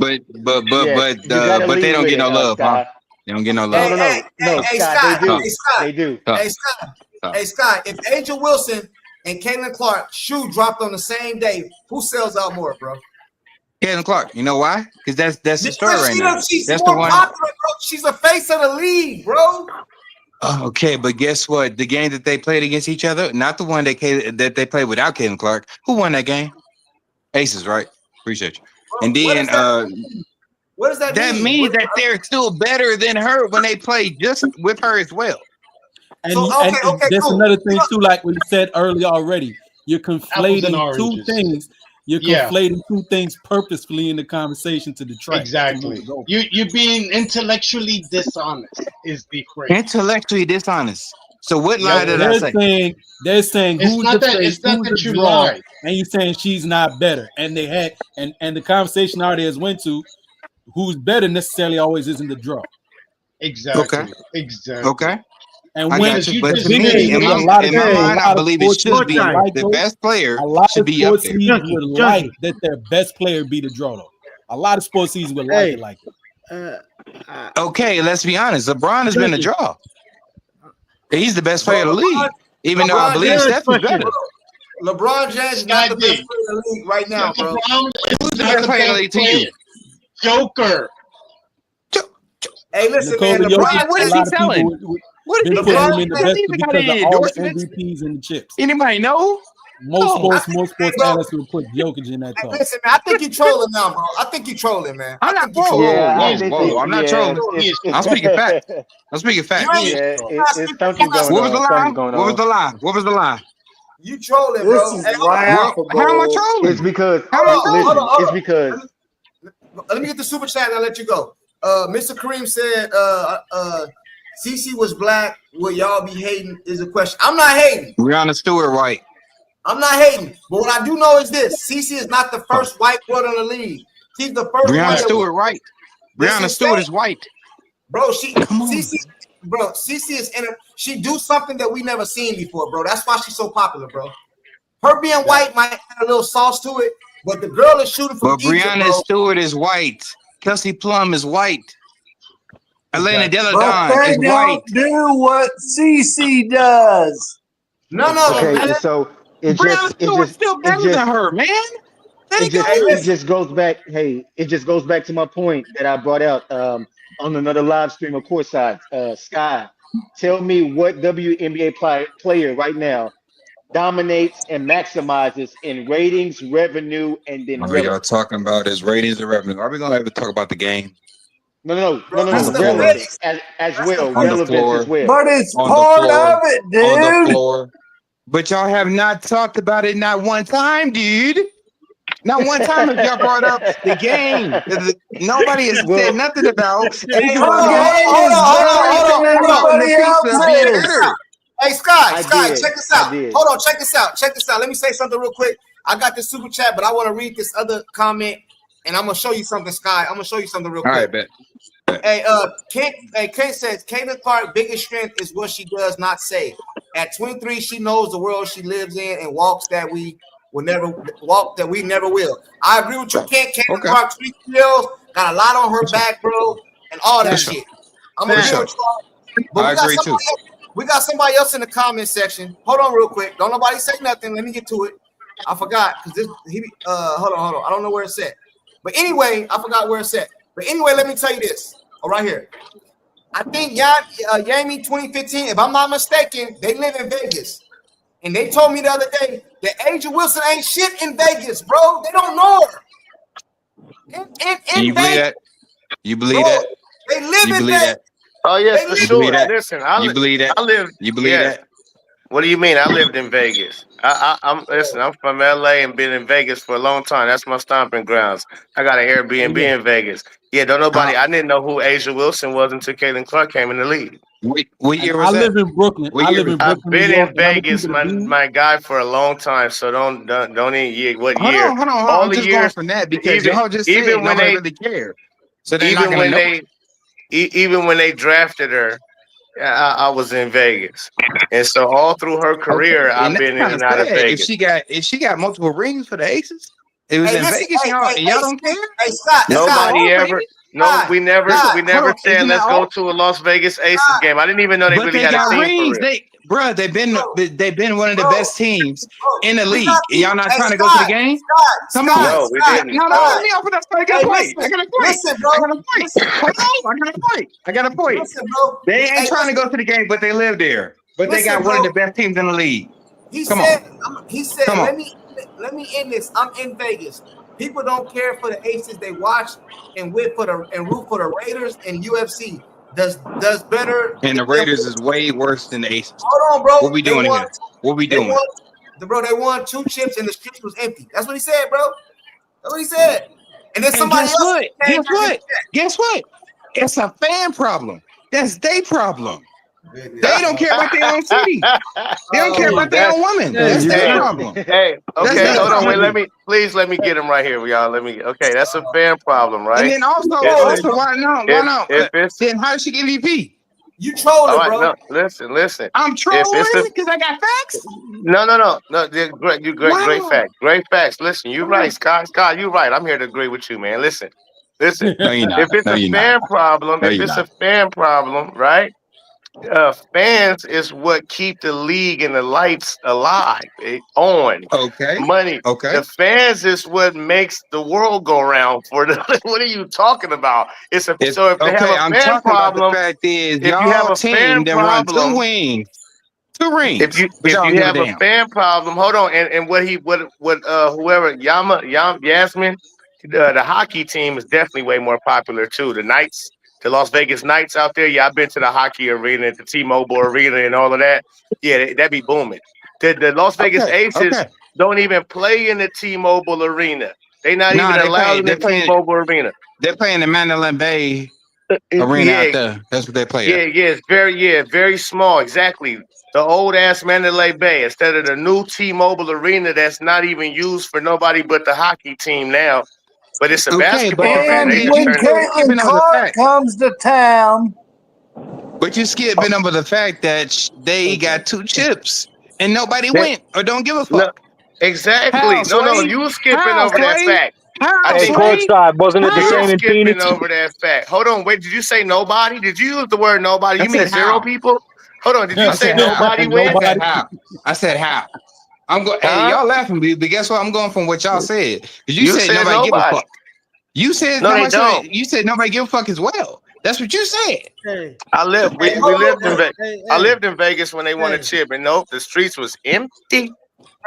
Yes, you gotta But they lead don't with get it, no love, huh? Sky. They don't get no No, love. no, no, no, Hey, Scott, they Scott, do. hey, Scott, They do. hey, Scott, hey, Scott. If Angel Wilson and Caitlin Clark shoe dropped on the same day, who sells out more, bro? Caitlin Clark. You know why? Because that's the story right now. She's That's the more one. popular, bro. She's the face of the league, bro. Okay, but guess what? The game that they played against each other, not the one that they played without Caitlin Clark. Who won that game? Aces, right? Appreciate you. And What then does that mean? What does that that mean? means that they're still better than her when they play just with her as well. And, So, and okay, there's cool. another thing too, like we said earlier already. You're Apples and conflating two oranges. things. You're conflating two things purposefully in the conversation to detract. Exactly. You're being intellectually dishonest is the phrase. Intellectually dishonest. So what lie did I say? They're saying It's who's not the that face, it's not who's that the you draw, lied. and you're saying she's not better. And they had and the conversation already has went to who's better necessarily always isn't the draw. Exactly. Exactly. Okay. And I when got you. the But to big me, thing in is my mind, I believe it should be the best player a lot should of be up sports there. leagues would like that their best player be the draw though. A lot of sports leagues would like it like it. Okay, let's be honest. LeBron has been a draw. He's the best player of the league, even though I believe Steph is better. LeBron James is not the best player in the league right now, bro. Who's the best player in the league to you? Joker. Hey, listen, Nikola man. Jokic, what a is lot he of selling? people What is been he putting him selling? in the best because of all the MVPs and the chips. Anybody know? Most sports analysts will put Jokic in that Hey, talk. listen, man. I think you're trolling now, bro. I think you're trolling, man. I'm not. Whoa! I'm not trolling. I'm speaking fact. I'm speaking fact. It's something going What was the on. lie? Something going What was on. the lie? What was the lie? You trolling, This bro. is Hey, laughable. How am I trolling? It's because How am I trolling? hold it's on. because Let me get the super chat and I'll let you go. Mr. Kareem said CC was black. Will y'all be hating is a question. I'm not hating. Breonna Stewart white. I'm not hating. But what I do know is this. CC is not the first white girl in the league. She's the first Breonna one. Stewart white. Breonna Stewart is white. Bro, CC is in her. She do something that we never seen before, bro. That's why she's so popular, bro. Her being white might add a little sauce to it, but the girl is shooting from But Egypt, Breonna bro. Stewart is white. Kelsey Plum is white. Elena But Deladon they is white. don't do what CC does. None of them, okay. man. So Breonna Stewart's still better than her, man. it just goes back. Hey, it just goes back to my point that I brought out on another live stream of Courtside. Sky, tell me what WNBA player right now dominates and maximizes in ratings, revenue, and then All y'all relevance. talking about is ratings and revenue. Are we gonna ever talk about the game? No. That's the Relevance as well. On the Relevance floor. as well. But it's On the part floor. of it, dude. On the floor. But y'all have not talked about it not one time, dude. Not one time have y'all brought up the game. Nobody has said nothing about Asia Hold on. Hey, Sky, check this out. Hold on, check this out. Let me say something real quick. I got this super chat, but I want to read this other comment, and I'm gonna show you something, Sky. I'm gonna show you something real quick. All right, bet. Hey, Kate says Caitlin Clark's biggest strength is what she does not say. At 23, she knows the world she lives in and walks that we will never walk that we never will. I agree with you, Kent. Caitlin Clark, 3 skills, got a lot on her back, bro, and all that shit. I'm gonna agree with you. But we got somebody else in the comment section. Hold on, real quick. Don't nobody say nothing. Let me get to it. I forgot because hold on. I don't know where it's at. But anyway, I forgot where it's at. But anyway, let me tell you this. Right here. I think Yami 2015, if I'm not mistaken, they live in Vegas. And they told me the other day that Asia Wilson ain't shit in Vegas, bro. They don't know her. In you Vegas. Believe that? You believe that? They live you in believe Vegas. that? Oh yes, for sure. Listen, you believe that? I live. You believe that? What do you mean? I lived in Vegas. I'm from LA and been in Vegas for a long time. That's my stomping grounds. I got an Airbnb in Vegas. Yeah, don't nobody. I didn't know who Asia Wilson was until Caitlin Clark came in the league. What year was that? I live in Brooklyn. I've been in Vegas, my guy, for a long time. So don't even what year? Hold on. All I'm the just years going from that because y'all just said even when nobody they really care. So they're not gonna know. Even when they drafted her, I was in Vegas, and so all through her career, Okay. And I've been in that's and kind out of of sad. Vegas. If she got multiple rings for the Aces, it was in Vegas, y'all don't care. Hey, Scott, Nobody ever. No, we never said let's go to a Las Vegas Aces game. I didn't even know they really had a team for real. They've been one of the best teams in the league. And y'all not trying to go to the game? Come on. No, we didn't. No, let me open up. I got a point. Listen, bro. I got a point. Listen, bro. They ain't trying to go to the game, but they live there. But they got one of the best teams in the league. He said, let me end this. I'm in Vegas. People don't care for the Aces. They watch and root for the Raiders and UFC. Does better. And the Raiders is way worse than the Aces. Hold on, bro. What we doing here? What we doing? Bro, they won 2 chips and the chips was empty. That's what he said, bro. That's what he said. And then somebody else came back and Guess what? It's a fan problem. That's their problem. They don't care about their own city. They don't care about their own women. That's their problem. Hey, okay, hold on. Wait, let me get him right here, y'all. Okay, that's a fan problem, right? And then also, why not? Then how did she get MVP? You trolling, right, bro. No, listen. I'm trolling because I got facts. No. Great facts. Great facts. Listen, you're right, Scott. Scott, you're right. I'm here to agree with you, man. Listen. No, you're not. If it's a fan problem, right? Fans is what keep the league and the lights alive, on. Okay. Money. Okay. The fans is what makes the world go round for the. What are you talking about? So if they have a fan problem, about the fact is, if you have a fan problem, run 2 rings. 2 rings. If you have a fan problem, hold on. And whoever Yasmin, the hockey team is definitely way more popular too. The Knights. The Las Vegas Knights out there, yeah, I've been to the hockey arena, at the T-Mobile Arena, and all of that. Yeah, that be booming. The Las Vegas Aces don't even play in the T-Mobile Arena. They're not even allowed in the T-Mobile Arena. They're playing the Mandalay Bay Arena out there. That's what they play at. It's very small. Exactly. The old ass Mandalay Bay instead of the new T-Mobile Arena that's not even used for nobody but the hockey team now. But it's a basketball and arena. when Caitlin Clark comes to town. But you're skipping over the fact that they got 2 chips and nobody went or don't give a fuck. No, exactly. No, you skipping over that fact. Hey, courtside, wasn't it the same in Phoenix? Over that fact. Hold on, wait. Did you say nobody? Did you use the word nobody? You mean 0 people? Hold on. Did you say nobody went? I said how. I'm going. Hey, y'all laughing, but guess what? I'm going from what y'all said. Because you said nobody give a fuck. You said nobody. You said nobody give a fuck as well. That's what you said. Hey. I lived. We lived in Vegas. I lived in Vegas when they won a chip, and nope, the streets was empty.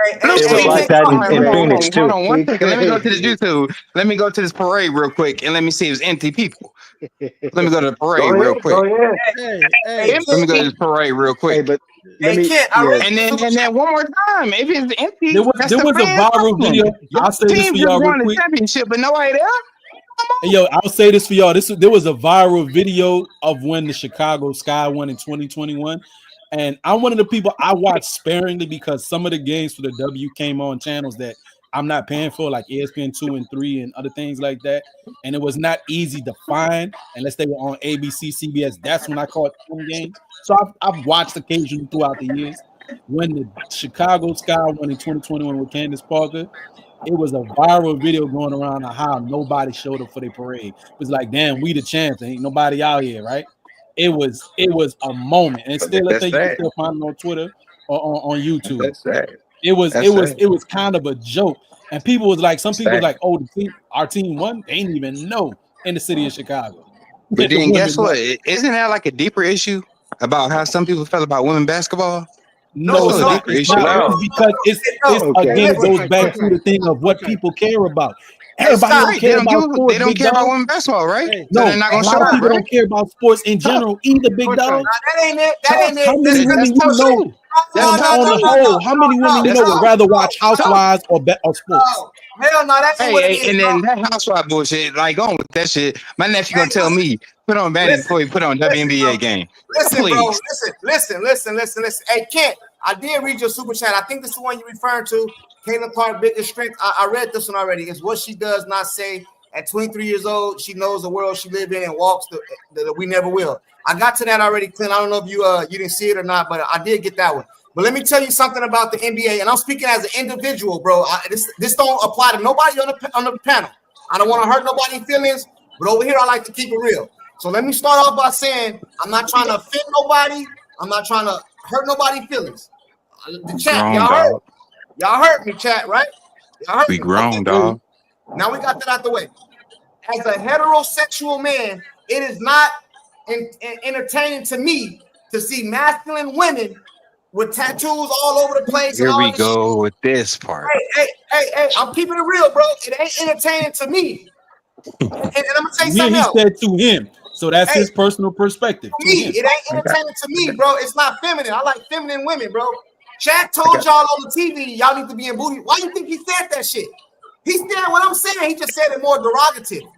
It was like that in Phoenix too. Hold on one second. Let me go to this YouTube. Let me go to this parade real quick, and let me see if it's empty people. Let me go to the parade real quick. Let me go to this parade real quick. Hey, but and then one more time. If it's empty, there was a viral video. I'll say this for y'all real quick. Championship, but nobody there. Hey, yo, I'll say this for y'all. There was a viral video of when the Chicago Sky won in 2021. And I'm one of the people I watch sparingly because some of the games for the W came on channels that I'm not paying for, like ESPN 2 and 3 and other things like that. And it was not easy to find unless they were on ABC, CBS. That's when I caught some games. So I've watched occasionally throughout the years. When the Chicago Sky won in 2021 with Candace Parker, it was a viral video going around on how nobody showed up for their parade. It was like, damn, we the champs. Ain't nobody out here, right? It was a moment, and still, I think you can still find it on Twitter or on YouTube. It was kind of a joke, and people was like, some people was like, oh, our team won. They didn't even know in the city of Chicago. But then guess what? Isn't that like a deeper issue about how some people felt about women basketball? No, it's not because again, it goes back to the thing of what people care about. Everybody don't care about sports. They don't care about women's basketball, right? No, so they're not going to show up. People don't care about sports in general either, big dog. That ain't it. How many women you know? On the whole, how many women you know would rather watch Housewives or sports? Hell no, that's what it is. And then that Housewives bullshit, like going with that shit. My nephew gonna tell me put on Vanity before you put on WNBA game. Listen, bro. Listen. Hey, Kent, I did read your super chat. I think this is the one you're referring to. Caitlin Clark's biggest strength. I read this one already. It's what she does not say. At 23 years old, she knows the world she lives in and walks the we never will. I got to that already, Clint. I don't know if you didn't see it or not, but I did get that one. But let me tell you something about the NBA, and I'm speaking as an individual, bro. This don't apply to nobody on the panel. I don't want to hurt nobody's feelings, but over here I like to keep it real. So let me start off by saying I'm not trying to offend nobody. I'm not trying to hurt nobody's feelings. The chat, y'all heard me, chat, right? Y'all heard we me. Grown, dog. Now we got that out the way. As a heterosexual man, it is not entertaining to me to see masculine women with tattoos all over the place. Here we go with this part. Hey, I'm keeping it real, bro. It ain't entertaining to me. And I'm gonna say something else. He said to him. So that's his personal perspective. Me, it ain't entertaining to me, bro. It's not feminine. I like feminine women, bro. Shaq told y'all on the TV, y'all need to be in booty. Why you think he said that shit? He said what I'm saying. He just said it more derogative.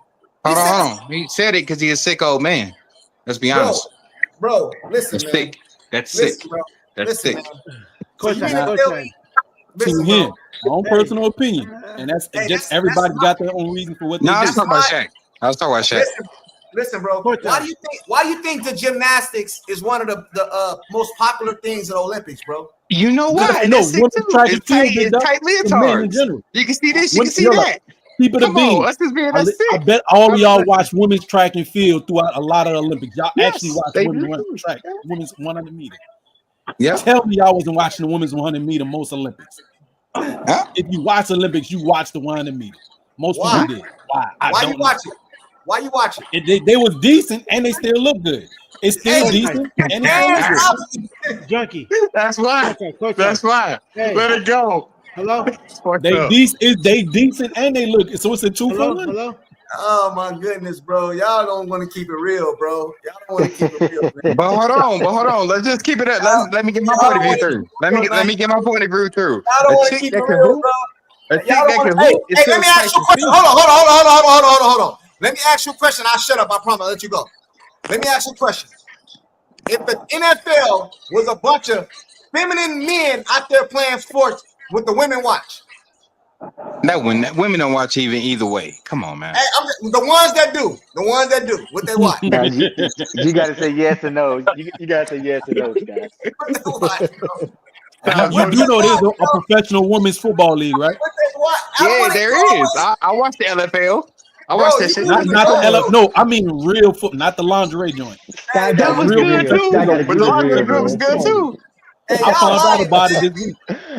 Hold on. He said it because he's a sick old man. Let's be honest. Bro, listen, That's man. sick. That's Listen, sick. bro. That's Listen, sick. man. Coach, So you mean to tell me? to Listen, him, bro. my own personal opinion, and that's just everybody's got their own reason for what they No, I do. was talking about Shaq. I was talking about Shaq. Listen, bro. Why do you think the gymnastics is one of the most popular things in the Olympics, bro? You know why? No, That's sick women's too. track and field It's tight for men in leotards. general. You can see this. You can see that. Keep it a Come bean. on, us just being I sick. bet all of y'all watch women's track and field throughout a lot of the Olympics. Y'all actually Yes, watch they women do. run track, women's 100 meter. Yeah. Tell me y'all wasn't watching the women's 100 meter most Olympics. Huh? If you watch Olympics, you watch the 100 meter. Most people did. Why? Why you watch it? Why you watch it? They was decent and they still look good. It's still decent and it's still good. Junkie. That's why. That's why. Hey. Let it go. Hello. They decent and they look. So it's a 2 for 1. Hello. Oh my goodness, bro. Y'all don't want to keep it real, bro. Y'all don't want to keep it real, man. But hold on. Let's just keep it up. Let me get my point of view through. Let me get my point of view through. Y'all don't A want to chick keep that it can real, hoop. bro. A chick that can Hey, hoop. let me ask you a question. Hold on. Let me ask you a question. I'll shut up. I promise. I'll let you go. Let me ask you a question. If the NFL was a bunch of feminine men out there playing sports, would the women watch? That women don't watch either way. Come on, man. Hey, the ones that do, what they watch? Now you got to say yes or no. You got to say yes or no, Scott. What they watch, bro? You do know there's a professional women's football league, right? What they watch? Yeah, there is. I watch the LFL. I watch that shit. Not the no, I mean real foot, not the lingerie joint. Scott That was good too. Scott got to But keep the it real, lingerie was good too. Hey, I found out lying, about man. it this week.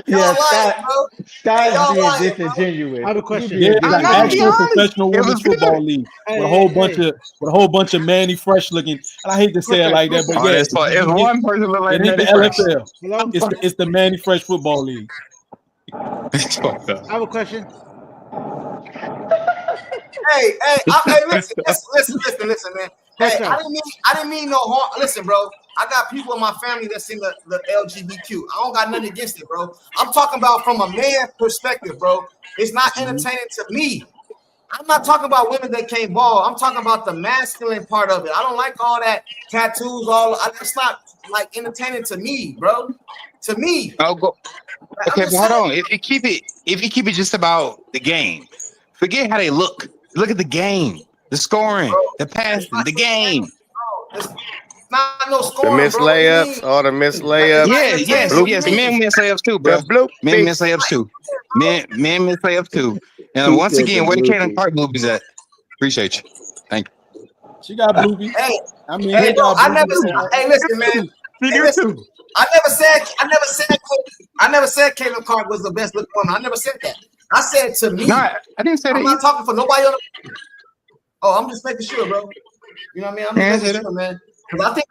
Yeah, lying, bro. Scott's y'all being lying, disingenuous. I have a question. There's I'm an not gonna be actual honest. professional It women's was good. football league with a whole bunch of manly, fresh looking. And I hate to say it like that, but Oh, yeah, that's fine. If one person look like it ain't the Manny Fresh. LFL. Hello. It's the Manny Fresh Football League. It's fucked up. I have a question. Hey, listen, man. Hey, I didn't mean no harm. Listen, bro. I got people in my family that's in the LGBTQ. I don't got nothing against it, bro. I'm talking about from a man perspective, bro. It's not entertaining to me. I'm not talking about women that can't ball. I'm talking about the masculine part of it. I don't like all that tattoos. That's not like entertaining to me, bro. To me. I'll go. Okay, but hold on. If you keep it just about the game, forget how they look. Look at the game, the scoring, the passing, the game. It's not no The scoring, missed bro. layups, all the missed layups. Yes. Men miss layups too, bro. Men miss layups too. Men miss layups too. And once again, where the Caitlin Clark bloopies at? Appreciate you. Thank you. She got bloopies. Hey, I mean, hey, bro, bloopies. hey, listen, man. She do too. I never said Caitlin Clark was the best looking woman. I never said that. I said to me. No, I didn't say that. I'm not talking for nobody else. Oh, I'm just making sure, bro. You know what I mean? I'm just making sure, man. Because I think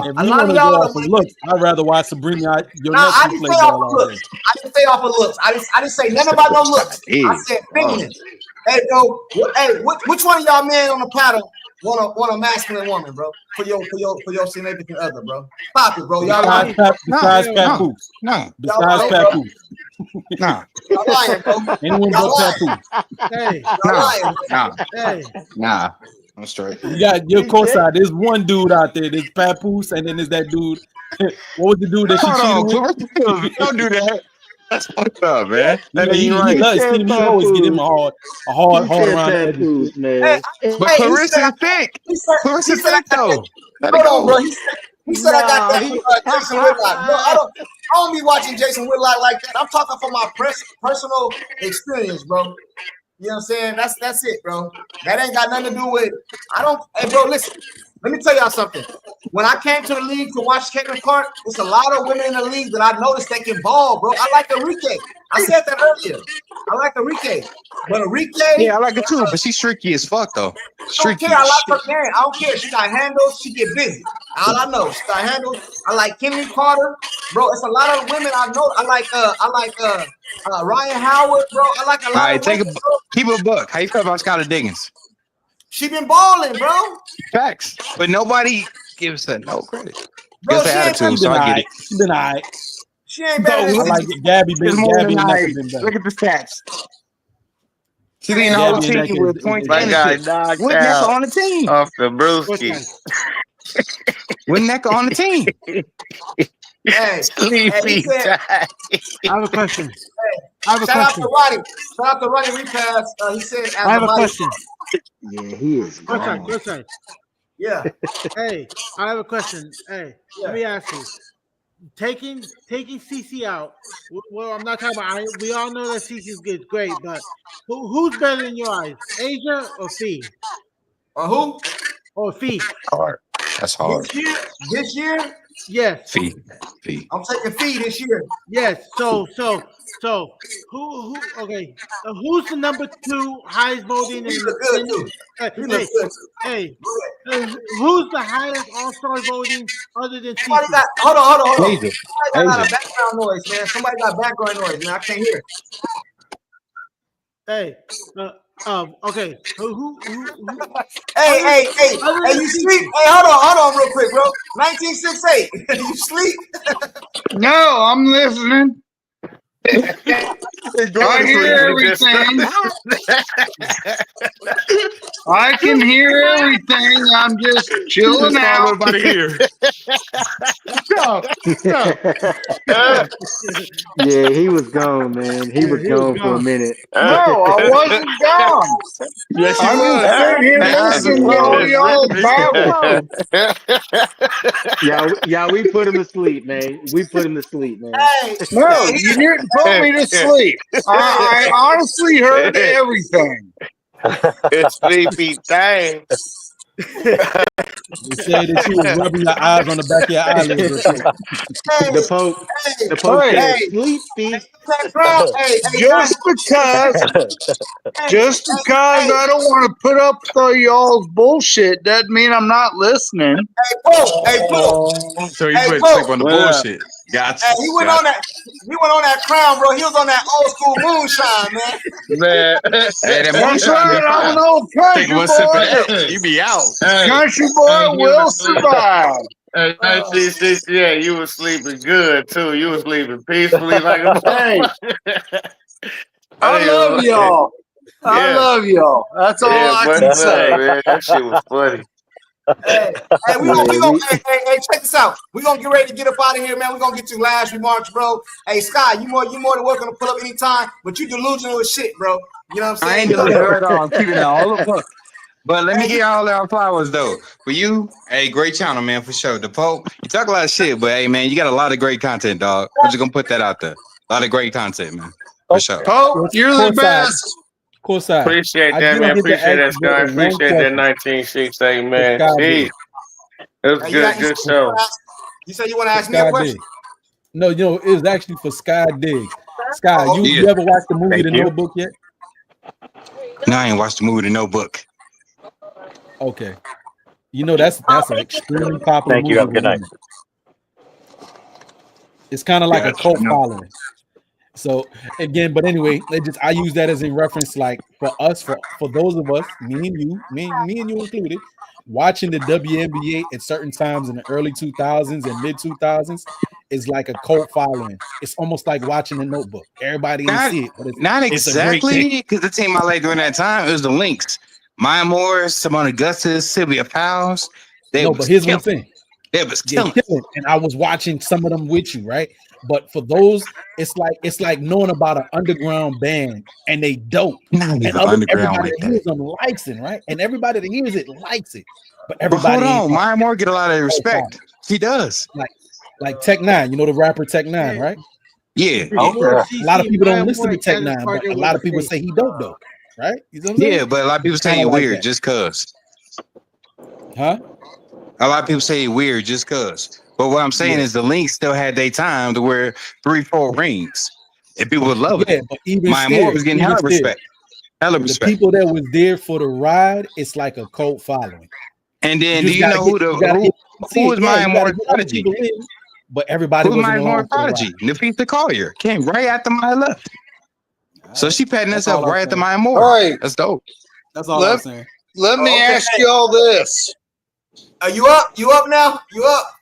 If you want to go off of looks, I'd rather watch Sabrina. I didn't say off of looks. I didn't say off of looks. I didn't say nothing about no looks. I said feminine. Hey, bro. Hey, which one of y'all men on the panel want a masculine woman, bro? For your significant other, bro. Stop it, bro. Y'all lying. Besides Papoose. No. Besides Papoose. No. Y'all lying, bro. Anyone but Papoose. Hey. Nah. I'm straight. You got your co-side. There's one dude out there. There's Papoose, and then there's that dude. What was the dude that she cheated with? Don't do that. That's fucked up, man. That He always get him a hard around Papoose, man. But Clarissa is thick. Clarissa is thick, though. Hold on, bro. He said I got that Jason Whitlock. No, I don't be watching Jason Whitlock like that. I'm talking from my personal experience, bro. You know what I'm saying? That's it, bro. That ain't got nothing to do with. Hey, bro, listen. Let me tell y'all something. When I came to the league to watch Caitlin Clark, it's a lot of women in the league that I noticed that can ball, bro. I like Enrique. I said that earlier. I like Enrique. But Enrique. Yeah, I like it too, but she's streaky as fuck, though. Streaky. I like her game. I don't care. She got handles. She get busy. All I know, she got handles. I like Kimmy Carter, bro. It's a lot of women I know. I like Ryan Howard, bro. I like a lot of women. Keep a buck. How you feel about Skylar Diggins? She been balling, bro. Facts. But nobody gives her no credit. Bro, Gives her attitude, so I get it. She been all right. She ain't better than I like CC. it. Gabby It's more and than Nneka nice. been better. Look at the stats. She leading the whole Gabby and team Nneka with is points My and guy assists. knocked With Nneka out on the team. off the What's brewski. that? With Nneka on the team. Hey, he Sleepy said, time. I have a question. I have a shout out question. to Ronnie. Shout out to Ronnie Repass. He said, I as a have a body. question. Yeah, he is Go side, gone. go side. Yeah, Hey, I have a question. Hey, let yeah. me ask you. Taking CC out. Well, I'm not talking about. We all know that CC is good, great, but who's better in your eyes, Asia or Fee? Who? Or Fee? Hard. That's hard. This year, Yes, Fee. I'm taking Fee this year. yes. So who? Okay, who's the number 2 highest voting He in? look good too. He look Hey, good too. hey, Go ahead. who's the highest All-Star voting other than Somebody CC? got, hold on. Asia. Somebody got a lot of background noise, man. Somebody got background noise, man. I can't hear. Hey, okay. Who Hey, other than you sleep? CC? Hey, hold on real quick, bro. 1968. You sleep? No, I'm listening. I hear everything. I can hear everything. I'm just chilling out. Yeah, he was gone, man. He Yeah, was he was gone for a gone. minute. No, I wasn't gone. Yes, you I'm just was. sitting here listening to all y'all babble. Y'all, we put him to sleep, man. We put him to sleep, man. Hey, No, you didn't put me to sleep. I honestly heard everything. It's sleepy thing. They say that you was rubbing your eyes on the back of your eyelids real quick. The Pope, hey, the Pope Hey, said, hey, "Sleepy." that crowd. Hey, just because hey, I don't want to put up with y'all's bullshit doesn't mean I'm not listening. Pope, So you hey, put Pope. sleep on the Well, bullshit. Gotcha. Hey, he went on that crown, bro. He was on that old school moonshine, man. man. Hey, that That's moonshine be right. I'm an fine. old Take country one sip of boy. that, you be out. Country Hey, boy you will was sleeping. survive. Hey, 1968, you was sleeping good too. You was sleeping peacefully like a Hey, motherfucker. I love y'all. I Yeah, love y'all. That's all yeah, I much can love, say. man. That shit was funny. Hey, we Yeah, gonna, hey, check this out. We gonna get ready to get up out of here, man. We gonna get you last remarks, bro. Hey, Scott, you more than welcome to pull up anytime, but you delusional as shit, bro. You know what I'm I saying? ain't doing it at all. I'm keeping it all up. But let me Hey, get all our flowers though. For you, hey, great channel, man, for sure. The Pope, you talk a lot of shit, but hey, man, you got a lot of great content, dog. I'm just gonna put that out there. A lot of great content, man, for sure. Pope, you're the best. Courtside. Appreciate I that, didn't man. get to Appreciate ask that, you Scott. one Appreciate that question. 1968, For man. Sky Jeez. D. It was you good show. said you want to For ask me a Sky question? D. No, it was actually for Sky Diggs. Sky, Oh, you Yeah, ever watched the movie thank The you. Notebook yet? No, I ain't watched the movie The Notebook. Okay. That's an extremely popular Thank you. movie Have a with good night. women. It's kind of like a Gotcha. cult No. following. So again, but anyway, I use that as in reference, like for us, for those of us, me and you included, watching the WNBA at certain times in the early 2000s and mid 2000s is like a cult following. It's almost like watching a Notebook. Everybody ain't Not, see it, but not it's a great thing. exactly, because the team I liked during that time, it was the Lynx. Maya Moore, Simone Augustus, Sylvia Powell. They No, was but here's what I'm killing. saying. They was Yeah, killing. killing. And I was watching some of them with you, right? But for those, it's like knowing about an underground band and they dope. Not And even underground everybody like that that. hears them likes it, right? And everybody that hears it likes it. But But hold everybody ain't on, like Maya Moore get a lot of respect. She does. like Tech Nine, the rapper Tech Nine, Hey, right? Yeah, before A lot of CC, people Maya don't listen Moore to Tech got Nine, but partner a with lot a of people fake. say he dope, right? You know what I'm yeah, saying? but a lot of people say Kind he of like weird that, just cause. huh? A lot of people say he weird just cause. But what I'm saying Yeah, is the Lynx still had their time to wear 3-4 rings. And people would love it. yeah, but Maya Moore was getting hella respect. Hella the respect. people that was there for the ride, it's like a cult following. And You then do just you gotta know get, you gotta get see who it. is Yeah, Maya you gotta Moore's get other prodigy? people in, but everybody Who's wasn't Maya Moore's along for the prodigy? ride. Nafisa Collier came right after Maya left. All So right. she patting That's herself all I'm right after saying. Maya All Moore. right, That's dope. That's all I'm saying. let me okay. ask you all this. Are you up? You up now? You up?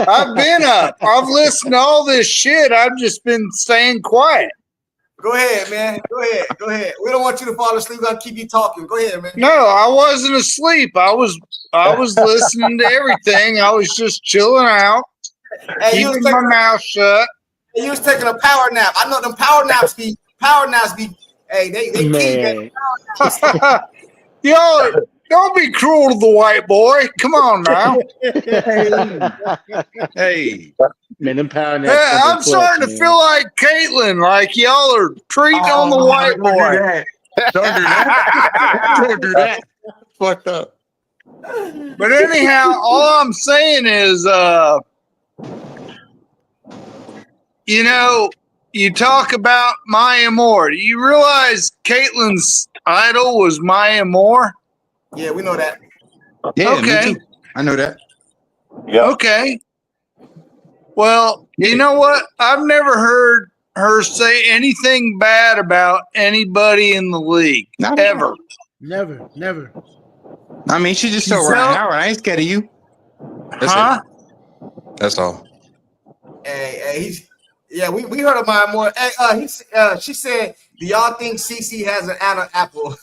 I've been up. I've listened to all this shit. I've just been staying quiet. Go ahead, man. Go ahead. Go ahead. We don't want you to fall asleep. We're gonna keep you talking. Go ahead, man. No, I wasn't asleep. I was listening to everything. I was just chilling out, Hey, keeping my mouth shut. Hey, you was taking a power nap. I know them power naps be. Hey, they key, man. Yo, don't be cruel to the white boy. Come on now. Hey. Man, them power naps. Hey, I'm starting to feel like Caitlin, like y'all are treating on the white boy. Don't do that. Don't do that. Fucked up. But anyhow, all I'm saying is, you know, you talk about Maya Moore. Do you realize Caitlin's idol was Maya Moore? Yeah, we know that. Yeah, okay. Me too. I know that. Yeah. Okay. Well, you know what? I've never heard her say anything bad about anybody in the league. Ever. Never. I mean, she just told Ryan Howard, I ain't scared of you. That's it. That's all. Hey, we heard of Maya Moore. Hey, she said, "Do y'all think CC has an apple?"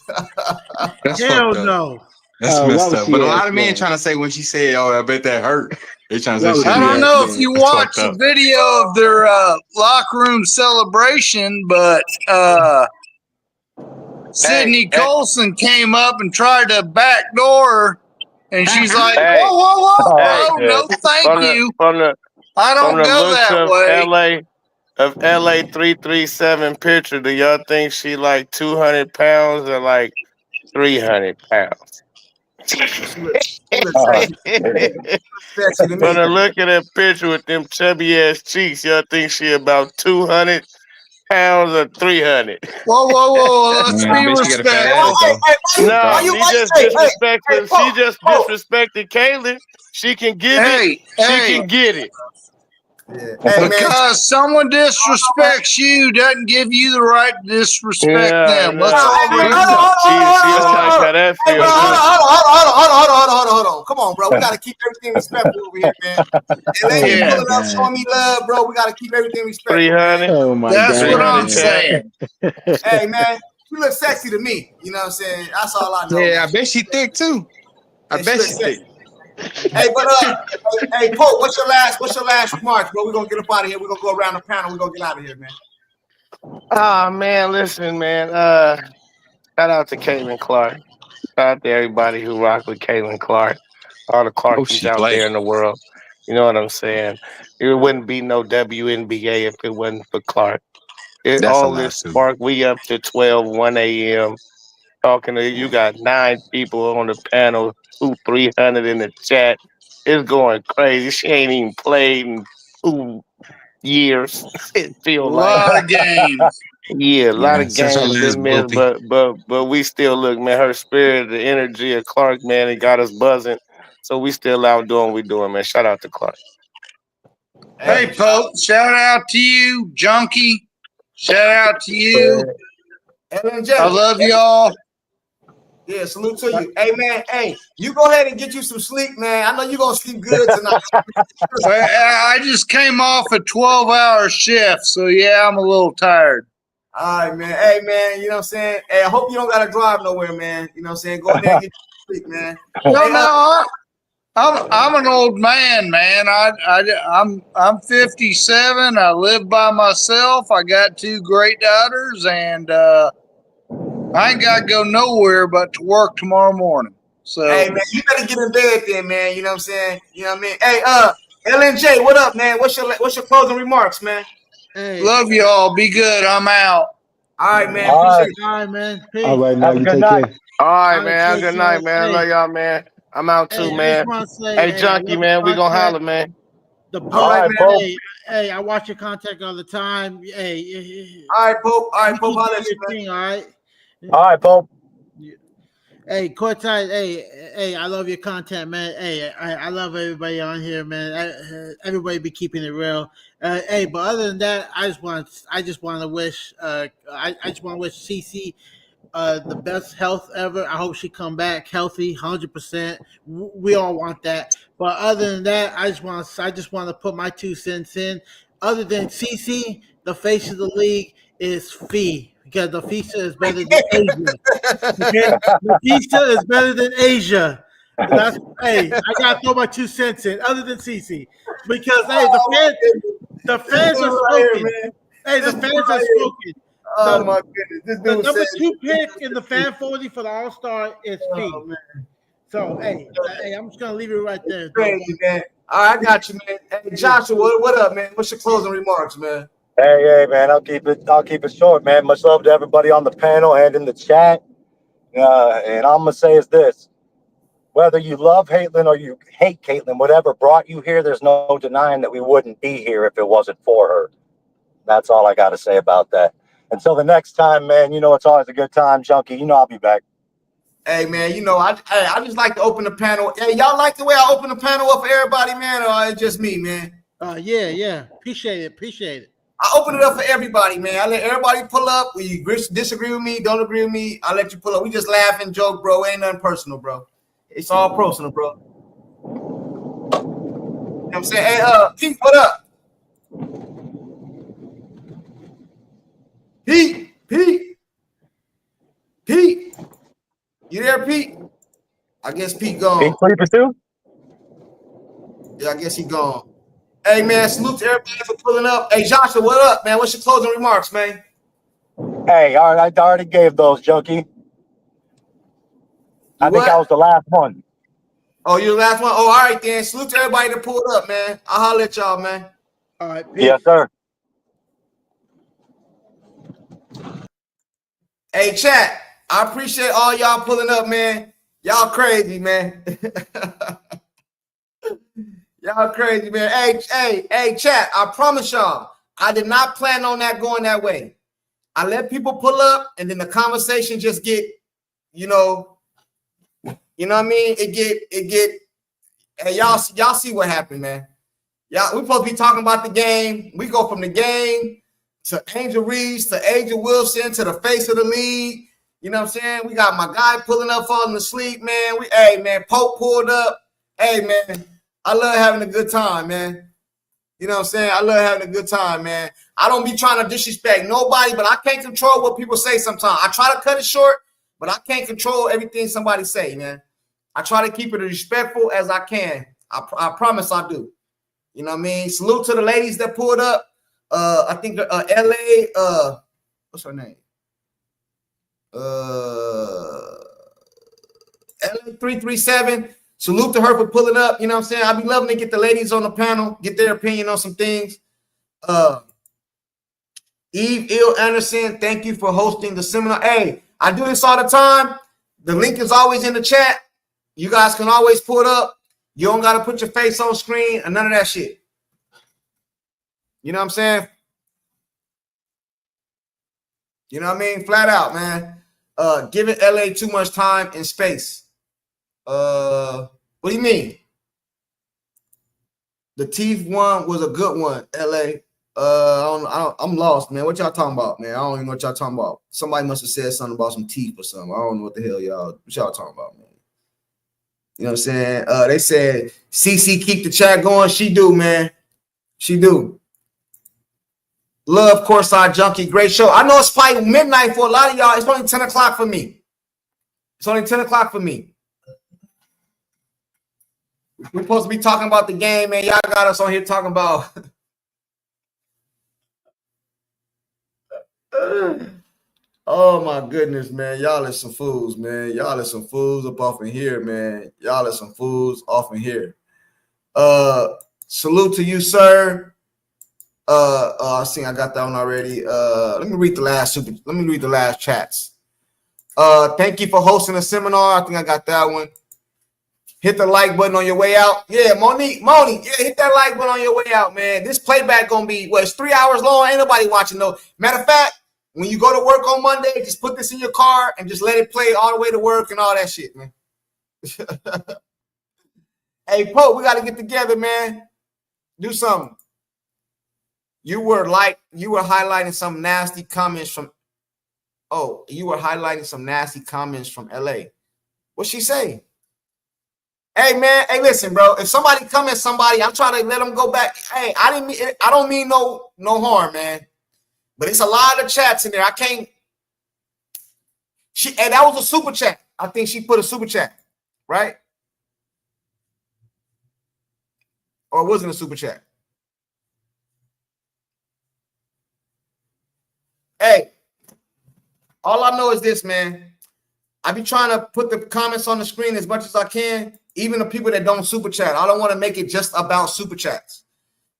That's Hell fucked up. no. That's why messed would up. she But a ask lot of men that? trying to say when she said, "Oh, I bet that hurt." They trying to Why say would shit. I don't she know ask if you that? watched the video of their locker room celebration, but Sydney Colson came up and tried to backdoor her, and she's like, whoa, no, thank you. I don't go that way. LA 337 picture, do y'all think she like 200 pounds or like 300 pounds? She looks sexy. Sexy to From me. the look at that picture with them chubby ass cheeks, y'all think she about 200 pounds or 300? Whoa, let's I be bet she got a fat respectful. ass though. No, she just disrespected. She just Pope. disrespected Caitlyn. She can give it. She can get it. Yeah. Hey, man. Because someone disrespects you doesn't give you the right to disrespect them. Let's all She remember. don't like how that Hey, feels. bro, hold on, come on, bro. We gotta keep everything respectful over here, man. And ladies Yeah. pulling up, showing me love, bro. We gotta keep everything respectful, man. 300. Oh my That's God. what I'm Chat. saying. Hey, man, you look sexy to me. You know what I'm saying? That's all I know. Yeah, Man. I bet she thick too. I bet she thick. Hey, but hey, Pope, what's your last remarks, bro? We're gonna get up out of here. We're gonna go around the panel. We're gonna get out of here, man. Oh man, listen, man. Shout out to Caitlin Clark. Shout out to everybody who rock with Caitlin Clark. All the Oh, Clarkies she out play. there in the world. You know what I'm saying? It wouldn't be no WNBA if it wasn't for Clark. That's a All lot this too. spark, we up to 1 a.m. talking to you. Got 9 people on the panel, 300 in the chat. It's going crazy. She ain't even played in 2 years. It A feel like. lot of games. Yeah, a lot of Such a games last been missed, Opie. but we still look, man. Her spirit, the energy of Clark, man, it got us buzzing. So we still out doing what we doing, man. Shout out to Clark. Hey, Pope, shout out to you, Junkie. Shout out to you. LNJ. I love y'all. Yeah, salute to you. Hey, man, you go ahead and get you some sleep, man. I know you're going to sleep good tonight. I just came off a 12-hour shift, so yeah, I'm a little tired. All right, man. Hey, man, you know what I'm saying? Hey, I hope you don't got to drive nowhere, man. You know what I'm saying? Go in there and get your sleep, man. No, I'm an old man, man. I'm 57. I live by myself. I got 2 great daughters, and I ain't got to go nowhere but to work tomorrow morning. So, hey, man, you better get in bed then, man. You know what I'm saying? You know what I mean? Hey, LNJ, what up, man? What's your closing remarks, man? Hey, love y'all. Be good. I'm out. All right, man. All Appreciate all right, man. Peace. All right, now Have a you good take night. care. All right, All right, man. Have a take good care. night, man. I love y'all, man. I'm out too, I just man. want to say, Hey, I Junkie, love man, the we gonna content. holler, man. The All Pope, right, man. hey, I watch your content all the time. Hey, All right, Pope. All right, you Pope. keep I'll doing let you, your man. thing, all right? All right, Pope. Hey, Courtside, hey, I love your content, man. Hey, I love everybody on here, man. Everybody be keeping it real. Hey, but other than that, I just want to wish, I just want to wish CC the best health ever. I hope she come back healthy, 100%. We all want that. But other than that, I just want to put my 2 cents in. Other than CC, the face of the league is Fee because the Fisa is better than Asia. Okay, the Fisa is better than Asia. That's hey, I gotta throw my 2 cents in. Other than CC, because hey, the This fans dude are right here, spoken. man. Hey, the This dude fans are right here. spoken. Oh The my goodness. This the dude number said, 2 pick in the fan 40 for the All Star is oh Fee. man. So hey, I'm just gonna leave it right there. Crazy, man. All right, I got you, man. Hey, Joshua, what up, man? What's your closing remarks, man? Hey, man, I'll keep it short, man. Much love to everybody on the panel and in the chat. And I'm gonna say is this: whether you love Caitlin or you hate Caitlin, whatever brought you here, there's no denying that we wouldn't be here if it wasn't for her. That's all I got to say about that. Until the next time, man, you know it's always a good time, Junkie. You know I'll be back. Hey, man, you know, I just like to open the panel. Hey, y'all like the way I open the panel up for everybody, man, or it's just me, man? Yeah. Appreciate it. I open it up for everybody, man. I let everybody pull up. When you disagree with me, don't agree with me, I let you pull up. We just laugh and joke, bro. Ain't nothing personal, bro. It's all personal, bro. You know what I'm saying? Hey, Pete, what up? Pete. You there, Pete? I guess Pete gone. Pete sleeping too? Yeah, I guess he gone. Hey, man, salute to everybody for pulling up. Hey, Joshua, what up, man? What's your closing remarks, man? Hey, all right, I already gave those, Junkie. I think I was the last one. Oh, you're the last one? Oh, all right, then. Salute to everybody that pulled up, man. I'll holler at y'all, man. All right, peace. Yes, sir. Hey, chat, I appreciate all y'all pulling up, man. Y'all crazy, man. Y'all crazy, man. Hey, chat, I promise y'all, I did not plan on that going that way. I let people pull up, and then the conversation just get, you know what I mean? It get. Hey, y'all see what happened, man. Y'all, we supposed to be talking about the game. We go from the game to Angel Reese to Angel Wilson to the face of the league. You know what I'm saying? We got my guy pulling up, falling asleep, man. Hey, man, Pope pulled up. Hey, man, I love having a good time, man. You know what I'm saying? I love having a good time, man. I don't be trying to disrespect nobody, but I can't control what people say sometimes. I try to cut it short, but I can't control everything somebody say, man. I try to keep it as respectful as I can. I promise I do. You know what I mean? Salute to the ladies that pulled up. I think LA, what's her name? LA337. Salute to her for pulling up. You know what I'm saying? I'd be loving to get the ladies on the panel, get their opinion on some things. Eve Il Anderson, thank you for hosting the seminar. Hey, I do this all the time. The link is always in the chat. You guys can always pull it up. You don't got to put your face on screen and none of that shit. You know what I'm saying? You know what I mean? Flat out, man. Giving LA too much time and space. What do you mean? The teeth one was a good one, LA. I'm lost, man. What y'all talking about, man? I don't even know what y'all talking about. Somebody must have said something about some teeth or something. I don't know what the hell what y'all talking about, man. You know what I'm saying? They said CC keep the chat going. She do, man. She do. Love Courtside Junkie. Great show. I know it's probably midnight for a lot of y'all. It's only 10 o'clock for me. It's only 10 o'clock for me. We're supposed to be talking about the game, man. Y'all got us on here talking about. Oh, my goodness, man. Y'all are some fools, man. Y'all are some fools up off in here, man. Y'all are some fools off in here. Salute to you, sir. I think I got that one already. Let me read the last chats. Thank you for hosting the seminar. I think I got that one. Hit the like button on your way out. Yeah, Moni, yeah, hit that like button on your way out, man. This playback gonna be it's 3 hours long. Ain't nobody watching though. Matter of fact, when you go to work on Monday, just put this in your car and just let it play all the way to work and all that shit, man. Hey, Pope, we got to get together, man. Do something. You were highlighting some nasty comments from. Oh, you were highlighting some nasty comments from LA. What'd she say? Hey man, hey listen, bro. If somebody come at somebody, I'm trying to let them go back. Hey, I don't mean no harm, man. But it's a lot of chats in there. I can't. Hey, that was a super chat. I think she put a super chat, right? Or it wasn't a super chat. Hey, all I know is this, man. I be trying to put the comments on the screen as much as I can, even the people that don't super chat. I don't want to make it just about super chats.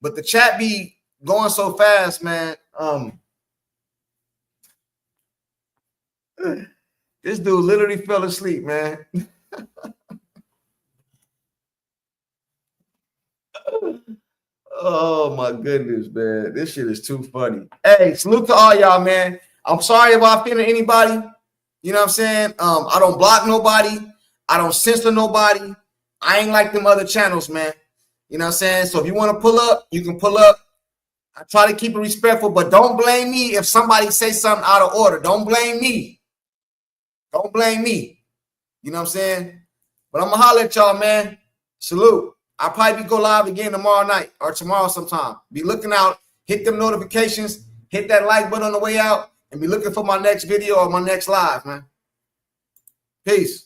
But the chat be going so fast, man. This dude literally fell asleep, man. Oh my goodness, man. This shit is too funny. Hey, salute to all y'all, man. I'm sorry if I offended anybody. You know what I'm saying? I don't block nobody. I don't censor nobody. I ain't like them other channels, man. You know what I'm saying? So if you want to pull up, you can pull up. I try to keep it respectful, but don't blame me if somebody says something out of order. Don't blame me. Don't blame me. You know what I'm saying? But I'm going to holler at y'all, man. Salute. I'll probably go live again tomorrow night or tomorrow sometime. Be looking out. Hit them notifications. Hit that like button on the way out. And be looking for my next video or my next live, man. Peace.